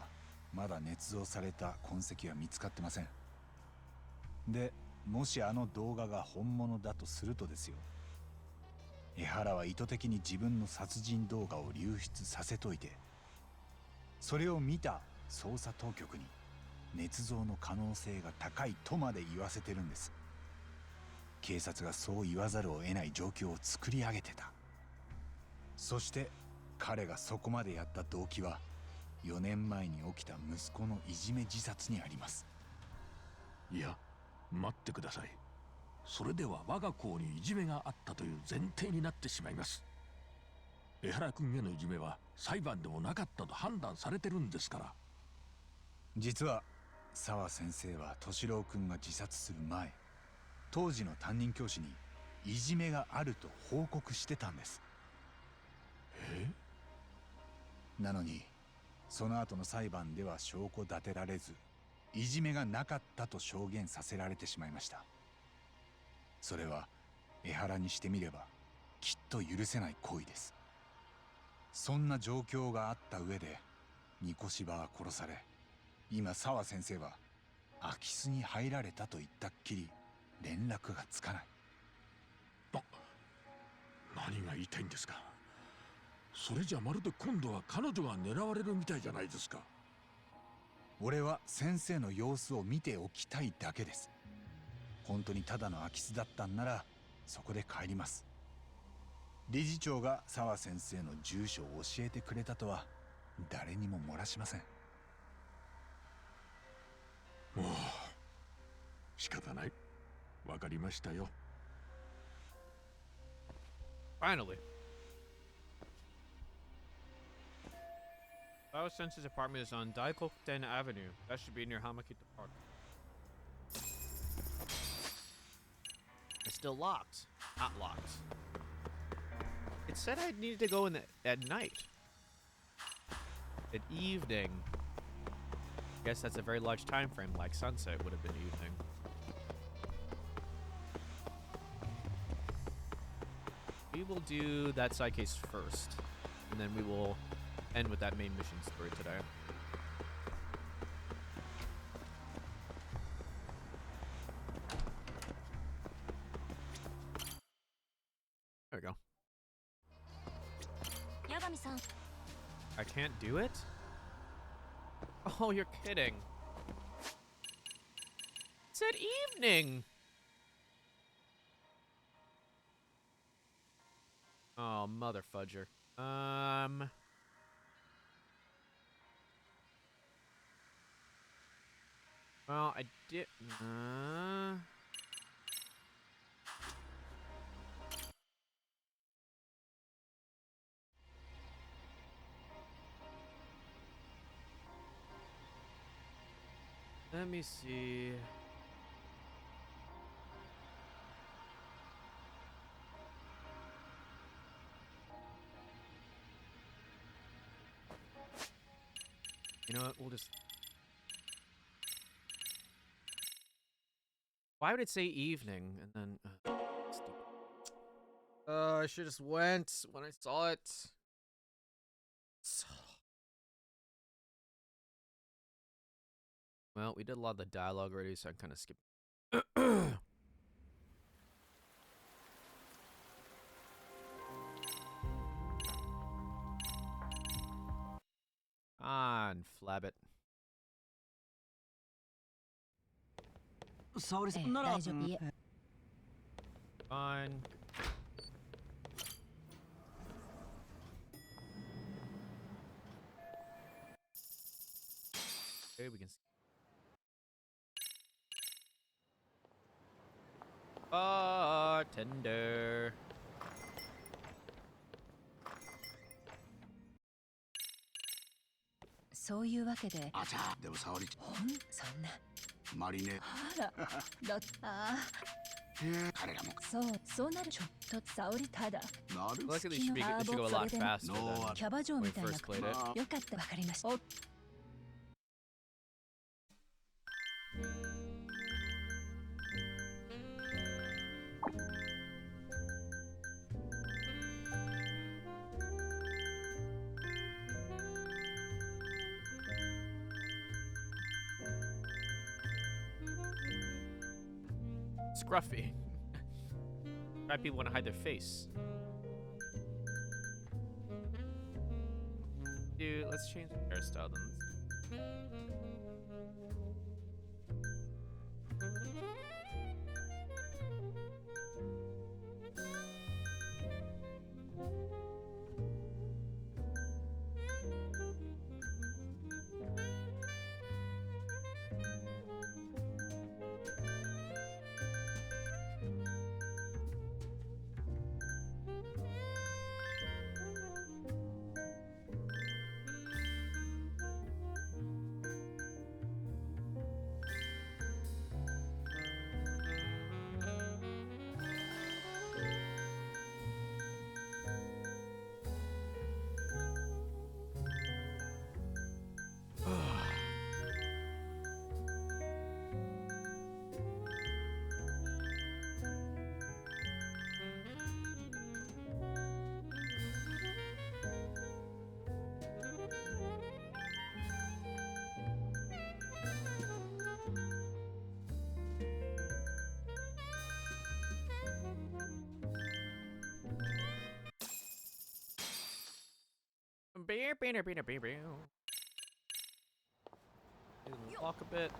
Speaker 2: まだ捏造された痕跡は見つかってません。でもしあの動画が本物だとするとですよ、江原は意図的に自分の殺人動画を流出させといて、それを見た捜査当局に捏造の可能性が高いとまで言わせてるんです。警察がそう言わざるを得ない状況を作り上げてた。そして彼がそこまでやった動機は4年前に起きた息子のいじめ自殺にあります。
Speaker 14: いや、待ってください。それでは我が校にいじめがあったという前提になってしまいます。江原君へのいじめは裁判でもなかったと判断されてるんですから。
Speaker 2: 実は澤先生は敏郎君が自殺する前、当時の担任教師にいじめがあると報告してたんです。なのにその後の裁判では証拠立てられず、いじめがなかったと証言させられてしまいました。それは江原にしてみればきっと許せない行為です。そんな状況があった上で三越柴は殺され、今澤先生は空き巣に入られたと言ったっきり連絡がつかない。
Speaker 14: 何が言いたいんですか。それじゃまるで今度は彼女が狙われるみたいじゃないですか。
Speaker 2: 俺は先生の様子を見ておきたいだけです。本当にただの空き巣だったんならそこで帰ります。理事長が澤先生の住所を教えてくれたとは誰にも漏らしません。
Speaker 14: もう仕方ない。わかりましたよ。
Speaker 1: Finally. Sao Sensei's apartment is on Daikokuten Avenue. That should be near Hamakita Park. It's still locked. Not locked. It said I needed to go in at night. At evening. Guess that's a very large time frame, like sunset would have been evening. We will do that side case first, and then we will end with that main mission story today. There we go.
Speaker 12: Yagami-san.
Speaker 1: I can't do it? Oh, you're kidding. It said evening. Oh, mother fudger. Well, I did. Let me see. You know what? We'll just. Why would it say evening and then? Stupid. I should just went when I saw it. Well, we did a lot of the dialogue already, so I kind of skipped. On, flab it.
Speaker 8: 沙織さんなら
Speaker 6: 大丈夫いえ。
Speaker 1: Fine. Okay, we can see. Bartender.
Speaker 6: そういうわけで。
Speaker 9: あちゃでも沙織
Speaker 6: そんな。
Speaker 9: マリネ
Speaker 10: あら、だって。
Speaker 12: ああ、
Speaker 9: 彼らも
Speaker 10: そうなる。ちょっと沙織ただ
Speaker 9: なる
Speaker 1: Luckily, they should go a lot faster than
Speaker 6: キャバ嬢
Speaker 1: when
Speaker 6: み
Speaker 1: we
Speaker 6: たいな
Speaker 1: first played it.
Speaker 10: よかった。
Speaker 6: わかりました。
Speaker 1: Scruffy. Right, people want to hide their face. Dude, let's change the hairstyle then. Walk a bit.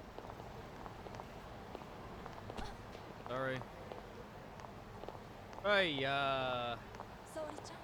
Speaker 1: Sorry. Hey,
Speaker 10: 沙織ちゃん。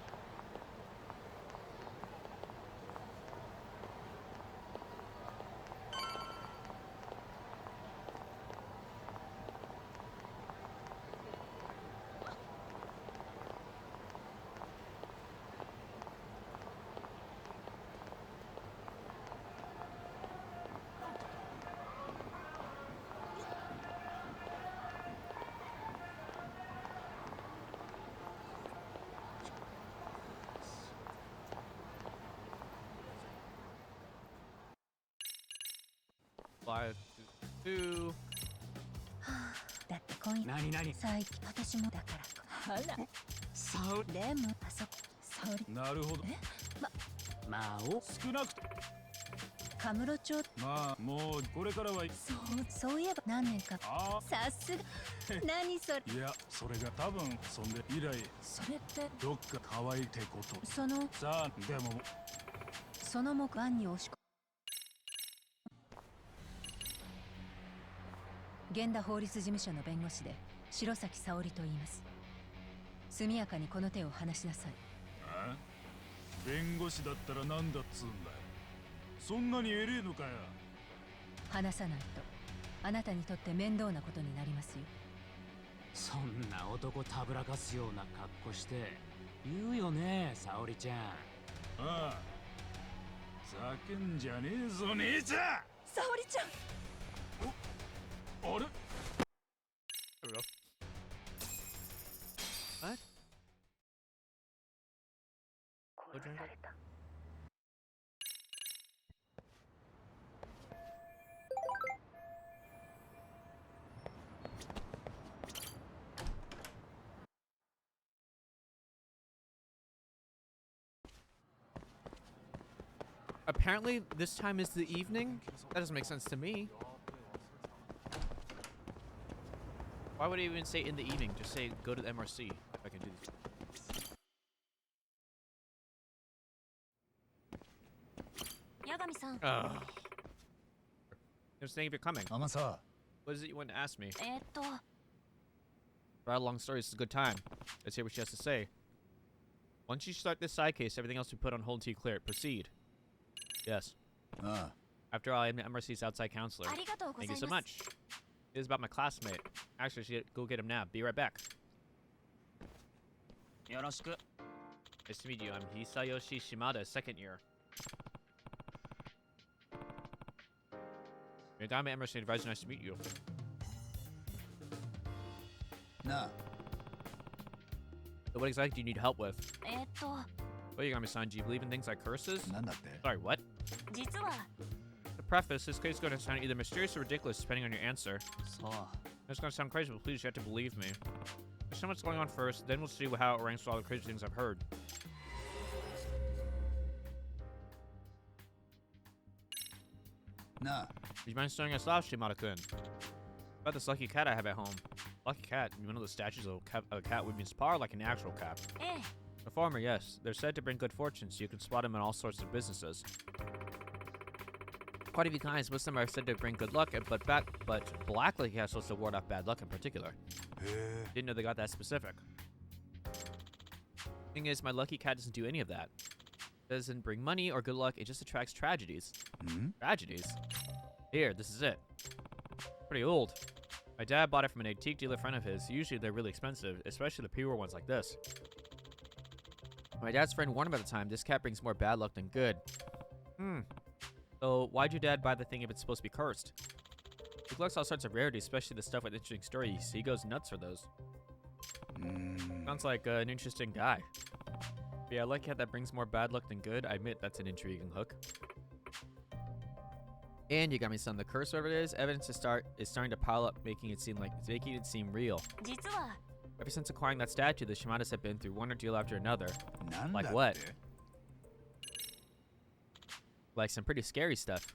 Speaker 1: 5, 2,
Speaker 6: だって今夜
Speaker 8: 何々
Speaker 6: 最近私もだから
Speaker 10: あら。
Speaker 8: さお
Speaker 6: でもあそこ
Speaker 10: 沙織。
Speaker 11: なるほど。
Speaker 8: まあお
Speaker 11: 少なくと
Speaker 6: カムロ町
Speaker 11: まあもうこれからは
Speaker 6: そういえば何年か
Speaker 11: あ
Speaker 6: さすが何それ
Speaker 11: いやそれが多分そんで以来
Speaker 10: それって
Speaker 11: どっか可愛いってこと
Speaker 6: その
Speaker 11: さあでも
Speaker 6: その目案に押し込源田法律事務所の弁護士で白崎沙織と言います。速やかにこの手を離しなさい。
Speaker 11: あ弁護士だったらなんだっつうんだよ。そんなに偉えのかよ。
Speaker 6: 話さないとあなたにとって面倒なことになりますよ。
Speaker 13: そんな男たぶらかすような格好して言うよね沙織ちゃん。
Speaker 11: ああ叫んじゃねえぞ姉ちゃん。
Speaker 10: 沙織ちゃん。
Speaker 11: あれ
Speaker 1: There we go. What?
Speaker 7: 殺された。
Speaker 1: Apparently, this time is the evening? That doesn't make sense to me. Why would it even say in the evening? Just say go to the MRC if I can do this.
Speaker 12: Yagami-san.
Speaker 1: Just saying if you're coming.
Speaker 2: ママさ
Speaker 1: What is it you want to ask me? For a long story, this is a good time. Let's hear what she has to say. Once you start this side case, everything else we put on hold until you clear it. Proceed. Yes. After all, I'm the MRC's outside counselor. Thank you so much. It is about my classmate. Actually, I should go get him now. Be right back.
Speaker 8: よろしく
Speaker 1: Nice to meet you. I'm Hisayoshi Shimada, second year. Your dame MRC advisor, nice to meet you.
Speaker 2: なあ
Speaker 1: So what exactly do you need help with?
Speaker 12: と
Speaker 1: What you got me son? Do you believe in things like curses?
Speaker 2: なんだって
Speaker 1: Sorry, what?
Speaker 12: 実は
Speaker 1: To preface, this case is going to sound either mysterious or ridiculous depending on your answer.
Speaker 8: さあ
Speaker 1: It's going to sound crazy, but please, you have to believe me. Let's see what's going on first, then we'll see how it ranks with all the crazy things I've heard.
Speaker 2: Nah.
Speaker 1: Would you mind showing us off, Shimada-kun? About this lucky cat I have at home. Lucky cat? One of those statues of a cat would be inspired like an actual cat.
Speaker 12: ええ
Speaker 1: A farmer, yes. They're said to bring good fortune, so you can spot them in all sorts of businesses. Quite a few kinds. Most of them are said to bring good luck, but black lucky cats supposed to ward off bad luck in particular. Didn't know they got that specific. Thing is, my lucky cat doesn't do any of that. Doesn't bring money or good luck, it just attracts tragedies. Tragedies? Here, this is it. Pretty old. My dad bought it from an antique dealer friend of his. Usually they're really expensive, especially the pure ones like this. My dad's friend warned him at the time, this cat brings more bad luck than good. So why'd your dad buy the thing if it's supposed to be cursed? He collects all sorts of rarities, especially the stuff with interesting stories. He goes nuts for those. Sounds like an interesting guy. But yeah, I like cat that brings more bad luck than good. I admit that's an intriguing hook. And you got me son, the curse, whatever it is, evidence is starting to pile up, making it seem real.
Speaker 12: 実は
Speaker 1: Ever since acquiring that statue, the Shimadas have been through one ordeal after another.
Speaker 2: なんだ
Speaker 1: Like
Speaker 2: って
Speaker 1: what? Like some pretty scary stuff.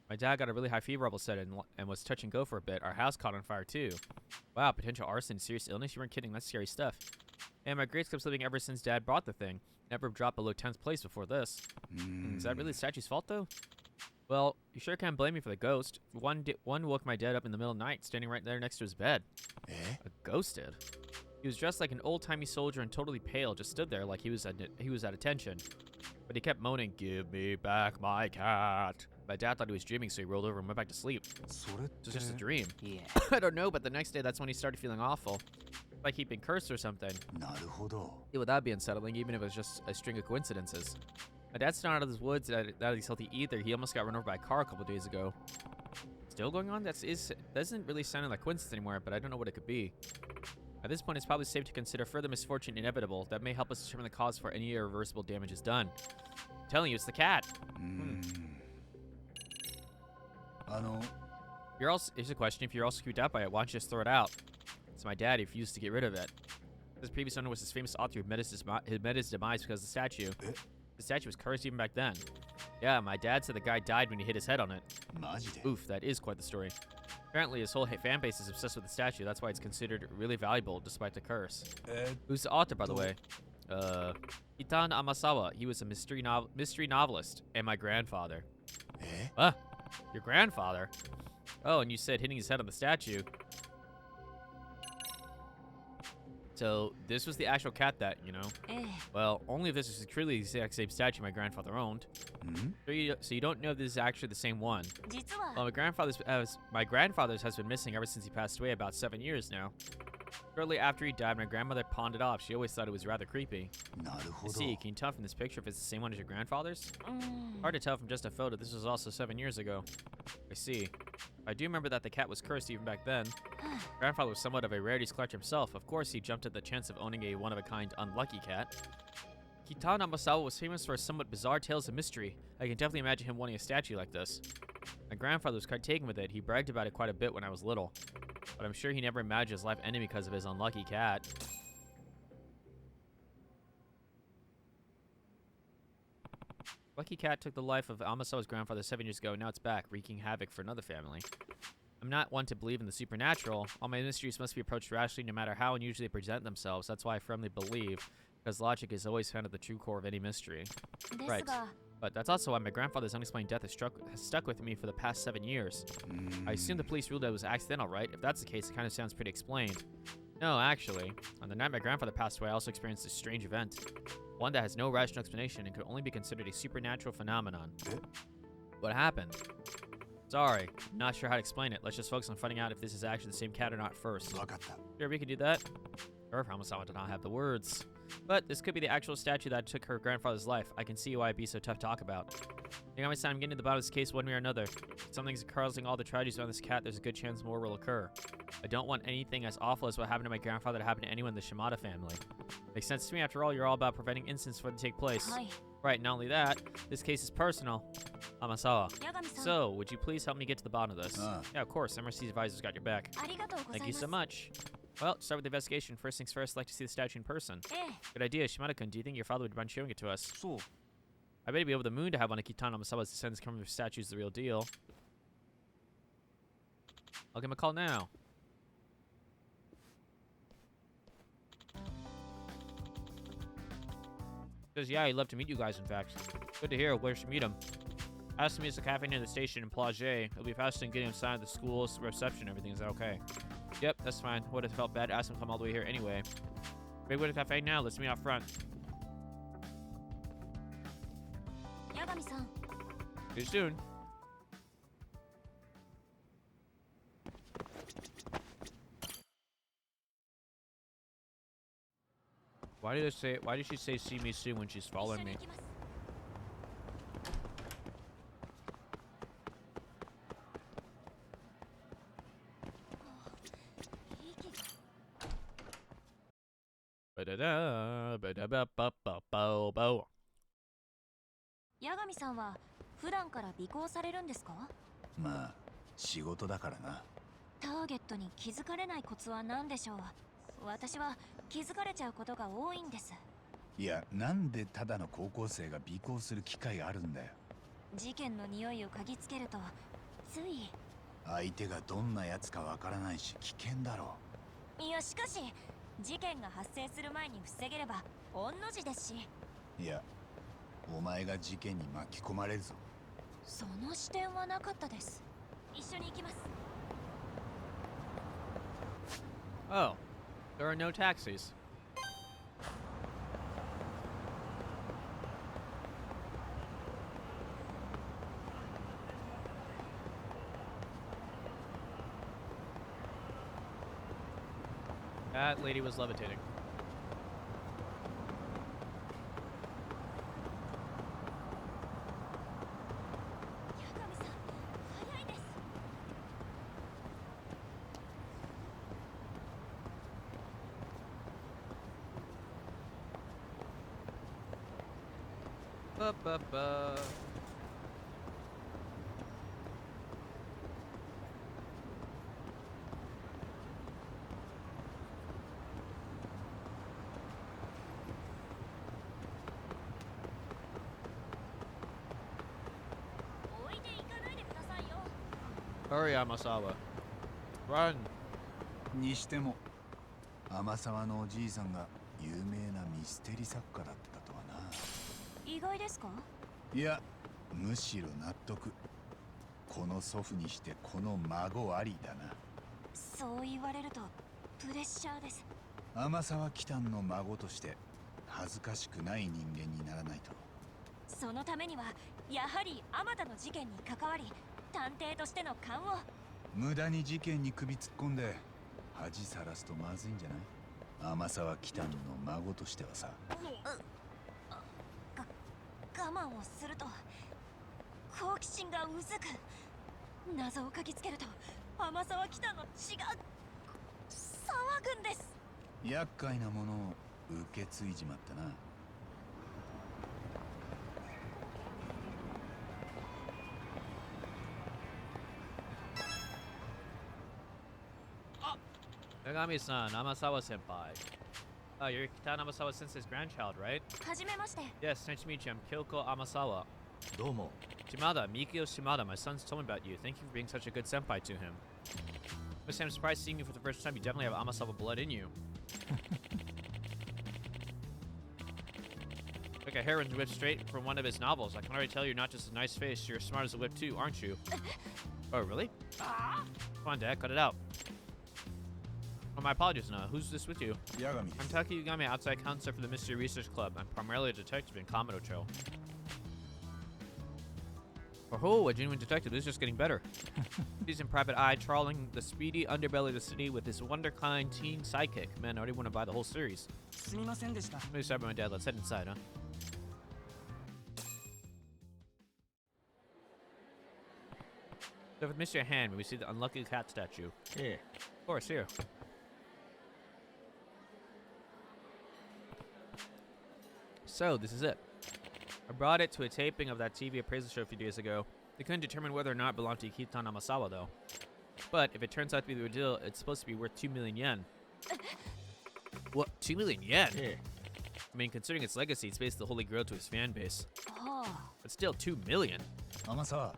Speaker 1: My dad got a really high fever level set and was touch and go for a bit. Our house caught on fire too. Wow, potential arson, serious illness? You weren't kidding, that's scary stuff. And my grades kept slipping ever since dad bought the thing. Never dropped below 10th place before this. Is that really the statue's fault though? Well, you sure can't blame me for the ghost. One woke my dad up in the middle of the night, standing right there next to his bed.
Speaker 2: Eh?
Speaker 1: A ghost did. He was dressed like an old-timey soldier and totally pale, just stood there like he was at attention. But he kept moaning, "Give me back my cat." My dad thought he was dreaming, so he rolled over and went back to sleep.
Speaker 2: それっ
Speaker 1: It was just a
Speaker 2: て
Speaker 1: dream.
Speaker 8: Yeah.
Speaker 1: I don't know, but the next day, that's when he started feeling awful. Like he'd been cursed or something.
Speaker 2: なるほど
Speaker 1: Yeah, well, that'd be unsettling, even if it was just a string of coincidences. My dad's not out of his woods, not that he's healthy either. He almost got run over by a car a couple days ago. Still going on? Doesn't really sound like coincidence anymore, but I don't know what it could be. At this point, it's probably safe to consider further misfortune inevitable. That may help us determine the cause for any irreversible damage is done. I'm telling you, it's the cat. Here's a question. If you're also creeped out by it, why don't you just throw it out? It's my dad. He refused to get rid of it. His previous owner was this famous author who met his demise because of the statue. The statue was cursed even back then. Yeah, my dad said the guy died when he hit his head on it.
Speaker 2: マジで
Speaker 1: Oof, that is quite the story. Apparently, his whole fan base is obsessed with the statue. That's why it's considered really valuable despite the curse. Who's the author, by the way? Itan Amasawa. He was a mystery novelist and my grandfather.
Speaker 2: え
Speaker 1: Huh? Your grandfather? Oh, and you said hitting his head on the statue. So, this was the actual cat that, you know?
Speaker 12: ええ
Speaker 1: Well, only if this is truly the exact same statue my grandfather owned. So you don't know if this is actually the same one.
Speaker 12: 実は
Speaker 1: Well, my grandfather's has been missing ever since he passed away about 7 years now. Shortly after he died, my grandmother pawned it off. She always thought it was rather creepy.
Speaker 2: なるほ
Speaker 1: I
Speaker 2: ど
Speaker 1: see, can you tell from this picture if it's the same one as your grandfather's?
Speaker 12: うーん
Speaker 1: Hard to tell from just a photo. This was also 7 years ago. I see. I do remember that the cat was cursed even back then. Grandfather was somewhat of a rarities collector himself. Of course, he jumped at the chance of owning a one-of-a-kind unlucky cat. Kitana Masawa was famous for his somewhat bizarre tales of mystery. I can definitely imagine him wanting a statue like this. My grandfather was quite taken with it. He bragged about it quite a bit when I was little. But I'm sure he never imagined his life ending because of his unlucky cat. Lucky cat took the life of Amasawa's grandfather 7 years ago, and now it's back, wreaking havoc for another family. I'm not one to believe in the supernatural. All my mysteries must be approached rationally no matter how unusually they present themselves. That's why I firmly believe, because logic is always found at the true core of any mystery.
Speaker 12: です
Speaker 1: Right.
Speaker 12: が
Speaker 1: But that's also why my grandfather's unexplained death has stuck with me for the past 7 years. I assume the police ruled that it was accidental, right? If that's the case, it kind of sounds pretty explained. No, actually. On the night my grandfather passed away, I also experienced a strange event. One that has no rational explanation and could only be considered a supernatural phenomenon. What happened? Sorry, not sure how to explain it. Let's just focus on finding out if this is actually the same cat or not first.
Speaker 2: わかった
Speaker 1: Sure, we can do that. Sure, promise I do not have the words. But this could be the actual statue that took her grandfather's life. I can see why it'd be so tough to talk about. Yagami-san, I'm getting to the bottom of this case one way or another. If something's causing all the tragedies around this cat, there's a good chance more will occur. I don't want anything as awful as what happened to my grandfather to happen to anyone in the Shimada family. Makes sense to me. After all, you're all about preventing incidents before they take place.
Speaker 12: Hi.
Speaker 1: Right, not only that, this case is personal. Amasawa. So, would you please help me get to the bottom of this? Yeah, of course. MRC's advisor's got your back. Thank you so much. Well, to start with the investigation. First things first, I'd like to see the statue in person. Good idea. Shimada-kun, do you think your father would mind showing it to us?
Speaker 8: So,
Speaker 1: I bet he'd be over the moon to have one of Kitano Amasawa's descendants come from statues the real deal. I'll give him a call now. Says, yeah, he'd love to meet you guys, in fact. Good to hear. Where should meet him? Ask him to the cafe near the station in Plage. It'll be faster than getting him signed at the school's reception. Everything is okay. Yep, that's fine. Would have felt bad to ask him to come all the way here anyway. Maybe we're at the cafe now. Let's meet out front.
Speaker 12: Yagami-san.
Speaker 1: See you soon. Why did she say see me soon when she's following me? Ba-da-da, ba-da-ba-ba-ba-bo-bo.
Speaker 12: 八神さんは普段から尾行されるんですか？
Speaker 2: まあ仕事だからな。
Speaker 12: ターゲットに気づかれないコツは何でしょう？私は気づかれちゃうことが多いんです。
Speaker 2: いや、なんでただの高校生が尾行する機会があるんだよ。
Speaker 12: 事件の匂いを嗅ぎつけるとつい。
Speaker 2: 相手がどんなやつかわからないし危険だろ
Speaker 12: う。いやしかし事件が発生する前に防げれば御の字ですし。
Speaker 2: いや、お前が事件に巻き込まれるぞ。
Speaker 12: その視点はなかったです。一緒に行きます。
Speaker 1: Oh, there are no taxis. That lady was levitating. Ba-ba-ba. Hurry, Amasawa. Run.
Speaker 2: にしても、天沢のおじいさんが有名なミステリ作家だったとはな。
Speaker 12: 意外ですか？
Speaker 2: いや、むしろ納得。この祖父にしてこの孫ありだな。
Speaker 12: そう言われるとプレッシャーです。
Speaker 2: 天沢喜多の孫として恥ずかしくない人間にならないと。
Speaker 12: そのためにはやはりあまたの事件に関わり探偵としての勘を。
Speaker 2: 無駄に事件に首突っ込んで恥さらすとまずいんじゃない？天沢喜多の孫としてはさ。
Speaker 12: 我慢をすると好奇心がうずく。謎を嗅ぎつけると天沢喜多の血が騒ぐんです。
Speaker 2: 厄介なものを受け継いじまったな。
Speaker 1: Yagami-san, Amasawa senpai. You're Kitano Amasawa sensei's grandchild, right?
Speaker 12: はじめまして。
Speaker 1: Yes, nice to meet you. I'm Kyoko Amasawa.
Speaker 14: どうも。
Speaker 1: Shimada, Mikio Shimada. My son's told me about you. Thank you for being such a good senpai to him. I'm surprised seeing you for the first time. You definitely have Amasawa blood in you. Like a heron's whip straight from one of his novels. I can already tell you're not just a nice face. You're as smart as a whip too, aren't you? Oh, really? Come on, Dad, cut it out. Oh, my apologies now. Who's this with you?
Speaker 2: Yagami.
Speaker 1: I'm Taki Yagami, outside counselor for the Mystery Research Club. I'm primarily a detective in Kamurocho. Oh, a genuine detective. This is just getting better. He's in private eye, trawling the speedy underbelly of the city with this wonderkind teen sidekick. Man, I already want to buy the whole series. Maybe sorry about my dad. Let's head inside, huh? So with Mr. Hand, we see the unlucky cat statue.
Speaker 14: Yeah.
Speaker 1: Of course, here. So, this is it. I brought it to a taping of that TV appraisal show a few days ago. They couldn't determine whether or not it belonged to Kitan Amasawa, though. But if it turns out to be the real deal, it's supposed to be worth 2 million yen. What? 2 million yen?
Speaker 14: Yeah.
Speaker 1: I mean, considering its legacy, it's basically the holy grail to his fan base. But still, 2 million?
Speaker 2: Amasawa.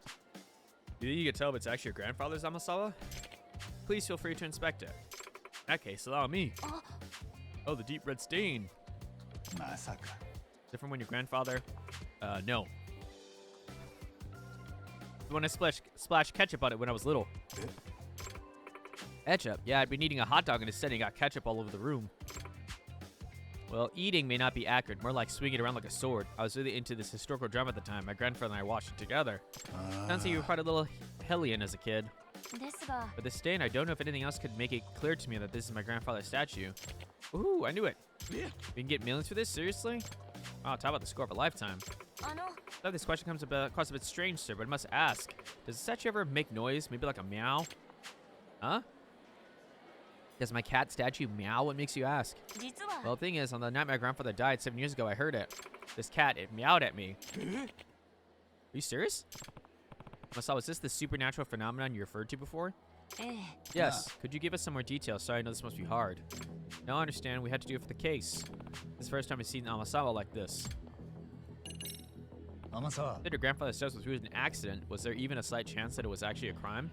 Speaker 1: You think you can tell if it's actually your grandfather's Amasawa? Please feel free to inspect it. In that case, allow me. Oh, the deep red stain.
Speaker 2: Masaka.
Speaker 1: Is it from when your grandfather? No. When I splashed ketchup on it when I was little. Ketchup? Yeah, I'd been eating a hot dog in a setting and got ketchup all over the room. Well, eating may not be accurate, more like swinging it around like a sword. I was really into this historical drama at the time. My grandfather and I watched it together. Sounds like you were quite a little hellion as a kid. But this stain, I don't know if anything else could make it clear to me that this is my grandfather's statue. Ooh, I knew it.
Speaker 14: Yeah.
Speaker 1: We can get millions for this? Seriously? Wow, talk about the score of a lifetime. Now this question comes across a bit strange, sir, but I must ask. Does the statue ever make noise? Maybe like a meow? Huh? Does my cat statue meow? What makes you ask? Well, the thing is, on the night my grandfather died 7 years ago, I heard it. This cat, it meowed at me. Are you serious? Masao, is this the supernatural phenomenon you referred to before? Yes. Could you give us some more details? Sorry, I know this must be hard. Now I understand we had to do it for the case. This is the first time I've seen Amasawa like this.
Speaker 2: Amasawa.
Speaker 1: Said your grandfather's death was an accident. Was there even a slight chance that it was actually a crime?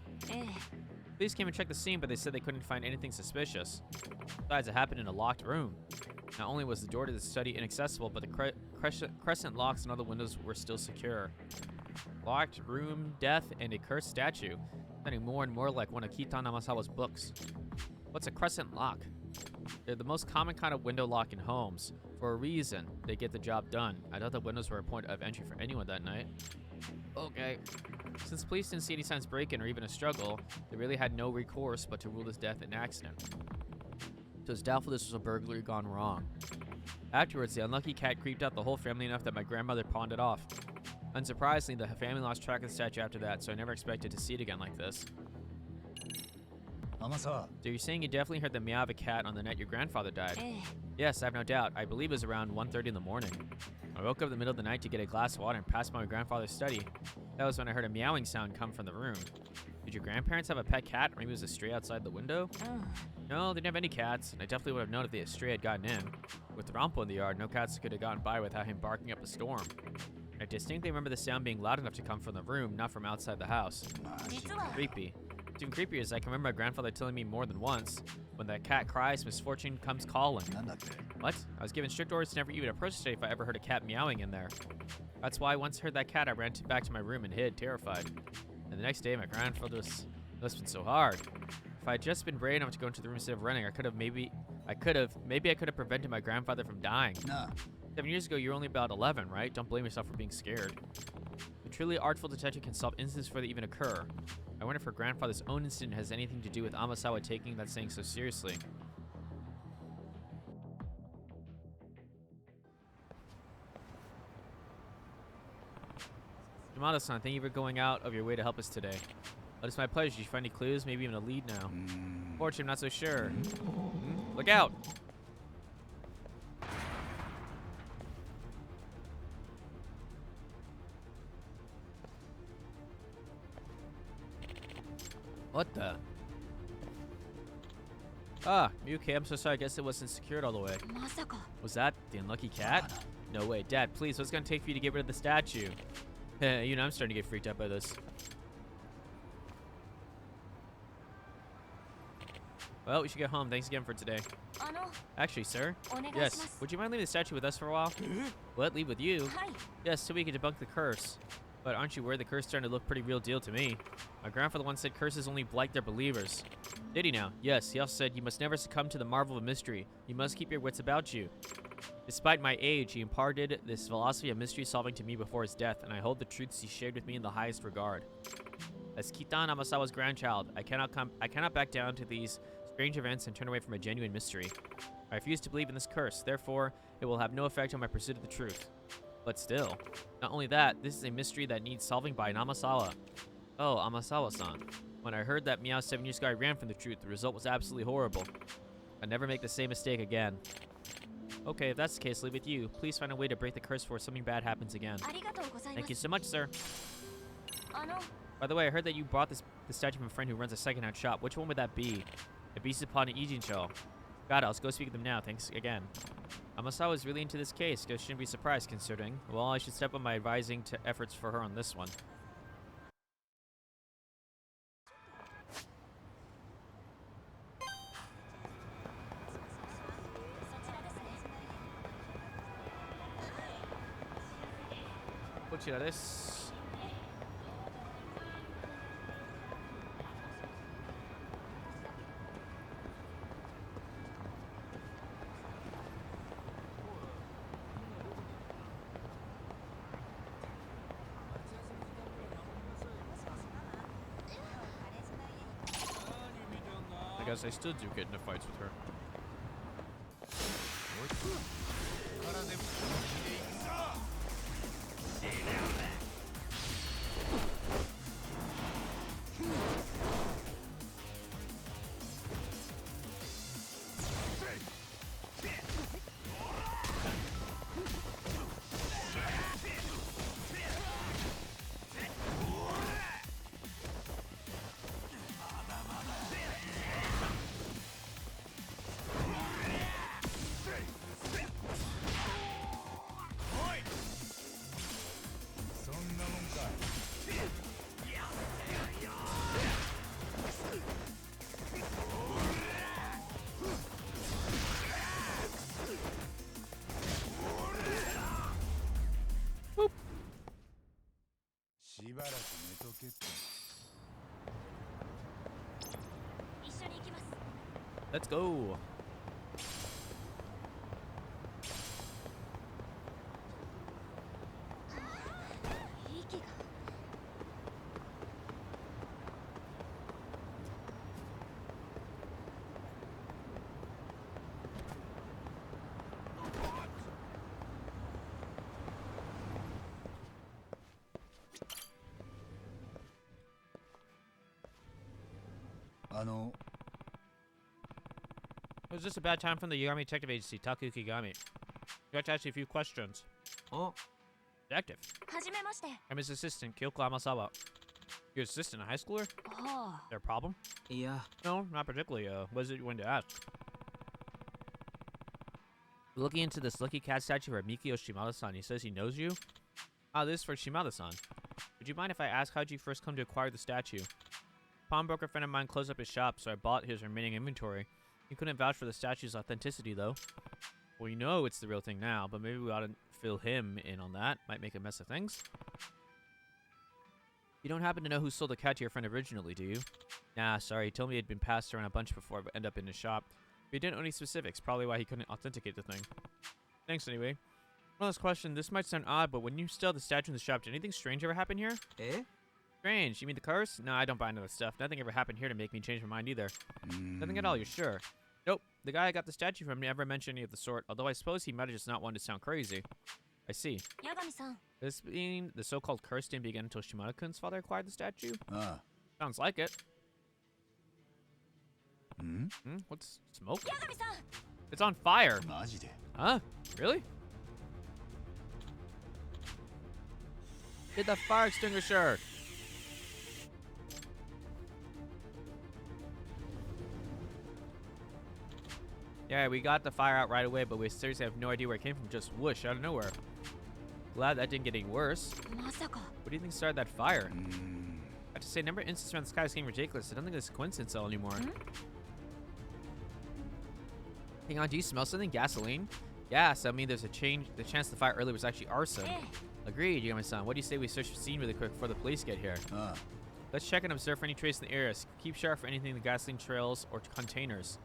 Speaker 1: Police came and checked the scene, but they said they couldn't find anything suspicious. Besides, it happened in a locked room. Not only was the door to the study inaccessible, but the crescent locks and other windows were still secure. Locked room, death, and a cursed statue. Sounding more and more like one of Kitan Amasawa's books. What's a crescent lock? They're the most common kind of window lock in homes. For a reason, they get the job done. I thought the windows were a point of entry for anyone that night. Okay. Since police didn't see any signs of break-in or even a struggle, they really had no recourse but to rule this death an accident. So it's doubtful this was a burglary gone wrong. Afterwards, the unlucky cat creeped out the whole family enough that my grandmother pawned it off. Unsurprisingly, the family lost track of the statue after that, so I never expected to see it again like this.
Speaker 2: Amasawa.
Speaker 1: So you're saying you definitely heard the meow of a cat on the night your grandfather died? Yes, I have no doubt. I believe it was around 1:30 in the morning. I woke up in the middle of the night to get a glass of water and passed by my grandfather's study. That was when I heard a meowing sound come from the room. Did your grandparents have a pet cat, or maybe it was a stray outside the window? No, they didn't have any cats, and I definitely would have known if the stray had gotten in. With Rampo in the yard, no cats could have gotten by without him barking up a storm. I distinctly remember the sound being loud enough to come from the room, not from outside the house. Creepy. What's even creepier is I can remember my grandfather telling me more than once, when that cat cries, misfortune comes calling. What? I was given strict orders to never even approach the study if I ever heard a cat meowing in there. That's why I once heard that cat, I ran back to my room and hid, terrified. And the next day, my grandfather was... That's been so hard. If I had just been brave enough to go into the room instead of running, I could have prevented my grandfather from dying.
Speaker 2: Nah.
Speaker 1: 7 years ago, you were only about 11, right? Don't blame yourself for being scared. A truly artful detective can solve incidents before they even occur. I wonder if her grandfather's own incident has anything to do with Amasawa taking that saying so seriously. Yamada-san, thank you for going out of your way to help us today. But it's my pleasure. Did you find any clues? Maybe even a lead now. Fortunately, I'm not so sure. Look out! What the? Ah, okay, I'm so sorry. I guess it wasn't secured all the way. Was that the unlucky cat? No way. Dad, please, what's it gonna take for you to get rid of the statue? You know, I'm starting to get freaked out by this. Well, we should get home. Thanks again for today. Actually, sir. Yes. Would you mind leaving the statue with us for a while? What? Leave with you? Yes, so we can debunk the curse. But aren't you worried the curse is starting to look pretty real deal to me? My grandfather once said curses only blight their believers. Did he now? Yes, he also said you must never succumb to the marvel of mystery. You must keep your wits about you. Despite my age, he imparted this philosophy of mystery solving to me before his death, and I hold the truths he shared with me in the highest regard. As Kitan Amasawa's grandchild, I cannot back down to these strange events and turn away from a genuine mystery. I refuse to believe in this curse, therefore, it will have no effect on my pursuit of the truth. But still, not only that, this is a mystery that needs solving by an Amasawa. Oh, Amasawa-san. When I heard that Meow's 7 years ago I ran from the truth, the result was absolutely horrible. I'll never make the same mistake again. Okay, if that's the case, leave it with you. Please find a way to break the curse before something bad happens again. Thank you so much, sir. By the way, I heard that you bought the statue from a friend who runs a secondhand shop. Which one would that be? It beats upon an Ijincho. Got it, I'll go speak to them now. Thanks again. Amasawa is really into this case. I shouldn't be surprised considering. Well, I should step up my advising to efforts for her on this one. This. I guess I still do get into fights with her. Let's go. It was just a bad time from the Yagami Detective Agency, Taku Kigami. You got to ask you a few questions. Oh. Detective. I'm his assistant, Kyoko Amasawa. Your assistant, a high schooler?
Speaker 12: Oh.
Speaker 1: Is there a problem?
Speaker 8: Yeah.
Speaker 1: No, not particularly. What is it you wanted to ask? Looking into this Lucky Cat statue for Mikio Shimada-san. He says he knows you? Ah, this is for Shimada-san. Would you mind if I ask how'd you first come to acquire the statue? Pawnbroker friend of mine closed up his shop, so I bought his remaining inventory. He couldn't vouch for the statue's authenticity, though. Well, you know it's the real thing now, but maybe we ought to fill him in on that. Might make a mess of things. You don't happen to know who sold the cat to your friend originally, do you? Nah, sorry. He told me it had been passed around a bunch before, but ended up in his shop. But he didn't know any specifics, probably why he couldn't authenticate the thing. Thanks, anyway. One last question. This might sound odd, but when you still have the statue in the shop, did anything strange ever happen here?
Speaker 8: Eh?
Speaker 1: Strange? You mean the curse? No, I don't buy into that stuff. Nothing ever happened here to make me change my mind either. Nothing at all, you're sure? Nope. The guy I got the statue from never mentioned any of the sort, although I suppose he might have just not wanted to sound crazy. I see.
Speaker 12: Yagami-san.
Speaker 1: This being the so-called curse didn't begin until Shimada-kun's father acquired the statue?
Speaker 2: Ah.
Speaker 1: Sounds like it.
Speaker 2: Hmm?
Speaker 1: What's smoke?
Speaker 12: Yagami-san!
Speaker 1: It's on fire.
Speaker 2: マジで
Speaker 1: Huh? Really? Get the fire extinguisher. Yeah, we got the fire out right away, but we seriously have no idea where it came from. Just whoosh out of nowhere. Glad that didn't get any worse. What do you think started that fire? I have to say, number of instances around the sky is getting ridiculous. I don't think this is coincidental anymore. Hang on, do you smell something? Gasoline? Gas. I mean, there's the chance the fire earlier was actually arson. Agreed, Yagami-san. What do you say we search the scene really quick before the police get here? Let's check and observe for any trace in the area. Keep sharp for anything in the gasoline trails or containers.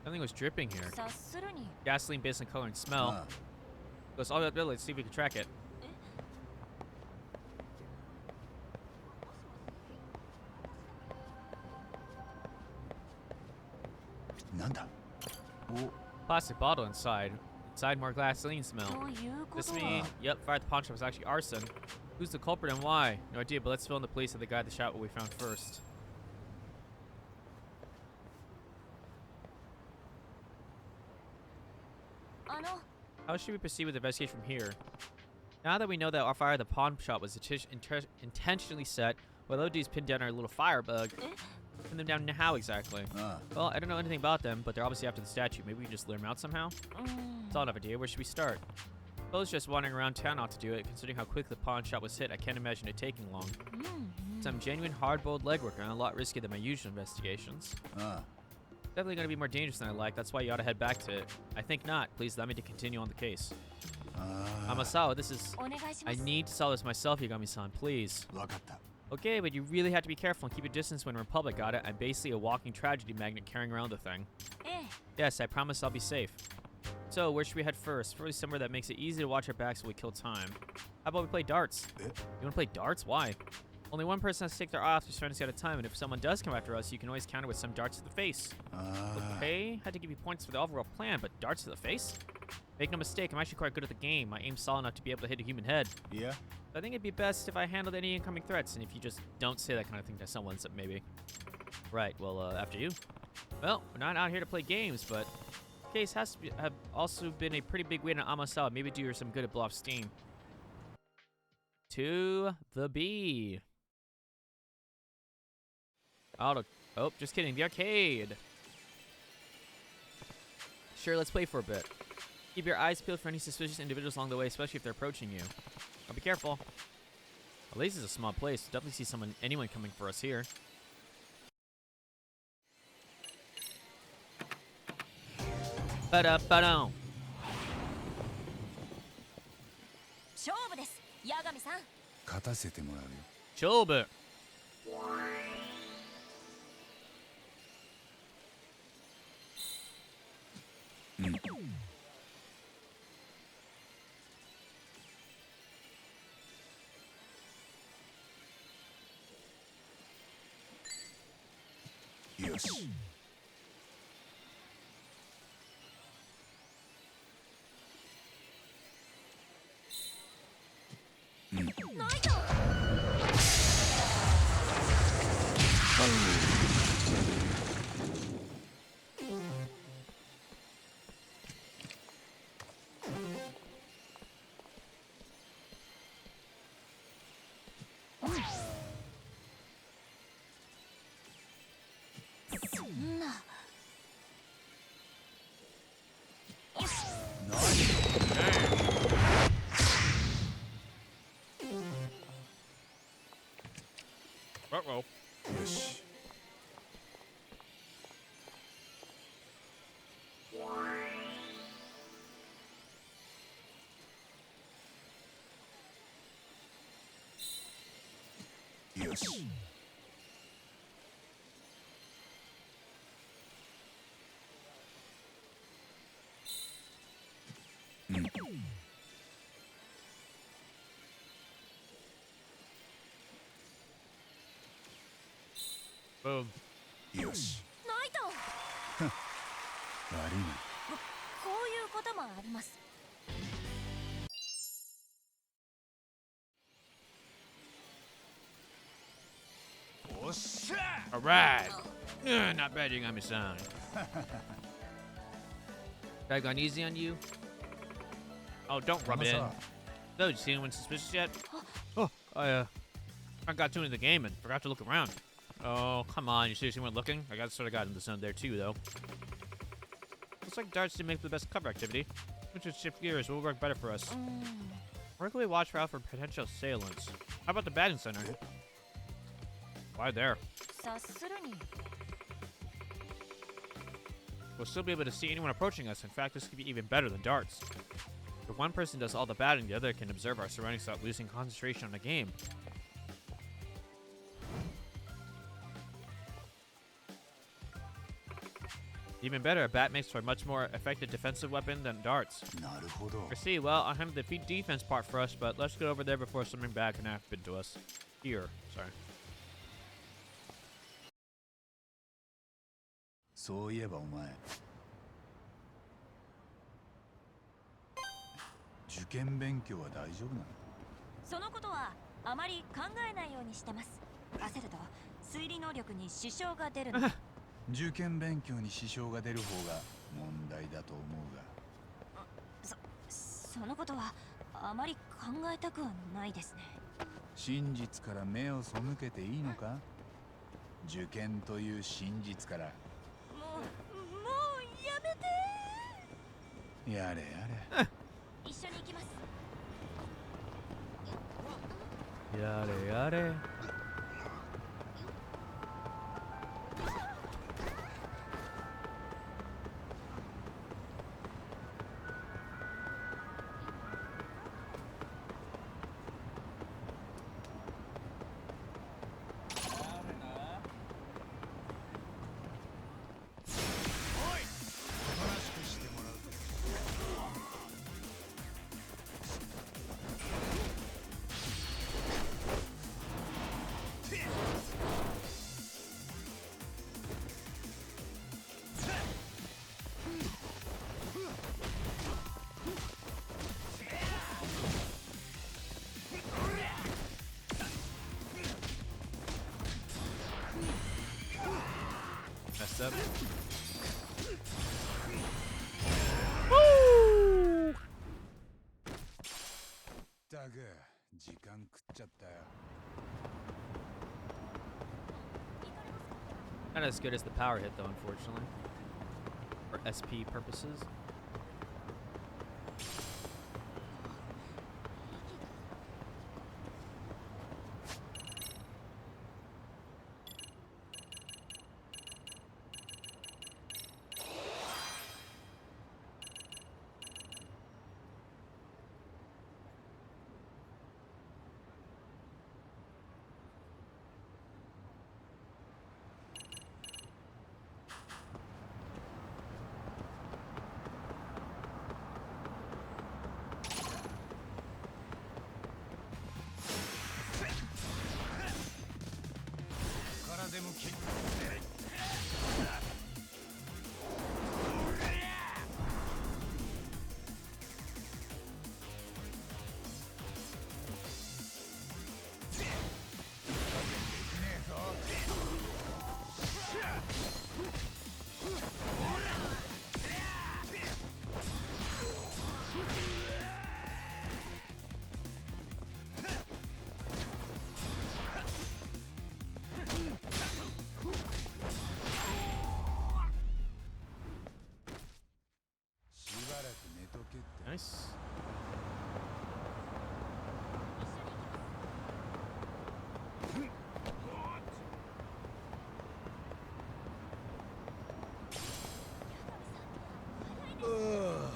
Speaker 1: Something was dripping here.
Speaker 12: 察するに
Speaker 1: Gasoline based on color and smell. Let's all that let's see if we can track it.
Speaker 2: Nanda?
Speaker 1: Plastic bottle inside. Inside more gasoline smell.
Speaker 12: というこ
Speaker 1: This
Speaker 12: と
Speaker 1: mean,
Speaker 12: は
Speaker 1: yep, fire at the pawn shop was actually arson. Who's the culprit and why? No idea, but let's fill in the police of the guy that shot what we found first. How should we proceed with the investigation from here? Now that we know that our fire at the pawn shop was intentionally set, well, Lodi's pinned down our little firebug. Pin them down how exactly? Well, I don't know anything about them, but they're obviously after the statue. Maybe we can just lure them out somehow? It's all enough idea. Where should we start? Suppose just wandering around town ought to do it. Considering how quick the pawn shop was hit, I can't imagine it taking long. Some genuine hard-boiled legwork and a lot riskier than my usual investigations. Definitely going to be more dangerous than I like. That's why you ought to head back to it. I think not. Please allow me to continue on the case. Amasawa, this is... I need to solve this myself, Yagami-san. Please. Okay, but you really have to be careful and keep your distance when we're in public, got it? I'm basically a walking tragedy magnet carrying around the thing. Yes, I promise I'll be safe. So, where should we head first? Probably somewhere that makes it easy to watch our backs while we kill time. How about we play darts? You want to play darts? Why? Only one person has to take their eye off to surroundings at a time, and if someone does come after us, you can always counter with some darts to the face. Okay, had to give you points for the overall plan, but darts to the face? Make no mistake, I'm actually quite good at the game. My aim's solid enough to be able to hit a human head.
Speaker 2: Yeah?
Speaker 1: I think it'd be best if I handled any incoming threats, and if you just don't say that kind of thing to someone, so maybe. Right, well, after you. Well, we're not out here to play games, but the case has to have also been a pretty big win on Amasawa. Maybe do her some good at blow off steam. To the B. Oh, just kidding. The arcade. Sure, let's play for a bit. Keep your eyes peeled for any suspicious individuals along the way, especially if they're approaching you. I'll be careful. At least it's a small place. Definitely see anyone coming for us here. Ba-da-ba-dum.
Speaker 12: 勝負です八神さん
Speaker 2: 勝たせてもらうよ。
Speaker 1: 勝負。
Speaker 2: よし。
Speaker 1: Uh-oh.
Speaker 2: よし。よし。
Speaker 1: Boom.
Speaker 2: よし。
Speaker 12: ナイト
Speaker 2: 悪いな。
Speaker 12: こういうこともあります
Speaker 1: Alright. Not bad, Yagami-san. Have I gone easy on you? Oh, don't rub it in. No, did you see anyone suspicious yet? Oh, I got too into the game and forgot to look around. Oh, come on. You seriously weren't looking? I sort of got in the zone there too, though. Looks like darts didn't make the best cover activity. We should shift gears. What will work better for us? Where can we watch out for potential assailants? How about the batting center? Why there?
Speaker 12: 察するに
Speaker 1: We'll still be able to see anyone approaching us. In fact, this could be even better than darts. If one person does all the batting, the other can observe our surroundings without losing concentration on the game. Even better, a bat makes for a much more effective defensive weapon than darts.
Speaker 2: なるほど
Speaker 1: I see. Well, I handled the defense part first, but let's get over there before something bad can happen to us. Here, sorry.
Speaker 2: そういえばお前受験勉強は大丈夫なの？
Speaker 12: そのことはあまり考えないようにしてます。焦ると推理能力に支障が出るの。
Speaker 2: 受験勉強に支障が出る方が問題だと思うが
Speaker 12: そのことはあまり考えたくはないですね。
Speaker 2: 真実から目を背けていいのか？受験という真実から。
Speaker 12: もうやめて。
Speaker 2: やれやれ
Speaker 12: 一緒に行きます。
Speaker 1: やれやれ。Messed up. Woo!
Speaker 2: だが時間食っちゃったよ。
Speaker 1: Not as good as the power hit, though, unfortunately. For SP purposes. Nice.
Speaker 2: Ugh.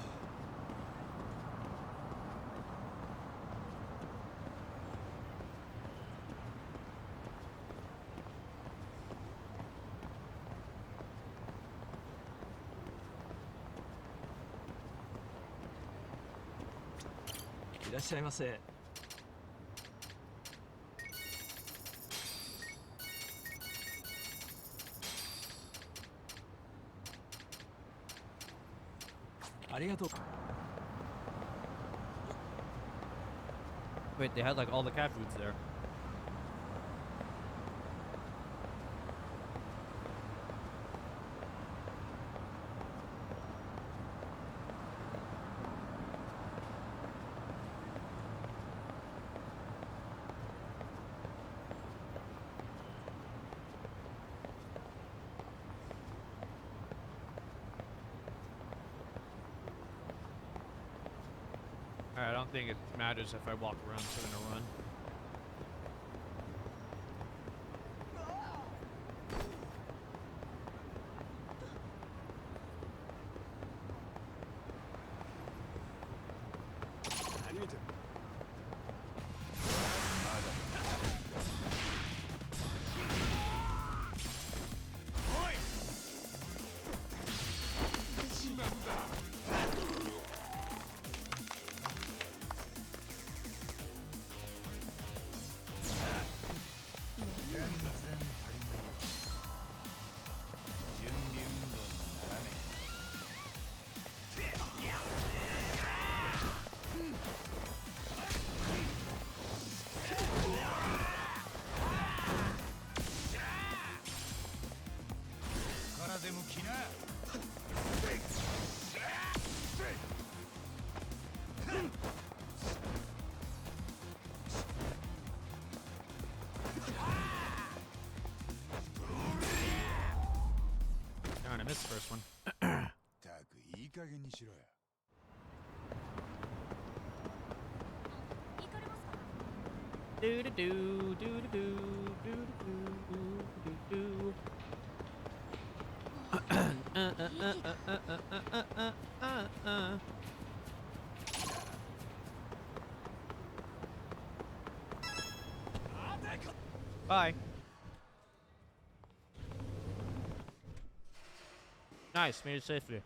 Speaker 15: いらっしゃいませ。ありがとう。
Speaker 1: Wait, they had like all the cat foods there. Alright, I don't think it matters if I walk around, so I'm gonna run.
Speaker 2: 風向きな。
Speaker 1: Darn, I missed the first one.
Speaker 2: たくいい加減にしろよ。
Speaker 1: Do do do do do do do do do do. Bye. Nice, made it safely.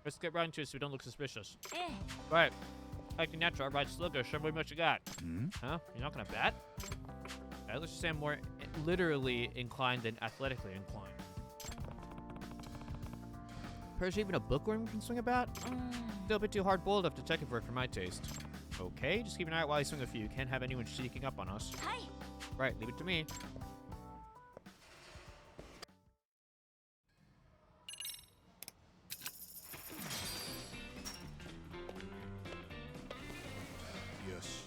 Speaker 1: Let's get right into it so we don't look suspicious. Right. Acting natural, right slugger, show me what you got. Huh? You're not gonna bat? Let's just say I'm more literally inclined than athletically inclined. There's even a bookworm can swing a bat? Still a bit too hard-boiled of detective work for my taste. Okay, just keep an eye out while I swing a few. Can't have anyone sneaking up on us. Right, leave it to me.
Speaker 2: Yosh.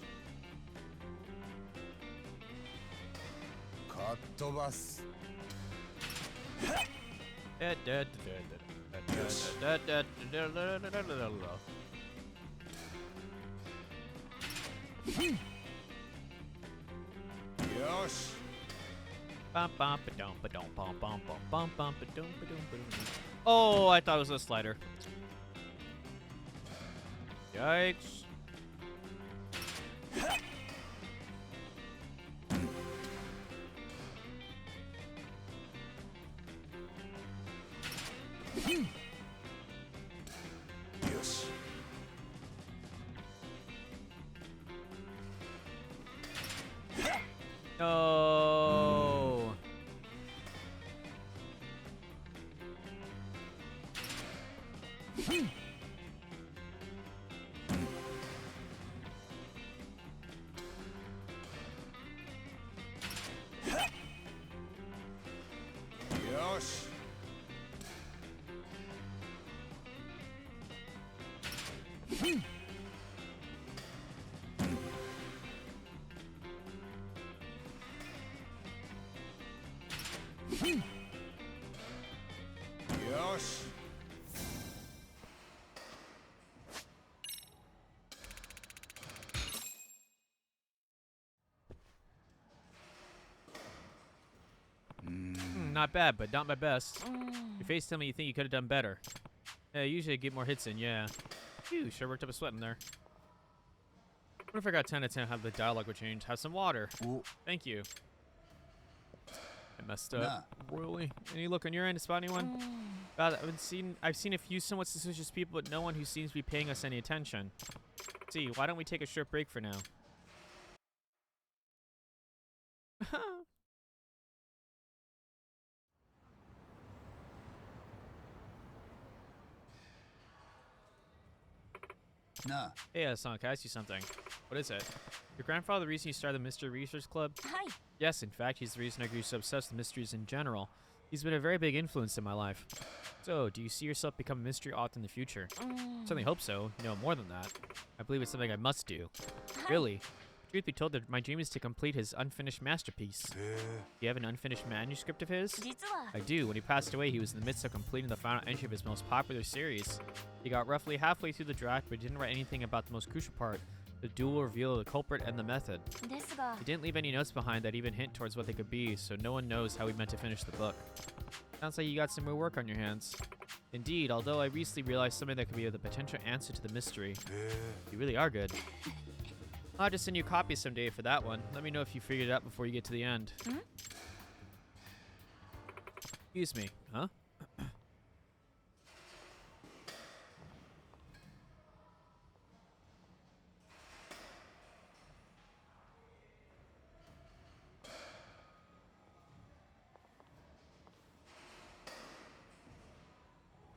Speaker 2: かっ飛ばす。よし。
Speaker 1: Oh, I thought it was a slider. Yikes.
Speaker 2: Yosh.
Speaker 1: No.
Speaker 2: Yosh. Yosh.
Speaker 1: Not bad, but not my best. Your face tell me you think you could have done better. Yeah, usually I get more hits in, yeah. Phew, sure worked up a sweat in there. What if I got 10 out of 10 how the dialogue would change? Have some water.
Speaker 2: Ooh.
Speaker 1: Thank you. I messed up. Royally. Any look on your end to spot anyone? I've seen a few somewhat suspicious people, but no one who seems to be paying us any attention. See, why don't we take a short break for now?
Speaker 2: Nah.
Speaker 1: Hey, Son, can I ask you something? What is it? Your grandfather the reason you started the Mystery Research Club?
Speaker 12: Hi.
Speaker 1: Yes, in fact, he's the reason I grew so obsessed with mysteries in general. He's been a very big influence in my life. So, do you see yourself become a mystery author in the future? Certainly hope so. No, more than that. I believe it's something I must do. Really. Truth be told, my dream is to complete his unfinished masterpiece. Do you have an unfinished manuscript of his? I do. When he passed away, he was in the midst of completing the final entry of his most popular series. He got roughly halfway through the draft, but he didn't write anything about the most crucial part, the dual reveal of the culprit and the method. He didn't leave any notes behind that even hint towards what they could be, so no one knows how he meant to finish the book. Sounds like you got some more work on your hands. Indeed, although I recently realized something that could be the potential answer to the mystery. You really are good. I'll just send you a copy someday for that one. Let me know if you figured it out before you get to the end. Excuse me, huh?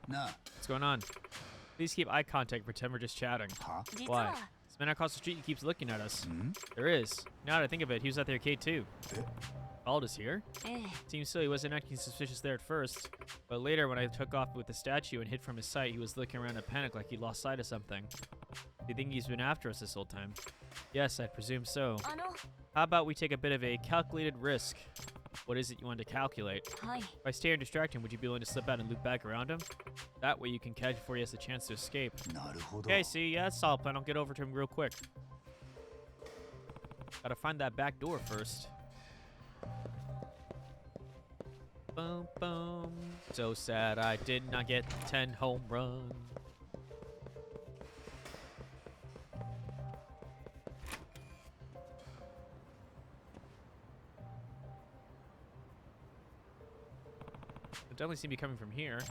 Speaker 2: Nah.
Speaker 1: What's going on? Please keep eye contact. Pretend we're just chatting.
Speaker 2: Huh?
Speaker 1: Why? This man across the street keeps looking at us. There is. Now that I think of it, he was at the arcade too. Called us here?
Speaker 12: ええ
Speaker 1: Seems silly, he wasn't acting suspicious there at first. But later, when I took off with the statue and hid from his sight, he was looking around in panic like he lost sight of something. Do you think he's been after us this whole time? Yes, I presume so.
Speaker 12: あの
Speaker 1: How about we take a bit of a calculated risk? What is it you want to calculate?
Speaker 12: はい
Speaker 1: If I stay and distract him, would you be willing to slip out and loop back around him? That way you can catch before he has the chance to escape.
Speaker 2: なるほど。
Speaker 1: Okay, see, yeah, that's a solid plan. I'll get over to him real quick. Gotta find that back door first. Boom, boom. So sad I did not get 10 home runs. They definitely seem to be coming from here.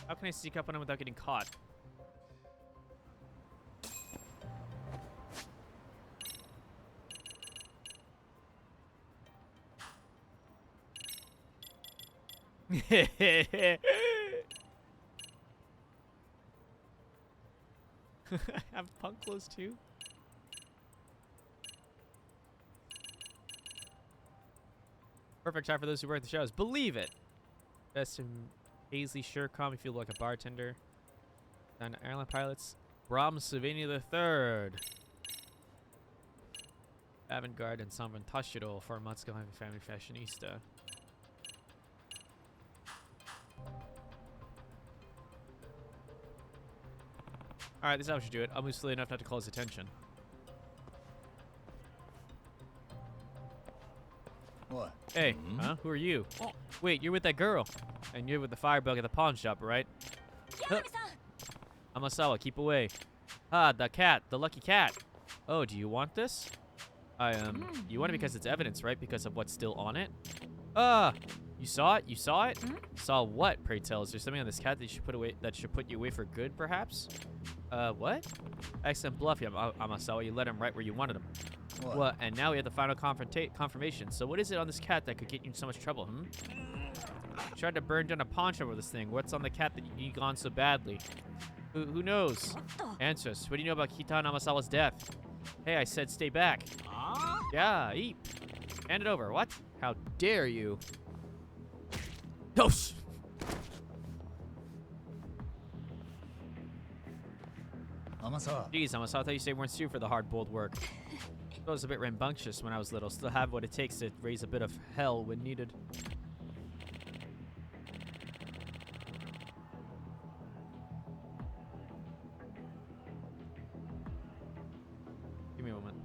Speaker 1: How can I sneak up on him without getting caught? Have punk clothes too? Perfect time for those who work the shows. Believe it! Best in Paisley Surecom if you look like a bartender. Down to airline pilots. Brahms Savini III. Avant-garde and San Tashiro for Matsuko family fashionista. Alright, this is how we should do it. I'll move slowly enough not to call his attention.
Speaker 2: What?
Speaker 1: Hey, huh? Who are you? Wait, you're with that girl. And you're with the firebug at the pawn shop, right? Amasawa, keep away. Ah, the cat. The lucky cat. Oh, do you want this? You want it because it's evidence, right? Because of what's still on it? You saw it? You saw it? Saw what, pray tell? Is there something on this cat that you should put away, that should put you away for good, perhaps? What? Excellent bluff, Amasawa. You let him right where you wanted him. What? And now we have the final confirmation. So what is it on this cat that could get you in so much trouble, Tried to burn down a pawn shop with this thing. What's on the cat that you need gone so badly? Who knows? Answer us. What do you know about Kitan Amasawa's death? Hey, I said stay back. Yeah, eat. Hand it over. What? How dare you? No.
Speaker 2: Amasawa.
Speaker 1: Jeez, Amasawa, I thought you said you weren't suited for the hard, bold work. I was a bit rambunctious when I was little. Still have what it takes to raise a bit of hell when needed. Give me a moment.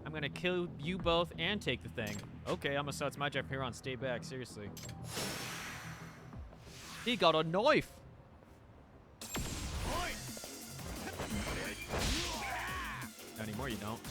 Speaker 1: I'm gonna kill you both and take the thing. Okay, Amasawa, it's my job here on. Stay back, seriously. He got a knife! Not anymore, you don't.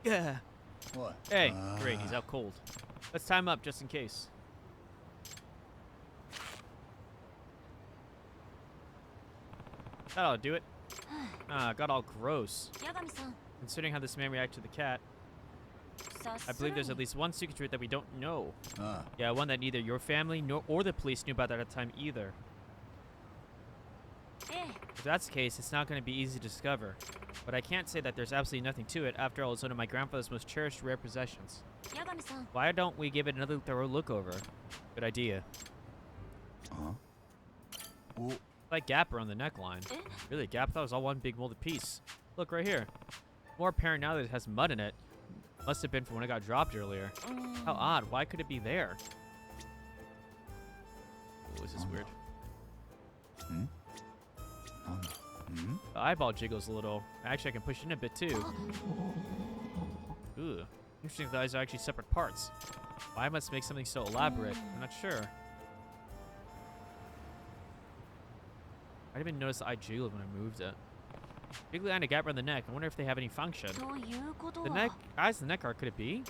Speaker 1: Yeah.
Speaker 2: What?
Speaker 1: Hey, great, he's out cold. Let's tie him up just in case. That ought to do it. Got all gross. Considering how this man reacted to the cat, I believe there's at least one secret that we don't know. Yeah, one that neither your family or the police knew about at the time either. If that's the case, it's not going to be easy to discover. But I can't say that there's absolutely nothing to it. After all, it's one of my grandfather's most cherished rare possessions. Why don't we give it another thorough look over? Good idea. Like gap around the neckline. Really, gap? I thought it was all one big molded piece. Look right here. More apparent now that it has mud in it. Must have been from when it got dropped earlier. How odd. Why could it be there? Oh, this is weird. The eyeball jiggles a little. Actually, I can push it in a bit too. Ooh. Interesting that the eyes are actually separate parts. Why must make something so elaborate? I'm not sure. I didn't even notice the eye jiggled when I moved it. Big line of gap around the neck. I wonder if they have any function. The neck, eyes in the neck are, could it be?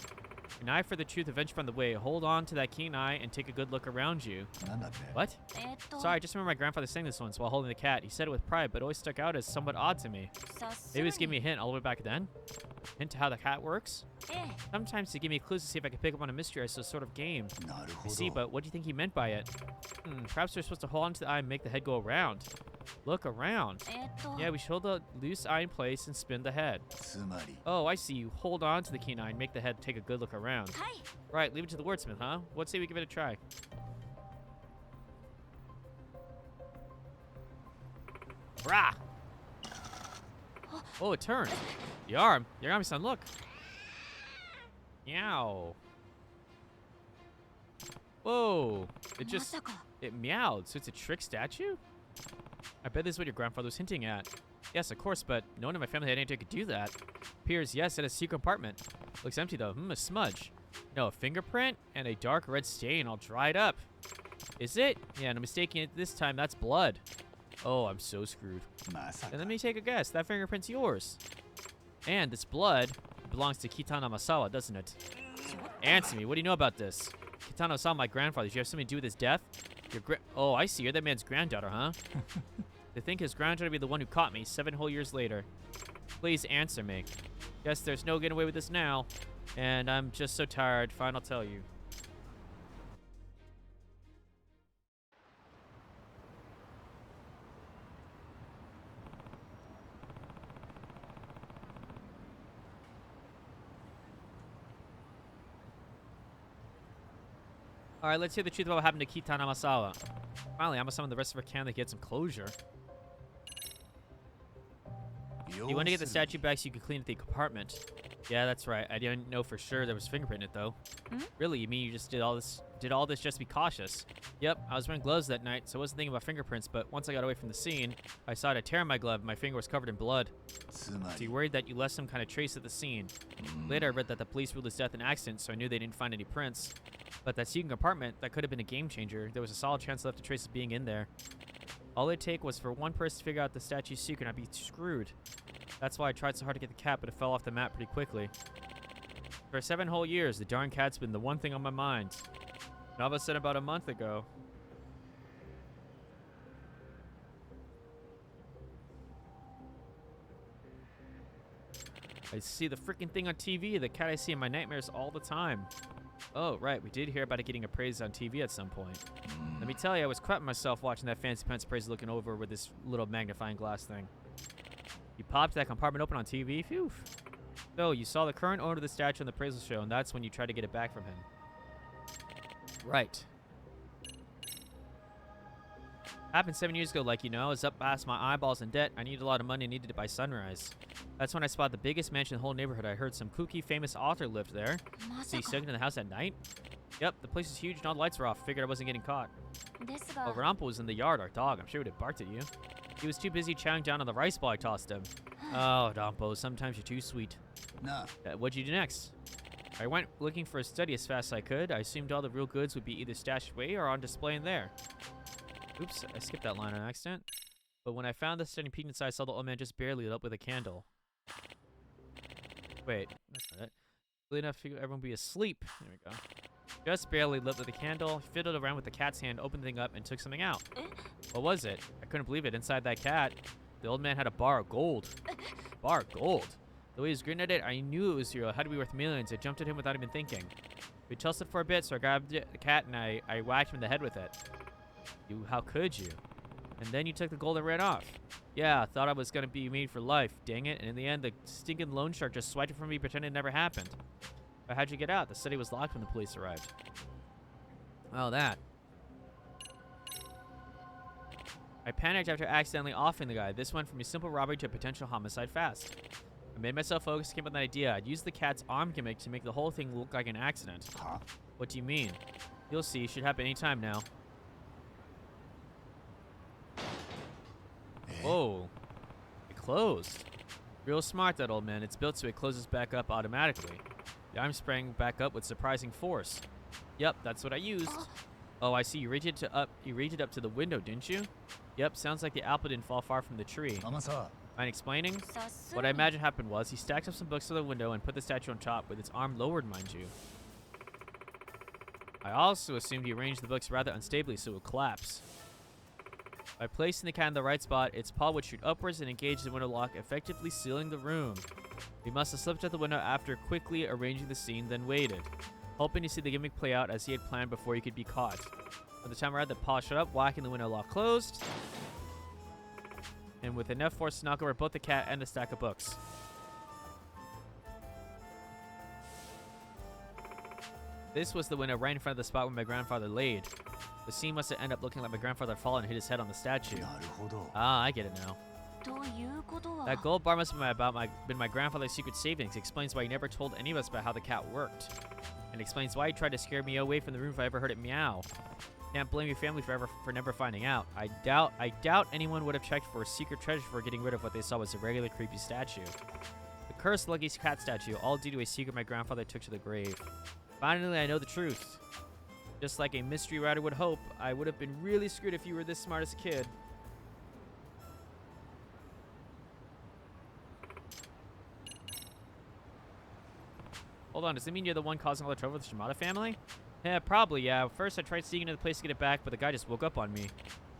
Speaker 1: An eye for the truth, a venture from the way. Hold on to that keen eye and take a good look around you. What? Sorry, I just remember my grandfather saying this once while holding the cat. He said it with pride, but it always stuck out as somewhat odd to me. Maybe he was giving me a hint all the way back then? Hint to how the cat works? Sometimes to give me clues to see if I could pick up on a mystery I saw sort of game. I see, but what do you think he meant by it? Perhaps we're supposed to hold on to the eye and make the head go around. Look around. Yeah, we should hold the loose eye in place and spin the head. Oh, I see. You hold on to the keen eye and make the head take a good look around. Right, leave it to the wordsmith, huh? Let's say we give it a try. Rah! Oh, it turned. The arm. Yagami-san, look. Meow. Whoa. It meowed. So it's a trick statue? I bet this is what your grandfather was hinting at. Yes, of course, but no one in my family had anything to do that. Appears, yes, in a secret compartment. Looks empty, though. A smudge. No, a fingerprint and a dark red stain all dried up. Is it? Yeah, no mistaking it this time. That's blood. Oh, I'm so screwed. And let me take a guess. That fingerprint's yours. And this blood belongs to Kitano Masawa, doesn't it? Answer me. What do you know about this? Kitano Masawa, my grandfather. Do you have something to do with his death? Oh, I see. You're that man's granddaughter, huh? They think his granddaughter would be the one who caught me 7 whole years later. Please answer me. Guess there's no getting away with this now. And I'm just so tired. Fine, I'll tell you. Alright, let's hear the truth about what happened to Kitano Masawa. Finally, I'm gonna summon the rest of her camp to get some closure. You want to get the statue back so you can clean up the compartment. Yeah, that's right. I didn't know for sure there was fingerprint in it, though. Really? You mean you just did all this just to be cautious? Yep, I was wearing gloves that night, so I wasn't thinking about fingerprints, but once I got away from the scene, I saw a tear in my glove and my finger was covered in blood. So you worried that you left some kind of trace at the scene. Later, I read that the police ruled his death an accident, so I knew they didn't find any prints. But that secret compartment, that could have been a game changer. There was a solid chance left of traces being in there. All it'd take was for one person to figure out the statue's secret and I'd be screwed. That's why I tried so hard to get the cat, but it fell off the map pretty quickly. For 7 whole years, the darn cat's been the one thing on my mind. And all of a sudden, about a month ago... I see the freaking thing on TV, the cat I see in my nightmares all the time. Oh, right, we did hear about it getting appraised on TV at some point. Let me tell you, I was crapping myself watching that fancy pants appraiser looking over with this little magnifying glass thing. You popped that compartment open on TV? Phew. So, you saw the current owner of the statue on the appraisal show, and that's when you tried to get it back from him. Right. Happened 7 years ago, like you know. I was up past my eyeballs in debt. I needed a lot of money and needed it by sunrise. That's when I spotted the biggest mansion in the whole neighborhood. I heard some kooky famous author lived there. So you stuck in the house at night? Yep, the place is huge and all the lights were off. Figured I wasn't getting caught. Oh, Rampo was in the yard, our dog. I'm sure he would have barked at you. He was too busy chowing down on the rice ball I tossed him. Oh, Rampo, sometimes you're too sweet.
Speaker 2: Nah.
Speaker 1: What'd you do next? I went looking for a study as fast as I could. I assumed all the real goods would be either stashed away or on display in there. Oops, I skipped that line on accident. But when I found the study peeked inside, I saw the old man just barely lit up with a candle. Wait, that's not it. Really enough for everyone to be asleep. There we go. Just barely lit with a candle, fiddled around with the cat's hand, opened the thing up, and took something out. What was it? I couldn't believe it. Inside that cat, the old man had a bar of gold. Bar of gold? The way he was grinning at it, I knew it was real. It had to be worth millions. I jumped at him without even thinking. We tussled for a bit, so I grabbed the cat and I whacked him in the head with it. How could you? And then you took the gold and ran off. Yeah, I thought I was going to be made for life. Dang it. And in the end, the stinking loan shark just swiped it from me, pretending it never happened. But how'd you get out? The study was locked when the police arrived. Oh, that. I panicked after accidentally offing the guy. This went from a simple robbery to a potential homicide fast. I made myself focus, came up with an idea. I'd use the cat's arm gimmick to make the whole thing look like an accident.
Speaker 2: Huh?
Speaker 1: What do you mean? You'll see. Should happen any time now. Whoa. It closed. Real smart, that old man. It's built so it closes back up automatically. The arm sprang back up with surprising force. Yep, that's what I used. Oh, I see. You reached it up to the window, didn't you? Yep, sounds like the apple didn't fall far from the tree. Mind explaining? What I imagine happened was he stacked up some books to the window and put the statue on top with its arm lowered, mind you. I also assumed he arranged the books rather unstably so it would collapse. By placing the cat in the right spot, its paw would shoot upwards and engage the window lock, effectively sealing the room. He must have slipped out the window after quickly arranging the scene, then waited, hoping to see the gimmick play out as he had planned before he could be caught. By the time around, the paw shut up, whacking the window lock closed, and with enough force to knock over both the cat and the stack of books. This was the window right in front of the spot where my grandfather laid. The scene must have ended up looking like my grandfather had fallen and hit his head on the statue. Ah, I get it now. That gold bar must have been my grandfather's secret savings. Explains why he never told any of us about how the cat worked. And explains why he tried to scare me away from the room if I ever heard it meow. Can't blame your family for never finding out. I doubt anyone would have checked for a secret treasure before getting rid of what they saw was a regular creepy statue. The cursed lucky cat statue, all due to a secret my grandfather took to the grave. Finally, I know the truth. Just like a mystery writer would hope, I would have been really screwed if you were this smart as a kid. Hold on, does it mean you're the one causing all the trouble with the Shimada family? Yeah, probably, yeah. First, I tried sneaking into the place to get it back, but the guy just woke up on me.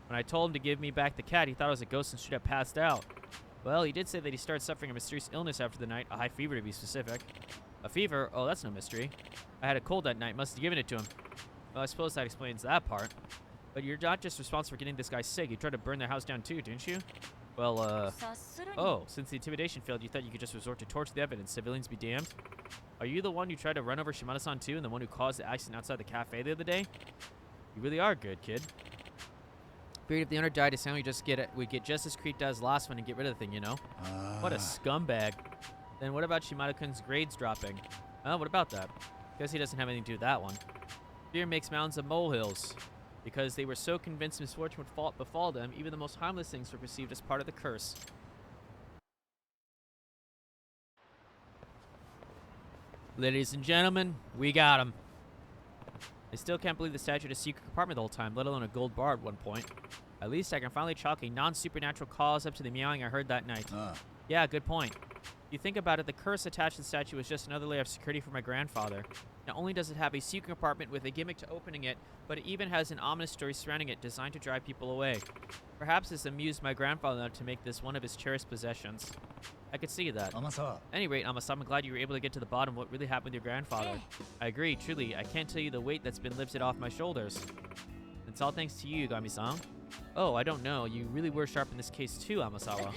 Speaker 1: When I told him to give me back the cat, he thought I was a ghost and should have passed out. Well, he did say that he started suffering a mysterious illness after the night, a high fever to be specific. A fever? Oh, that's no mystery. I had a cold that night, must have given it to him. Well, I suppose that explains that part. But you're not just responsible for getting this guy sick. You tried to burn their house down too, didn't you? Well, oh, since the intimidation failed, you thought you could just resort to torture the evidence. Civilians be damned. Are you the one who tried to run over Shimada-san too, and the one who caused the accident outside the cafe the other day? You really are good, kid. Figured if the owner died, his family would get just as creeped out as the last one and get rid of the thing, you know? What a scumbag. Then what about Shimada-kun's grades dropping? Well, what about that? Guess he doesn't have anything to do with that one. Fear makes mountains of molehills. Because they were so convinced misfortune would befall them, even the most harmless things were perceived as part of the curse. Ladies and gentlemen, we got him. I still can't believe the statue had a secret compartment the whole time, let alone a gold bar at one point. At least I can finally chalk a non-supernatural cause up to the meowing I heard that night. Yeah, good point. If you think about it, the curse attached to the statue was just another layer of security for my grandfather. Not only does it have a secret compartment with a gimmick to opening it, but it even has an ominous story surrounding it designed to drive people away. Perhaps this amused my grandfather enough to make this one of his cherished possessions. I could see that. At any rate, Amasa, I'm glad you were able to get to the bottom of what really happened with your grandfather. I agree, truly. I can't tell you the weight that's been lifted off my shoulders. It's all thanks to you, Yugami-san. Oh, I don't know. You really were sharp in this case too, Amasawa.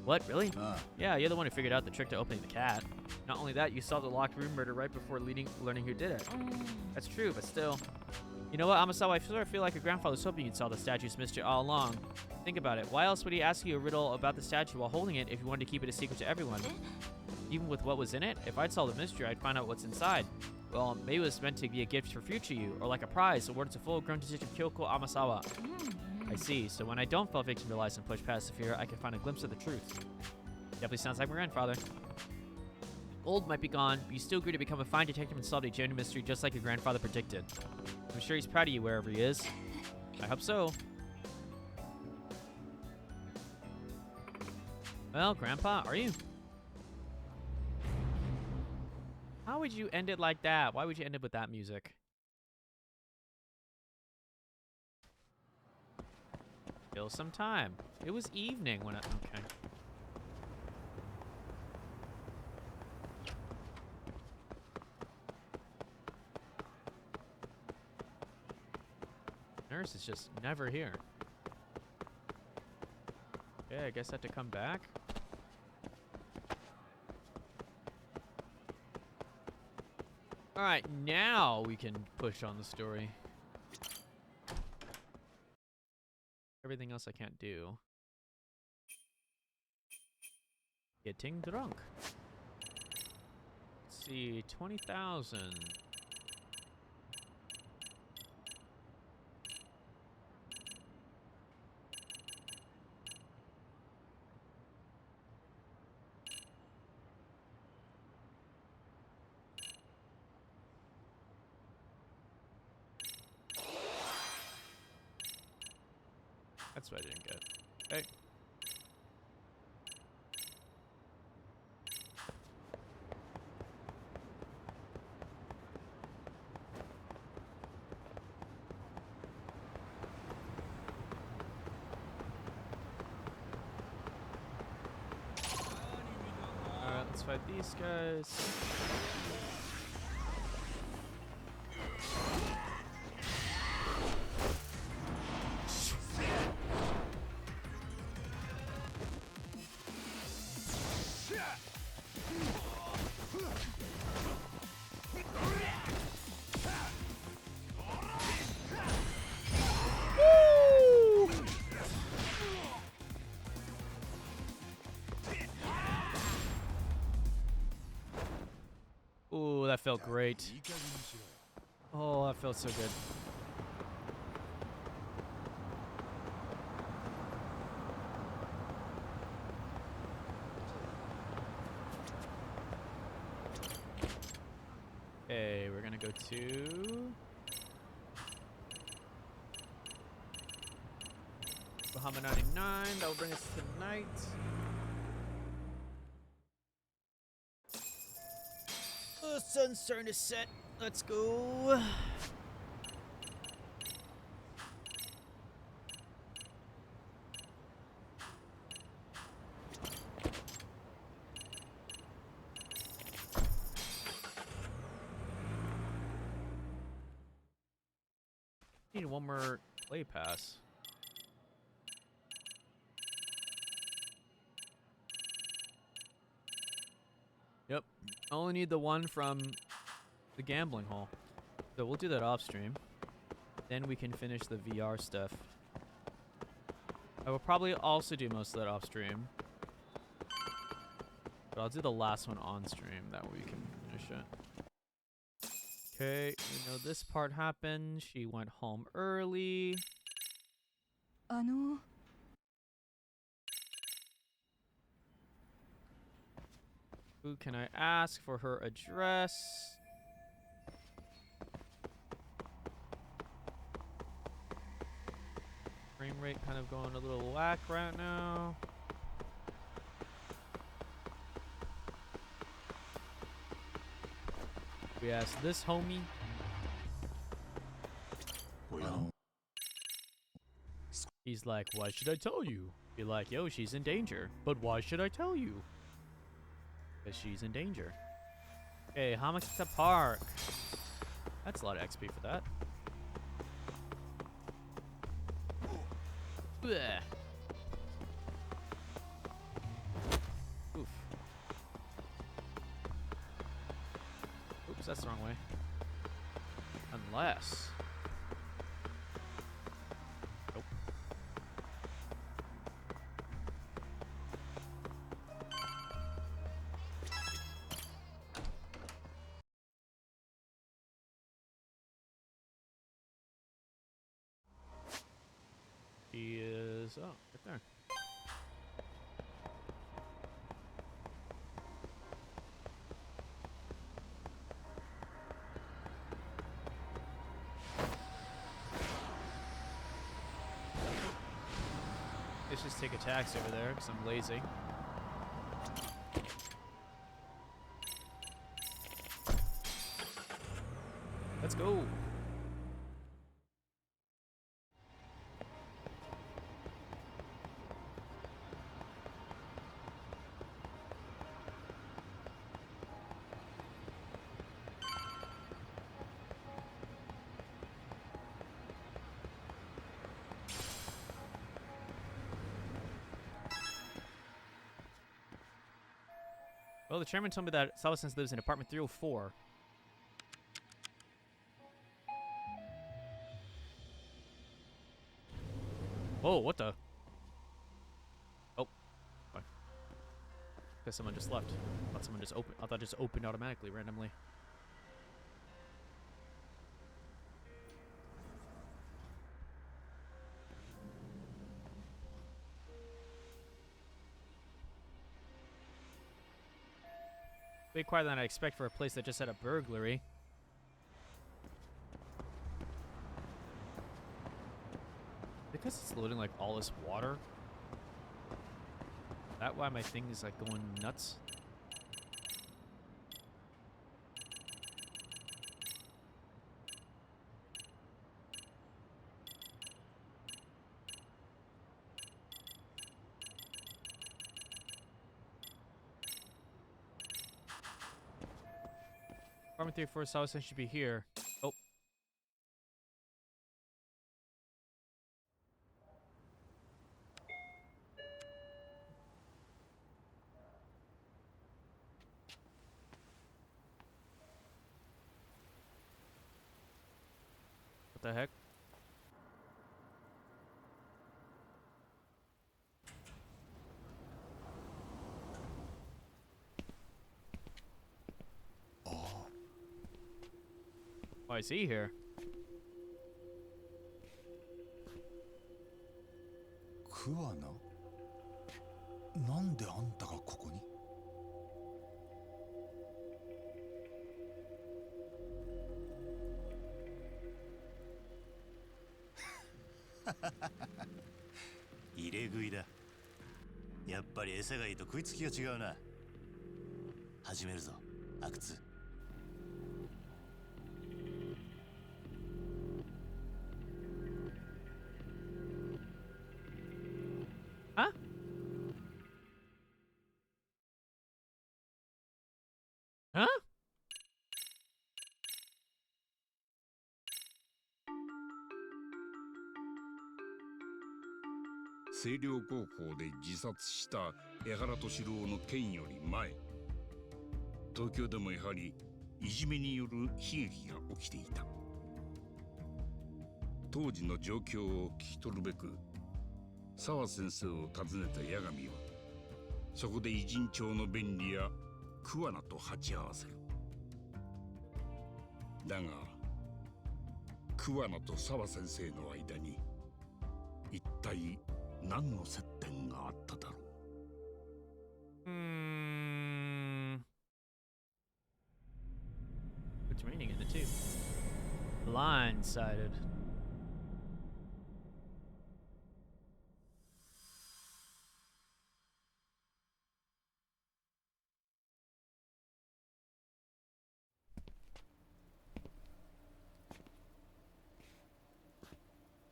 Speaker 1: What, really? Yeah, you're the one who figured out the trick to opening the cat. Not only that, you solved the locked room murder right before learning who did it. That's true, but still. You know what, Amasawa, I sort of feel like your grandfather was hoping you'd solve the statue's mystery all along. Think about it. Why else would he ask you a riddle about the statue while holding it if you wanted to keep it a secret to everyone? Even with what was in it? If I'd solve the mystery, I'd find out what's inside. Well, maybe it was meant to be a gift for future you, or like a prize awarded to full-grown Detective Kyoko Amasawa. I see. So when I don't fall victim to lies and push past the fear, I can find a glimpse of the truth. Definitely sounds like my grandfather. Gold might be gone, but you still grew to become a fine detective and solved a genuine mystery just like your grandfather predicted. I'm sure he's proud of you wherever he is. I hope so. Well, Grandpa, are you? How would you end it like that? Why would you end it with that music? Kill some time. It was evening when okay. Nurse is just never here. Okay, I guess I have to come back. Alright, now we can push on the story. Everything else I can't do. Getting drunk. Let's see, 20,000. That's what I didn't get. Okay. Alright, let's fight these guys. Ooh, that felt great. Oh, that felt so good. Okay, we're gonna go to Bahama 99. That will bring us tonight. The sun's starting to set. Let's go. Need one more play pass. Yep. I only need the one from the gambling hall. So we'll do that off stream. Then we can finish the VR stuff. I will probably also do most of that off stream. But I'll do the last one on stream. That way we can finish it. Okay, we know this part happened. She went home early. Who can I ask for her address? Frame rate kind of going a little whack right now. We ask this homie. He's like, why should I tell you? Be like, yo, she's in danger. But why should I tell you? Because she's in danger. Okay, Hamakita Park. That's a lot of XP for that. Blech. Oof. Oops, that's the wrong way. Unless... Nope. He is... Oh, right there. Let's just take a taxi over there because I'm lazy. Let's go. Well, the chairman told me that Salvasens lives in apartment 304. Whoa, what the? Oh. Fine. Guess someone just left. I thought someone just opened. I thought it just opened automatically, randomly. Way quieter than I expect for a place that just had a burglary. Because it's loading like all this water. Is that why my thing is like going nuts? Apartment 3-4 South End should be here. Oh. What the heck? Why is he here?
Speaker 2: クワナ？なんであんたがここに？
Speaker 16: 入れ食いだ。やっぱり餌がいいと食いつきが違うな。始めるぞ、阿久津。
Speaker 1: Huh? Huh?
Speaker 4: 星稜高校で自殺した江原敏郎の件より前、東京でもやはりいじめによる悲劇が起きていた。当時の状況を聞き取るべく澤先生を訪ねた八神は、そこで偉人帳の便利や桑名と鉢合わせる。だが桑名と澤先生の間に一体何の接点があっただろう。
Speaker 1: What's raining in the tube? Blindsided.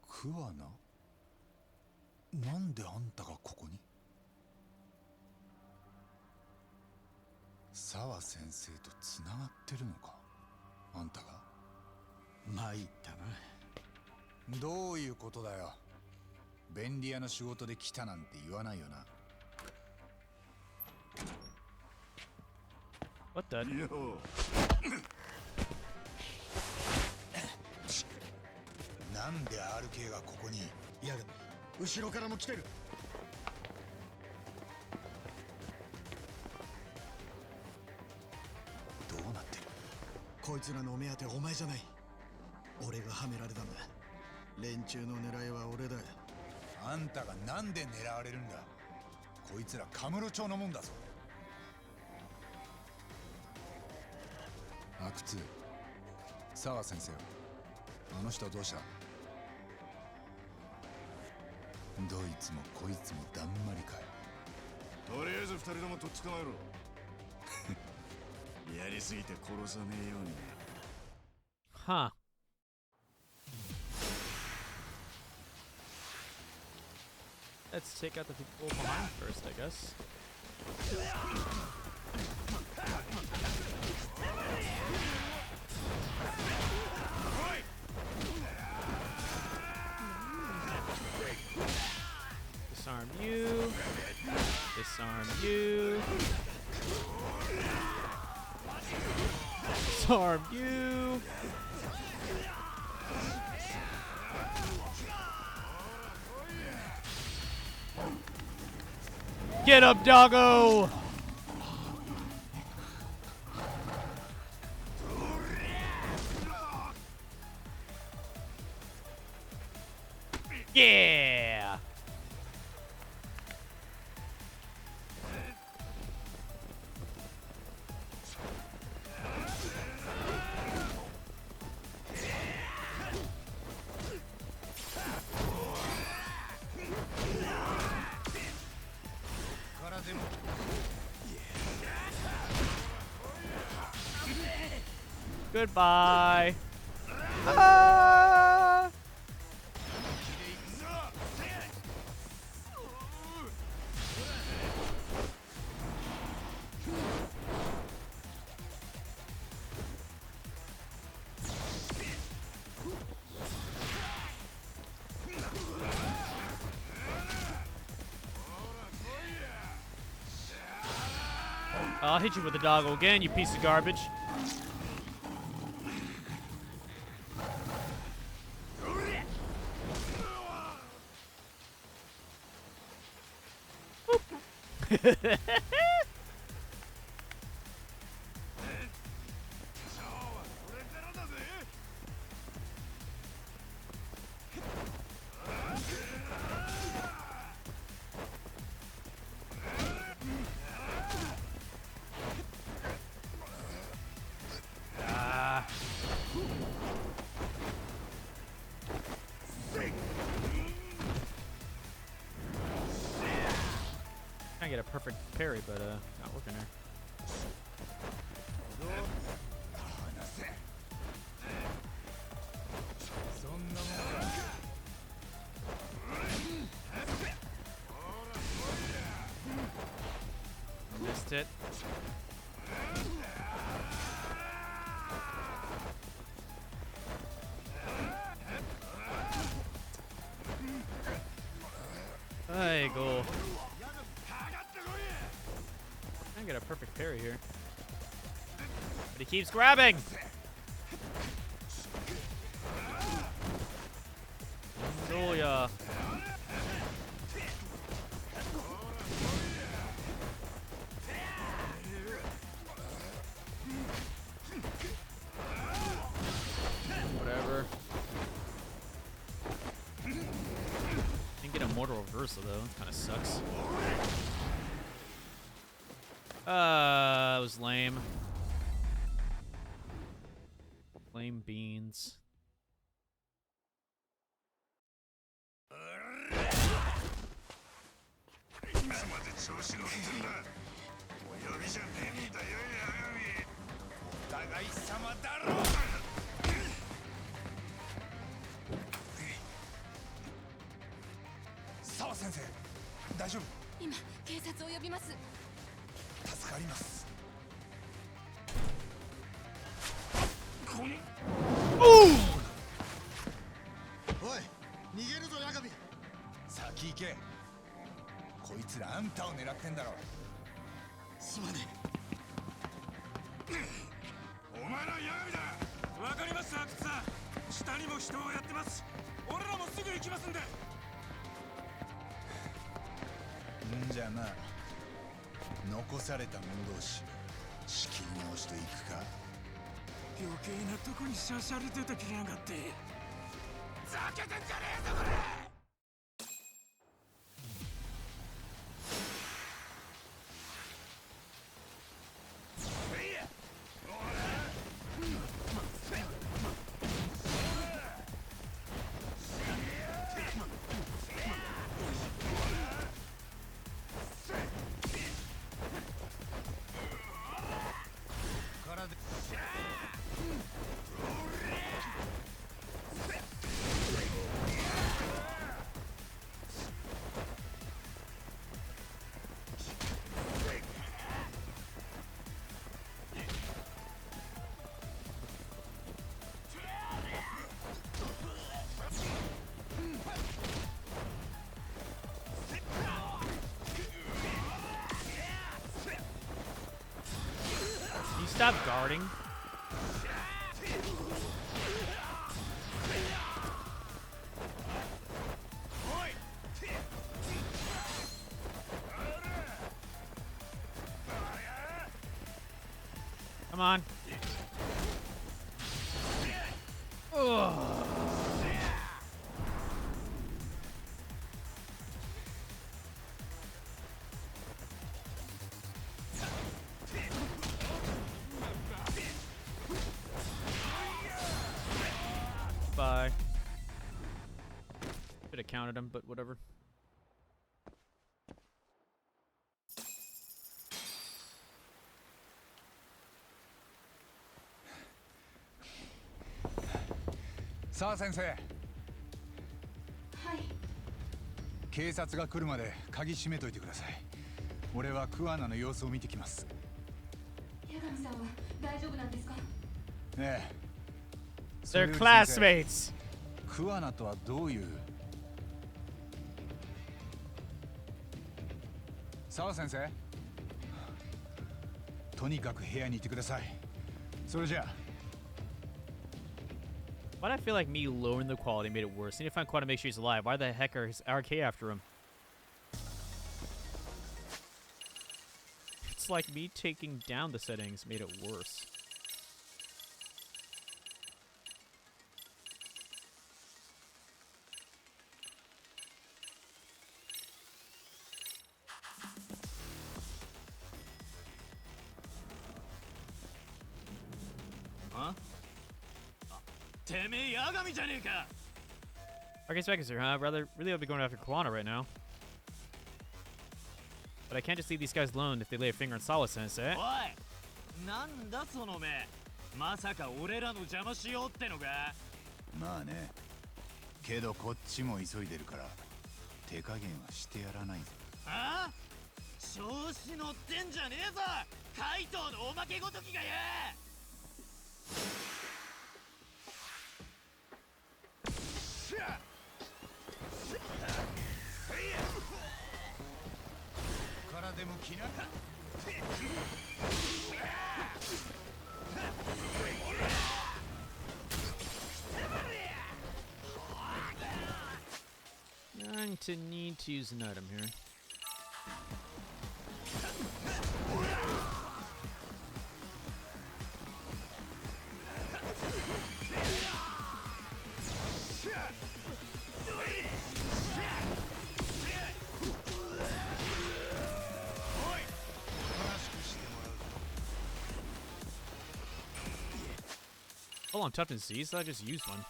Speaker 2: Kuwana? なんであんたがここに？澤先生とつながってるのか、あんたが？
Speaker 9: 参ったな。
Speaker 2: どういうことだよ。便利屋の仕事で来たなんて言わないよな。
Speaker 1: What the?
Speaker 2: なんで RK がここに？
Speaker 9: いや、後ろからも来てる。
Speaker 2: どうなってる？
Speaker 9: こいつらのお目当てはお前じゃない。俺がはめられたんだ。連中の狙いは俺だ。
Speaker 2: あんたがなんで狙われるんだ？こいつらカムロ町のもんだぞ。阿久津、澤先生はあの人はどうした？どいつもこいつもだんまりかよ。
Speaker 4: とりあえず二人ともとっ捕まえろ。やりすぎて殺さねえように。
Speaker 1: Huh. Let's take out the people behind first, I guess. Disarm you. Disarm you. Disarm you. Get up, doggo! Yeah! Goodbye. Ah! I'll hit you with the doggo again, you piece of garbage. Trying to get a perfect parry, but not working there. Missed it. There you go. I get a perfect parry here. But he keeps grabbing! Oh yeah. Whatever. Didn't get a mortal reversal though. Kind of sucks. That was lame. Lame beans.
Speaker 5: 今警察を呼びます。
Speaker 2: 助かります。おい、逃げるぞヤガビ。先行け。こいつらあんたを狙ってんだろ。すまねえ。
Speaker 4: お前らヤガビだ。わかりました、阿久津さん。下にも人をやってます。俺らもすぐ行きますんで。
Speaker 2: んじゃな。残された者同士仕切り直しといくか。
Speaker 4: 余計なとこにしゃしゃり出てきやがって。ざけてんじゃねえぞこれ。
Speaker 1: Stop guarding. Bye. Should have counted him, but whatever.
Speaker 2: さあ先生。はい。警察が来るまで鍵閉めといてください。俺はクアナの様子を見てきます。
Speaker 5: 八神さんは大丈夫なんですか？
Speaker 2: ええ。
Speaker 1: They're classmates.
Speaker 2: クアナとはどういう？さあ先生。とにかく部屋にいてください。それじゃあ。
Speaker 1: Why do I feel like me lowering the quality made it worse? I need to find Quad to make sure he's alive. Why the heck are his RK after him? It's like me taking down the settings made it worse.
Speaker 17: Huh?
Speaker 1: RK's back is here, huh? Really ought to be going after Kuwana right now. But I can't just leave these guys alone if they lay a finger on Sawa Sensei.
Speaker 17: なんだその目。まさか俺らの邪魔しようってのか。
Speaker 2: まあね。けどこっちも急いでるから手加減はしてやらないぞ。
Speaker 17: あ？調子乗ってんじゃねえぞ。カイトウのおまけごときがよ。
Speaker 2: からでも来なか。
Speaker 1: Going to need to use an item here. Hold on, toughness Z, so I just used one.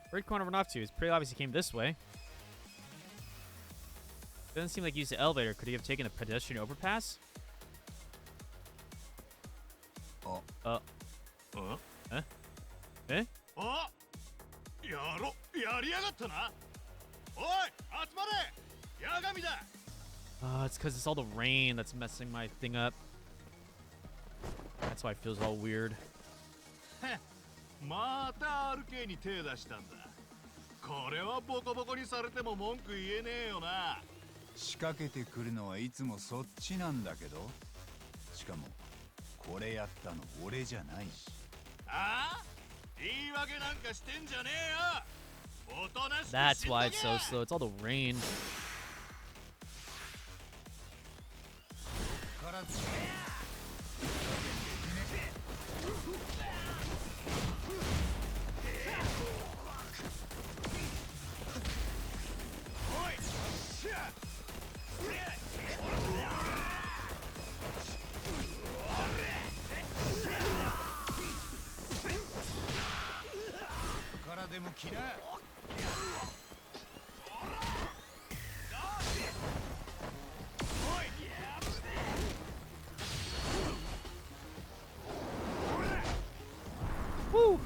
Speaker 1: Where'd Corner run off to? It's pretty obvious he came this way. Doesn't seem like he used the elevator. Could he have taken a pedestrian overpass?
Speaker 2: Oh.
Speaker 1: Huh? Eh?
Speaker 17: Oh! やりやがったな。おい、集まれ。八神だ。
Speaker 1: It's because it's all the rain that's messing my thing up. That's why it feels all weird.
Speaker 17: また RK に手出したんだ。これはボコボコにされても文句言えねえよな。
Speaker 2: 仕掛けてくるのはいつもそっちなんだけど。しかもこれやったの俺じゃないし。
Speaker 17: ああ？言い訳なんかしてんじゃねえよ。おとなしくしとけ。
Speaker 1: That's why it's so slow. It's all the rain.
Speaker 2: でも来な。
Speaker 1: Woo!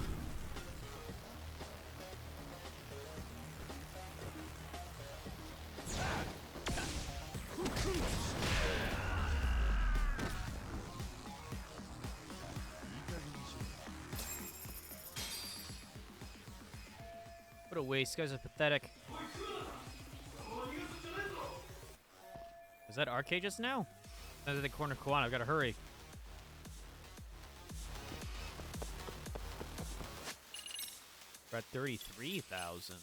Speaker 1: a waste. These guys are pathetic. Is that arcade just now? Under the corner, Koana. I've got to hurry. We're at 33,000.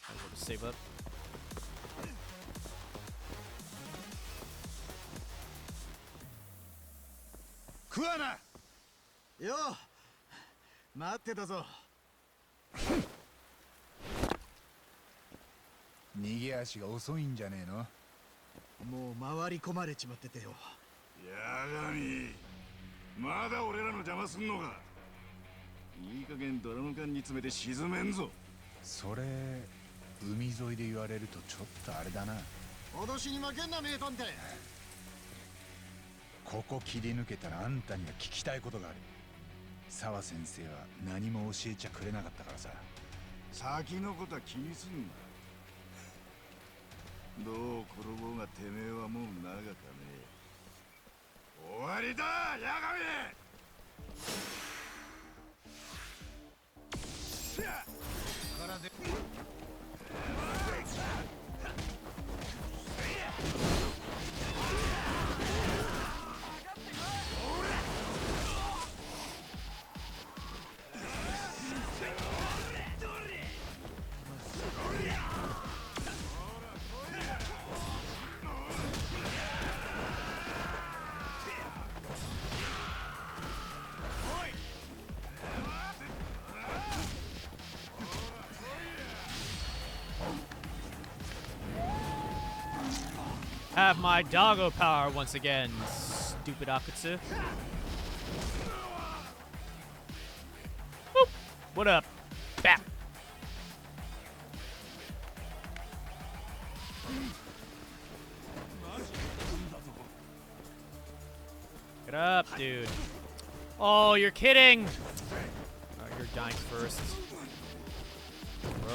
Speaker 1: I was able to save up.
Speaker 2: Kuana! Yo! 待ってたぞ。逃げ足が遅いんじゃねえの？
Speaker 17: もう回り込まれちまっててよ。
Speaker 4: 八神、まだ俺らの邪魔すんのか。いい加減ドラム缶に詰めて沈めんぞ。
Speaker 2: それ海沿いで言われるとちょっとあれだな。
Speaker 17: 脅しに負けんな名探偵。
Speaker 2: ここ切り抜けたらあんたには聞きたいことがある。澤先生は何も教えちゃくれなかったからさ。
Speaker 4: 先のことは気にすんな。どう転ぼうがてめえはもう長かねえ。終わりだ、八神。からで。
Speaker 1: Have my doggo power once again, stupid Akutsu. Whoop. What up? Bap. Get up, dude. Oh, you're kidding. Oh, you're dying first. Bro.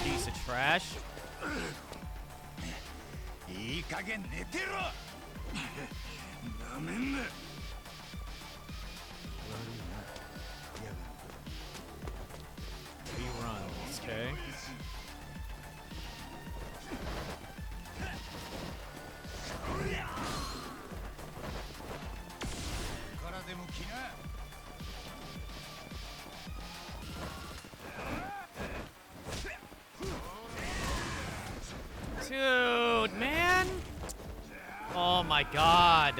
Speaker 1: Piece of trash.
Speaker 2: いい加減寝てろ。
Speaker 4: なめんな。
Speaker 1: He runs, okay. Dude, man! Oh my god.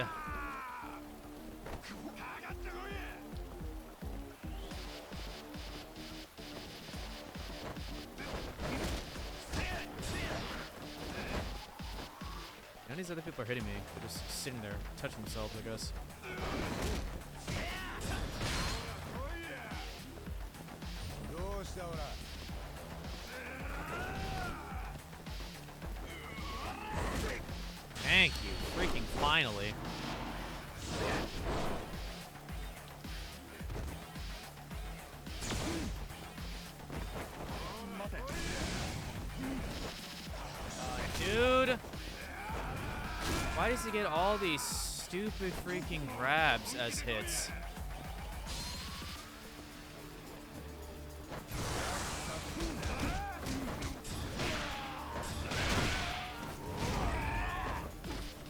Speaker 1: None of these other people are hitting me. They're just sitting there, touching themselves, I guess. Thank you, freaking finally. Dude! Why does he get all these stupid freaking grabs as hits?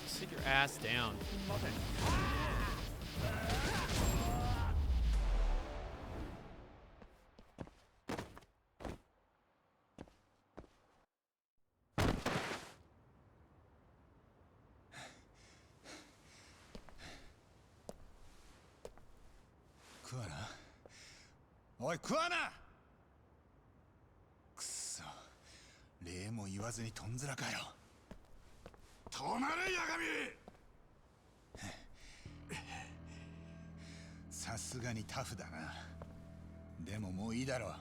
Speaker 1: Sit your ass down.
Speaker 2: Kuana? おい、クアナ！くそ、礼も言わずにとんずらかよ。
Speaker 4: 止まれ、八神。
Speaker 2: さすがにタフだな。でももういいだろう。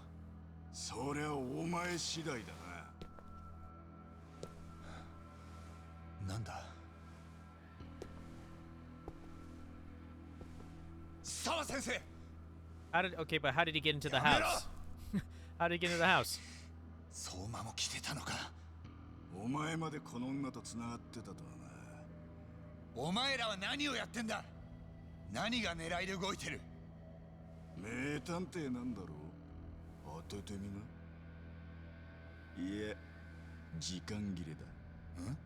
Speaker 4: そりゃお前次第だ
Speaker 2: な。なんだ？澤先生！
Speaker 1: How did, okay, but how did he get into the house? How did he get into the house?
Speaker 2: 相馬も来てたのか。
Speaker 9: お前までこの女と繋がってたとはな。
Speaker 2: お前らは何をやってんだ。何が狙いで動いてる。
Speaker 9: 名探偵なんだろう。当ててみな。いや、時間切れだ。ん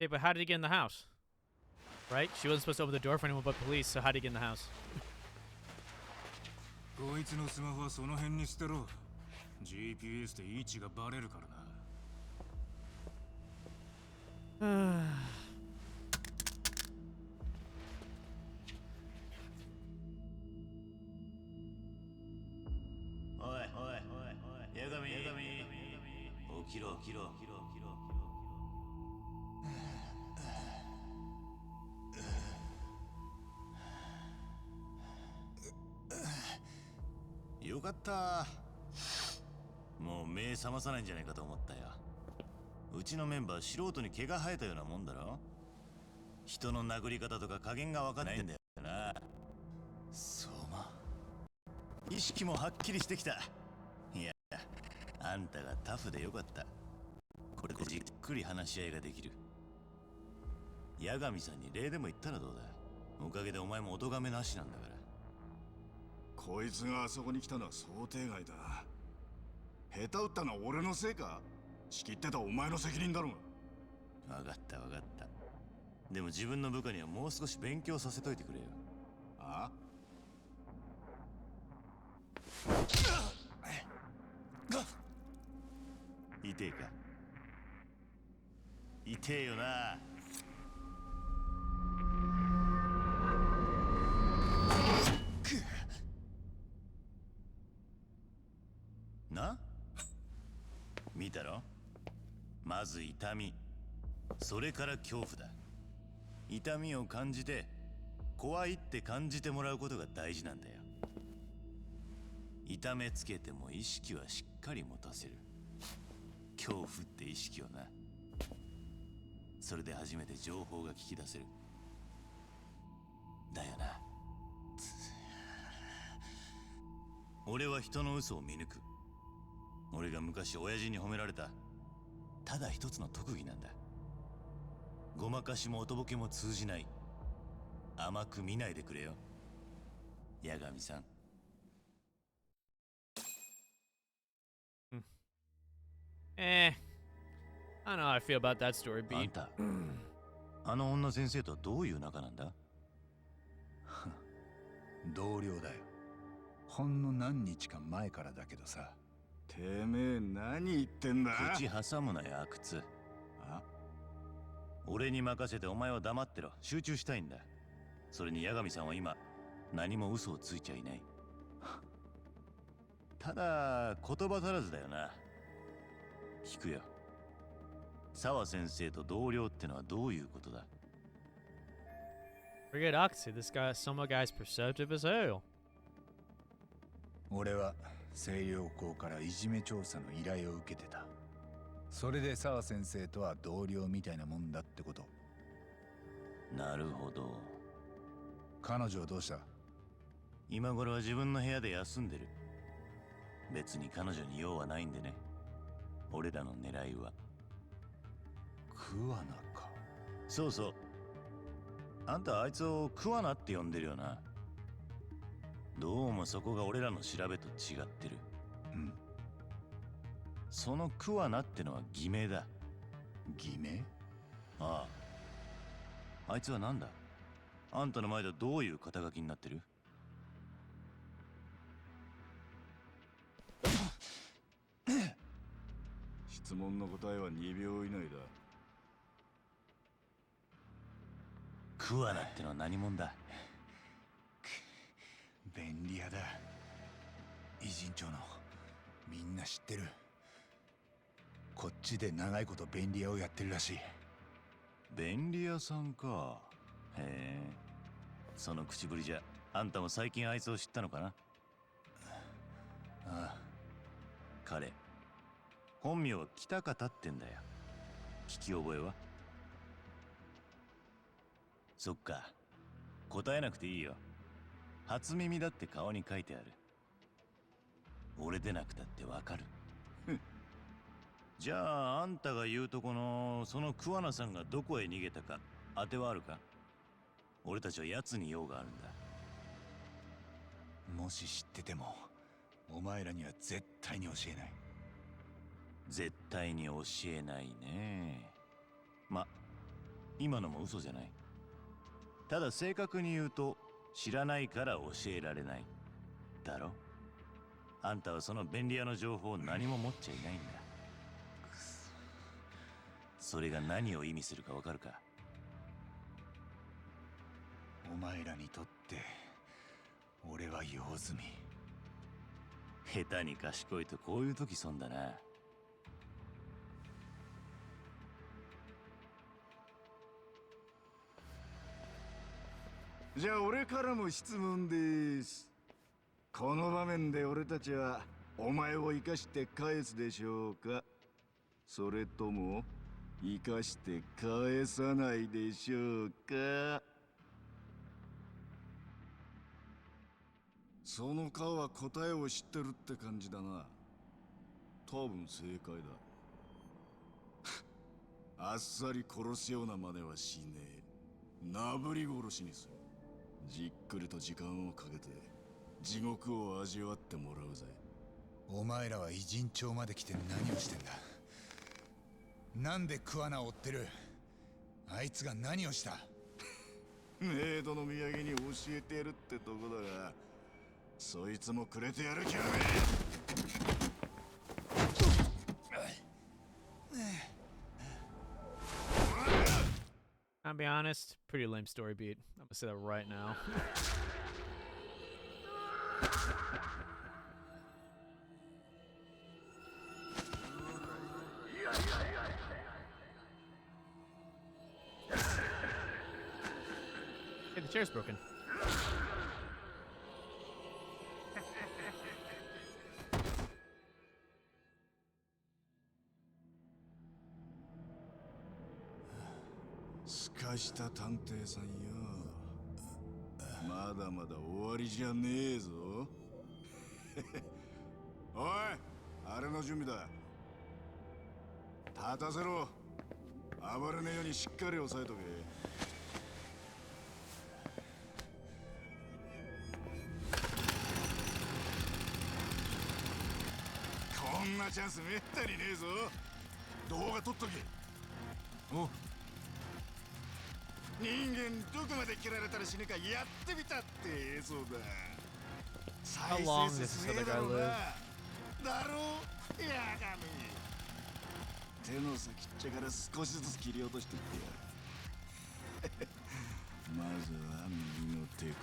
Speaker 1: Okay, but how did he get in the house? Right? She wasn't supposed to open the door for anyone but police, so how did he get in the house?
Speaker 11: こいつのスマホはその辺に捨てろ。GPS で位置がバレるからな。
Speaker 16: おいおいおいおい、ヤガミ起きろ起きろ。よかった。もう目覚まさないんじゃないかと思ったよ。うちのメンバー素人に毛が生えたようなもんだろ。人の殴り方とか加減が分かってんだよな。相馬、意識もはっきりしてきた。いや、あんたがタフでよかった。これでじっくり話し合いができる。八神さんに礼でも言ったらどうだ。おかげでお前もお咎めなしなんだから。
Speaker 9: こいつがあそこに来たのは想定外だ。下手打ったのは俺のせいか。仕切ってたお前の責任だろうが。
Speaker 16: 分かった分かった。でも自分の部下にはもう少し勉強させといてくれよ。
Speaker 9: あ
Speaker 16: 痛えか。痛えよな。な、見たろ。まず痛み、それから恐怖だ。痛みを感じて怖いって感じてもらうことが大事なんだよ。痛めつけても意識はしっかり持たせる。恐怖って意識をな。それで初めて情報が聞き出せる。だよな。俺は人の嘘を見抜く。俺が昔親父に褒められたただ一つの特技なんだ。ごまかしもおとぼけも通じない。甘く見ないでくれよ、八神さん。
Speaker 1: I don't know how I feel about that story,
Speaker 16: あん
Speaker 1: B.
Speaker 16: たあの女先生とはどういう仲なんだ。
Speaker 2: 同僚だよ。ほんの何日か前からだけどさ。
Speaker 9: てめえ何言ってんだ。
Speaker 16: 口挟むなよ、阿久津。
Speaker 9: あ、
Speaker 16: 俺に任せてお前は黙ってろ。集中したいんだ。それに八神さんは今何も嘘をついちゃいない。ただ言葉足らずだよな。聞くよ。澤先生と同僚ってのはどういうことだ。
Speaker 1: Forget Oxy, this guy, some guy's perceptive as hell.
Speaker 2: 俺は星稜校からいじめ調査の依頼を受けてた。それで澤先生とは同僚みたいなもんだってこと。
Speaker 16: なるほど。
Speaker 2: 彼女はどうした。
Speaker 16: 今頃は自分の部屋で休んでる。別に彼女に用はないんでね。俺らの狙いは
Speaker 2: 桑名か。
Speaker 16: そうそう。あんたあいつを桑名って呼んでるよな。どうもそこが俺らの調べと違ってる。
Speaker 2: うん。
Speaker 16: その桑名ってのは偽名だ。
Speaker 2: 偽名？
Speaker 16: ああ。あいつはなんだ。あんたの前ではどういう肩書きになってる。
Speaker 9: 質問の答えは2秒以内だ。
Speaker 16: 桑名ってのは何者だ。
Speaker 2: 便利屋だ。偉人町のみんな知ってる。こっちで長いこと便利屋をやってるらしい。
Speaker 16: 便利屋さんか。へえ。その口ぶりじゃあんたも最近あいつを知ったのかな。
Speaker 2: ああ。
Speaker 16: 彼本名は北方ってんだよ。聞き覚えは。そっか。答えなくていいよ。初耳だって顔に書いてある。俺でなくたってわかる。じゃああんたが言うとこのその桑名さんがどこへ逃げたか当てはあるか？俺たちは奴に用があるんだ。
Speaker 2: もし知っててもお前らには絶対に教えない。
Speaker 16: 絶対に教えないね。ま、今のも嘘じゃない。ただ正確に言うと知らないから教えられないだろ。あんたはその便利屋の情報を何も持っちゃいないんだ。それが何を意味するかわかるか？
Speaker 2: お前らにとって俺は用済み。
Speaker 16: 下手に賢いとこういう時損だな。
Speaker 9: じゃあ俺からも質問です。この場面で俺たちはお前を生かして返すでしょうか、それとも生かして返さないでしょうか。その顔は答えを知ってるって感じだな。多分正解だ。あっさり殺すような真似はしねえ。なぶり殺しにする。じっくりと時間をかけて地獄を味わってもらうぜ。
Speaker 2: お前らは偉人町まで来て何をしてんだ。なんで桑名を追ってる。あいつが何をした。
Speaker 9: メイドの土産に教えてやるってとこだが、そいつもくれてやる気はねえ。
Speaker 1: I'll be honest, pretty lame story beat. I'm gonna say that right now. Hey, the chair's broken.
Speaker 9: すかした探偵さんよ、まだまだ終わりじゃねえぞ。おい、あれの準備だ。立たせろ。暴れねえようにしっかり押さえとけ。こんなチャンスめったにねえぞ。動画撮っとけ。お人間どこまで切られたら死ぬかやってみたって映像だ。
Speaker 1: How long does this other guy live?
Speaker 9: だろう。やだね。手の先っちゃから少しずつ切り落としてってやる。まずは右の手首、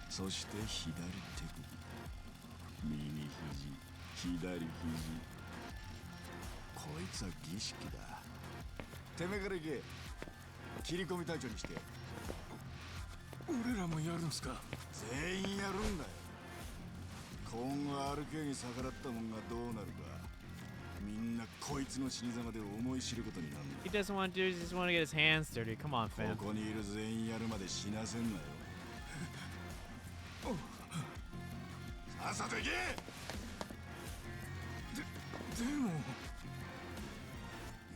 Speaker 9: そして左手首、右肘、左肘。こいつは儀式だ。てめえから行け。切り込み隊長にして。
Speaker 14: 俺らもやるんすか？
Speaker 9: 全員やるんだよ。今後 RK に逆らったもんがどうなるか、みんなこいつの死に様で思い知ることになる。
Speaker 1: He doesn't want to do it, he just want to get his hands dirty. Come on, fam.
Speaker 9: ここにいる全員やるまで死なせんなよ。さっさと行け。
Speaker 2: でも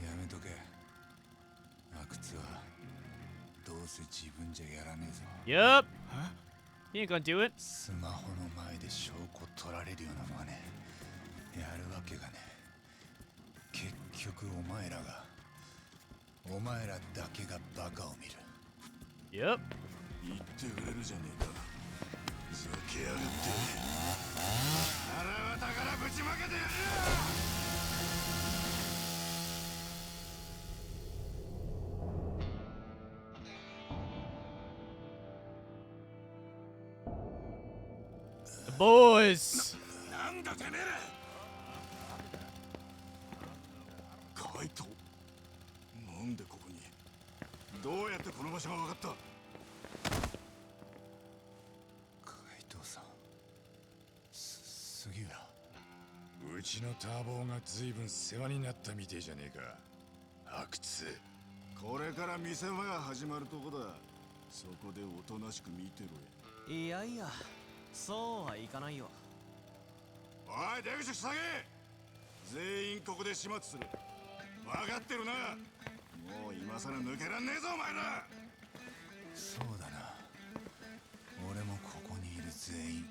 Speaker 2: やめとけ。阿久津はどうせ自分じゃやらねえぞ。
Speaker 1: Yup. He ain't gonna do it.
Speaker 2: スマホの前で証拠取られるような真似やるわけがね。結局お前らだけがバカを見る。
Speaker 1: Yup.
Speaker 9: 言ってくれるじゃねえか。ふざけやがって。腹渡からぶちまけてやる。
Speaker 1: The boys.
Speaker 9: なんだてめえら。カイト、なんでここに。どうやってこの場所が分かった。
Speaker 2: カイトさん、杉浦。
Speaker 4: うちのターボーが随分世話になったみてえじゃねえか、阿久津。
Speaker 9: これから見せ場が始まるとこだ。そこでおとなしく見てろよ。
Speaker 15: いやいや、そうはいかないよ。
Speaker 9: おい、出口塞げ。全員ここで始末する。分かってるな。もう今さら抜けらんねえぞお前ら。
Speaker 2: そうだな。俺もここにいる全員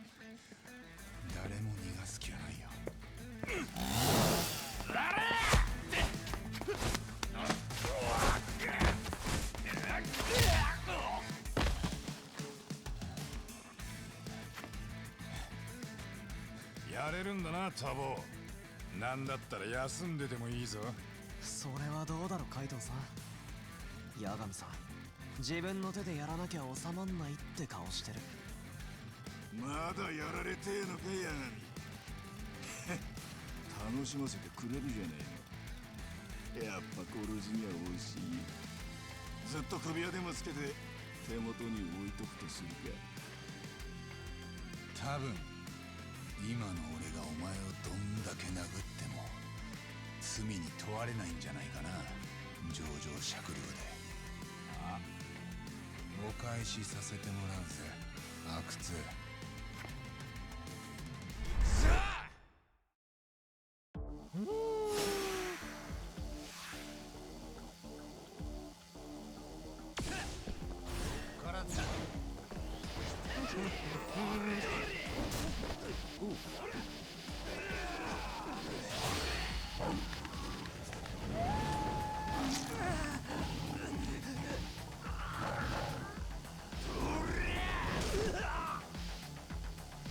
Speaker 2: 誰も逃がす気はないよ。
Speaker 4: やれるんだな、タボ。なんだったら休んでてもいいぞ。
Speaker 15: それはどうだろう、カイトさん。八神さん、自分の手でやらなきゃ収まんないって顔してる。
Speaker 9: まだやられてえのか、八神。楽しませてくれるじゃねえの。やっぱ殺しには惜しい。ずっと首輪でもつけて手元に置いとくとするか。
Speaker 2: 多分今の俺がお前をどんだけ殴っても罪に問われないんじゃないかな。情状酌量で。あ、お返しさせてもらうぜ、阿久津。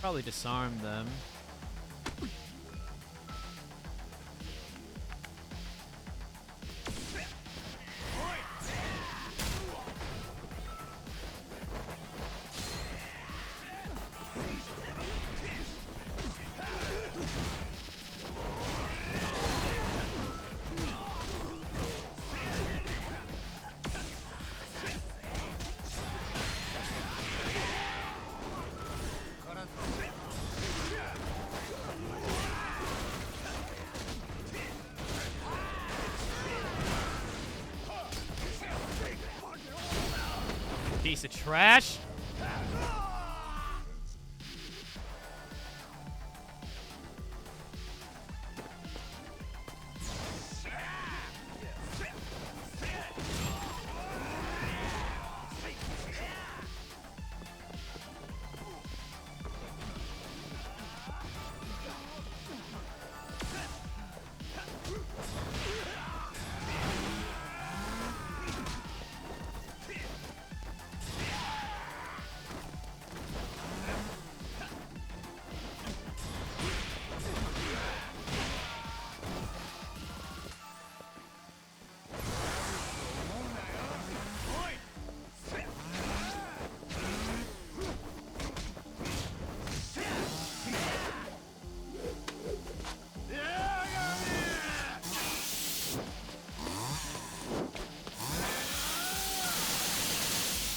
Speaker 1: Probably disarm them. Piece of trash.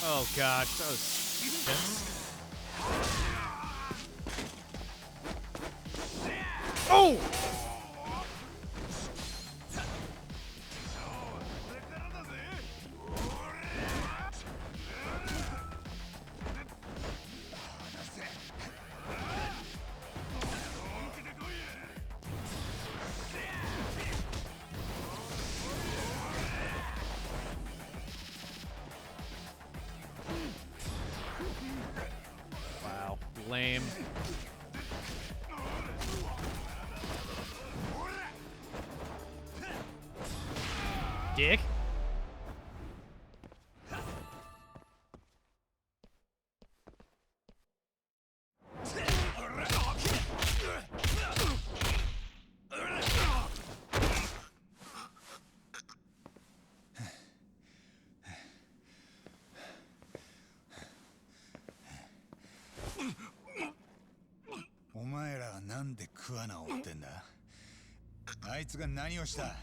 Speaker 1: Oh gosh, that was... Oh! Wow, lame. Dick.
Speaker 2: 「お前らはなんでクアナを追ってんだ？あいつが何をした？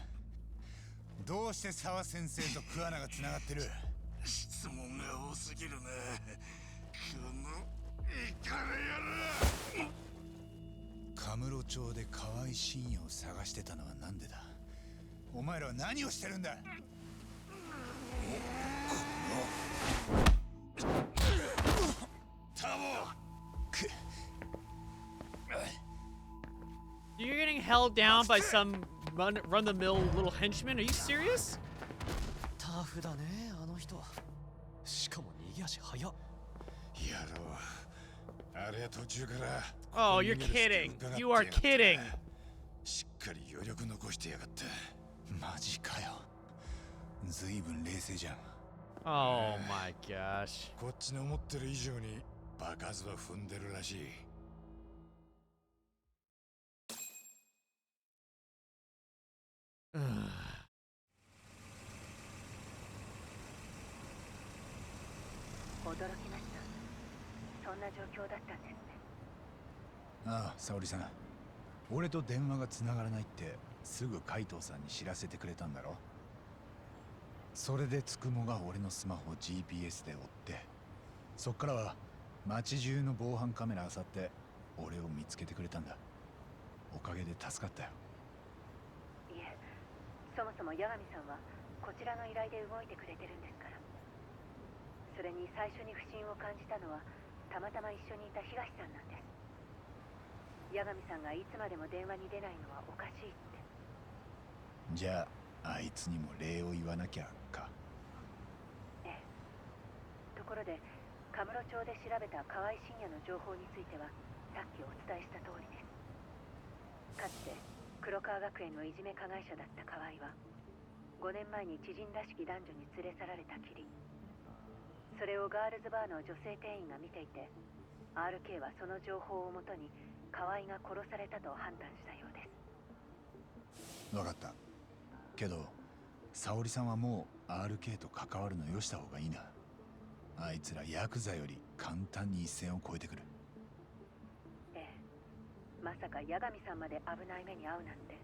Speaker 2: どうして沢先生とクアナがつながってる？」
Speaker 9: 質問が多すぎるな。このイカレ野郎。
Speaker 2: カムロ町で河合信也を探してたのはなんでだ？お前らは何をしてるんだ？
Speaker 9: タボ、
Speaker 1: You're getting held down by some run-the-mill little henchman? Are you serious?
Speaker 15: タフだね、あの人。しかも逃げ足早っ。
Speaker 4: やろう。あれは途中から。
Speaker 1: Oh, you're kidding. You are kidding.
Speaker 4: しっかり余力残してやがった。
Speaker 2: マジかよ。ずいぶん冷静じゃん。
Speaker 1: Oh my gosh.
Speaker 4: こっちの思ってる以上に場数は踏んでるらしい。
Speaker 7: 驚きました。そんな状況だったんですね。
Speaker 2: ああ、沙織さん。俺と電話が繋がらないってすぐ海藤さんに知らせてくれたんだろ。それでつくもが俺のスマホを GPS で追って、そっからは街中の防犯カメラ漁って俺を見つけてくれたんだ。おかげで助かったよ。
Speaker 7: いえ、そもそも八神さんはこちらの依頼で動いてくれてるんですから。それに最初に不審を感じたのはたまたま一緒にいた東さんなんです。八神さんがいつまでも電話に出ないのはおかしいって。
Speaker 2: じゃああいつにも礼を言わなきゃか。
Speaker 7: ええ。ところでカムロ町で調べた河合信也の情報についてはさっきお伝えした通りです。かつて黒川学園のいじめ加害者だった河合は5年前に知人らしき男女に連れ去られたきり、それをガールズバーの女性店員が見ていて、 RK はその情報をもとに河合が殺されたと判断したようです。
Speaker 2: わかった。けど沙織さんはもう RK と関わるのよした方がいいな。あいつらヤクザより簡単に一線を越えてくる。
Speaker 7: ええ。まさか八神さんまで危ない目に遭うなんて。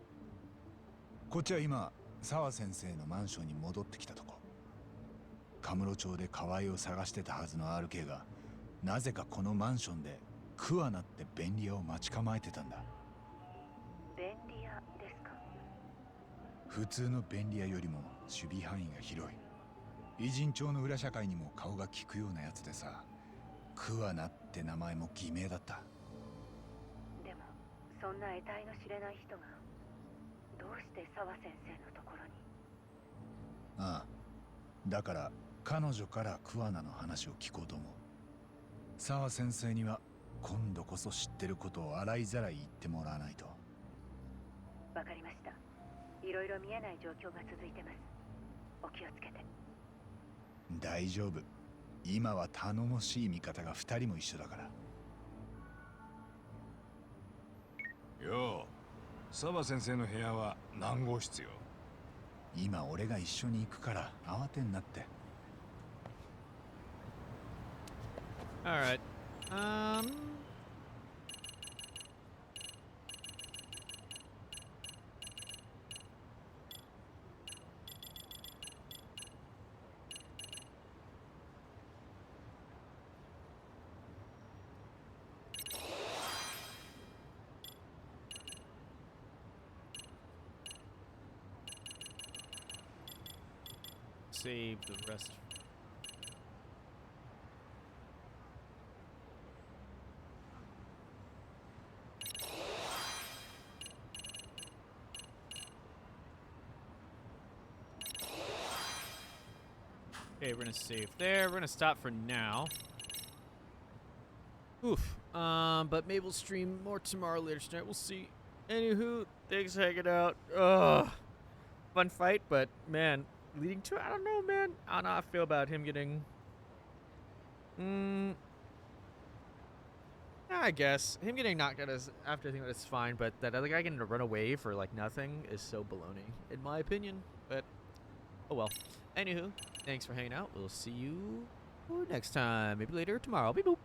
Speaker 2: こっちは今沢先生のマンションに戻ってきたとこ。カムロ町で河合を探してたはずの RK がなぜかこのマンションで桑名って便利屋を待ち構えてたんだ。
Speaker 7: 便利屋ですか？
Speaker 2: 普通の便利屋よりも守備範囲が広い。偉人町の裏社会にも顔が利くようなやつでさ、桑名って名前も偽名だった。
Speaker 7: でもそんな得体の知れない人がどうして沢先生のところに？
Speaker 2: ああ、だから彼女から桑名の話を聞こうと思う。沢先生には今度こそ知ってることを洗いざらい言ってもらわないと。
Speaker 7: わかりました。いろいろ見えない状況が続いてます。お気をつけて。
Speaker 2: 大丈夫。今は頼もしい味方が2人も一緒だから。
Speaker 4: よう、沢先生の部屋は何号室よ？
Speaker 2: 今俺が一緒に行くから慌てんなって。
Speaker 1: Alright. Save the rest. Okay, we're gonna save there. We're gonna stop for now. Oof. But maybe we'll stream more tomorrow later tonight. We'll see. Anywho, thanks for hanging out. Ugh. Fun fight, but man, leading to, I don't know, man. I don't know how I feel about him getting. I guess him getting knocked out is after I think that's fine, but that other guy getting to run away for like nothing is so baloney, in my opinion. But oh well. Anywho, thanks for hanging out. We'll see you next time. Maybe later tomorrow. Beep boop.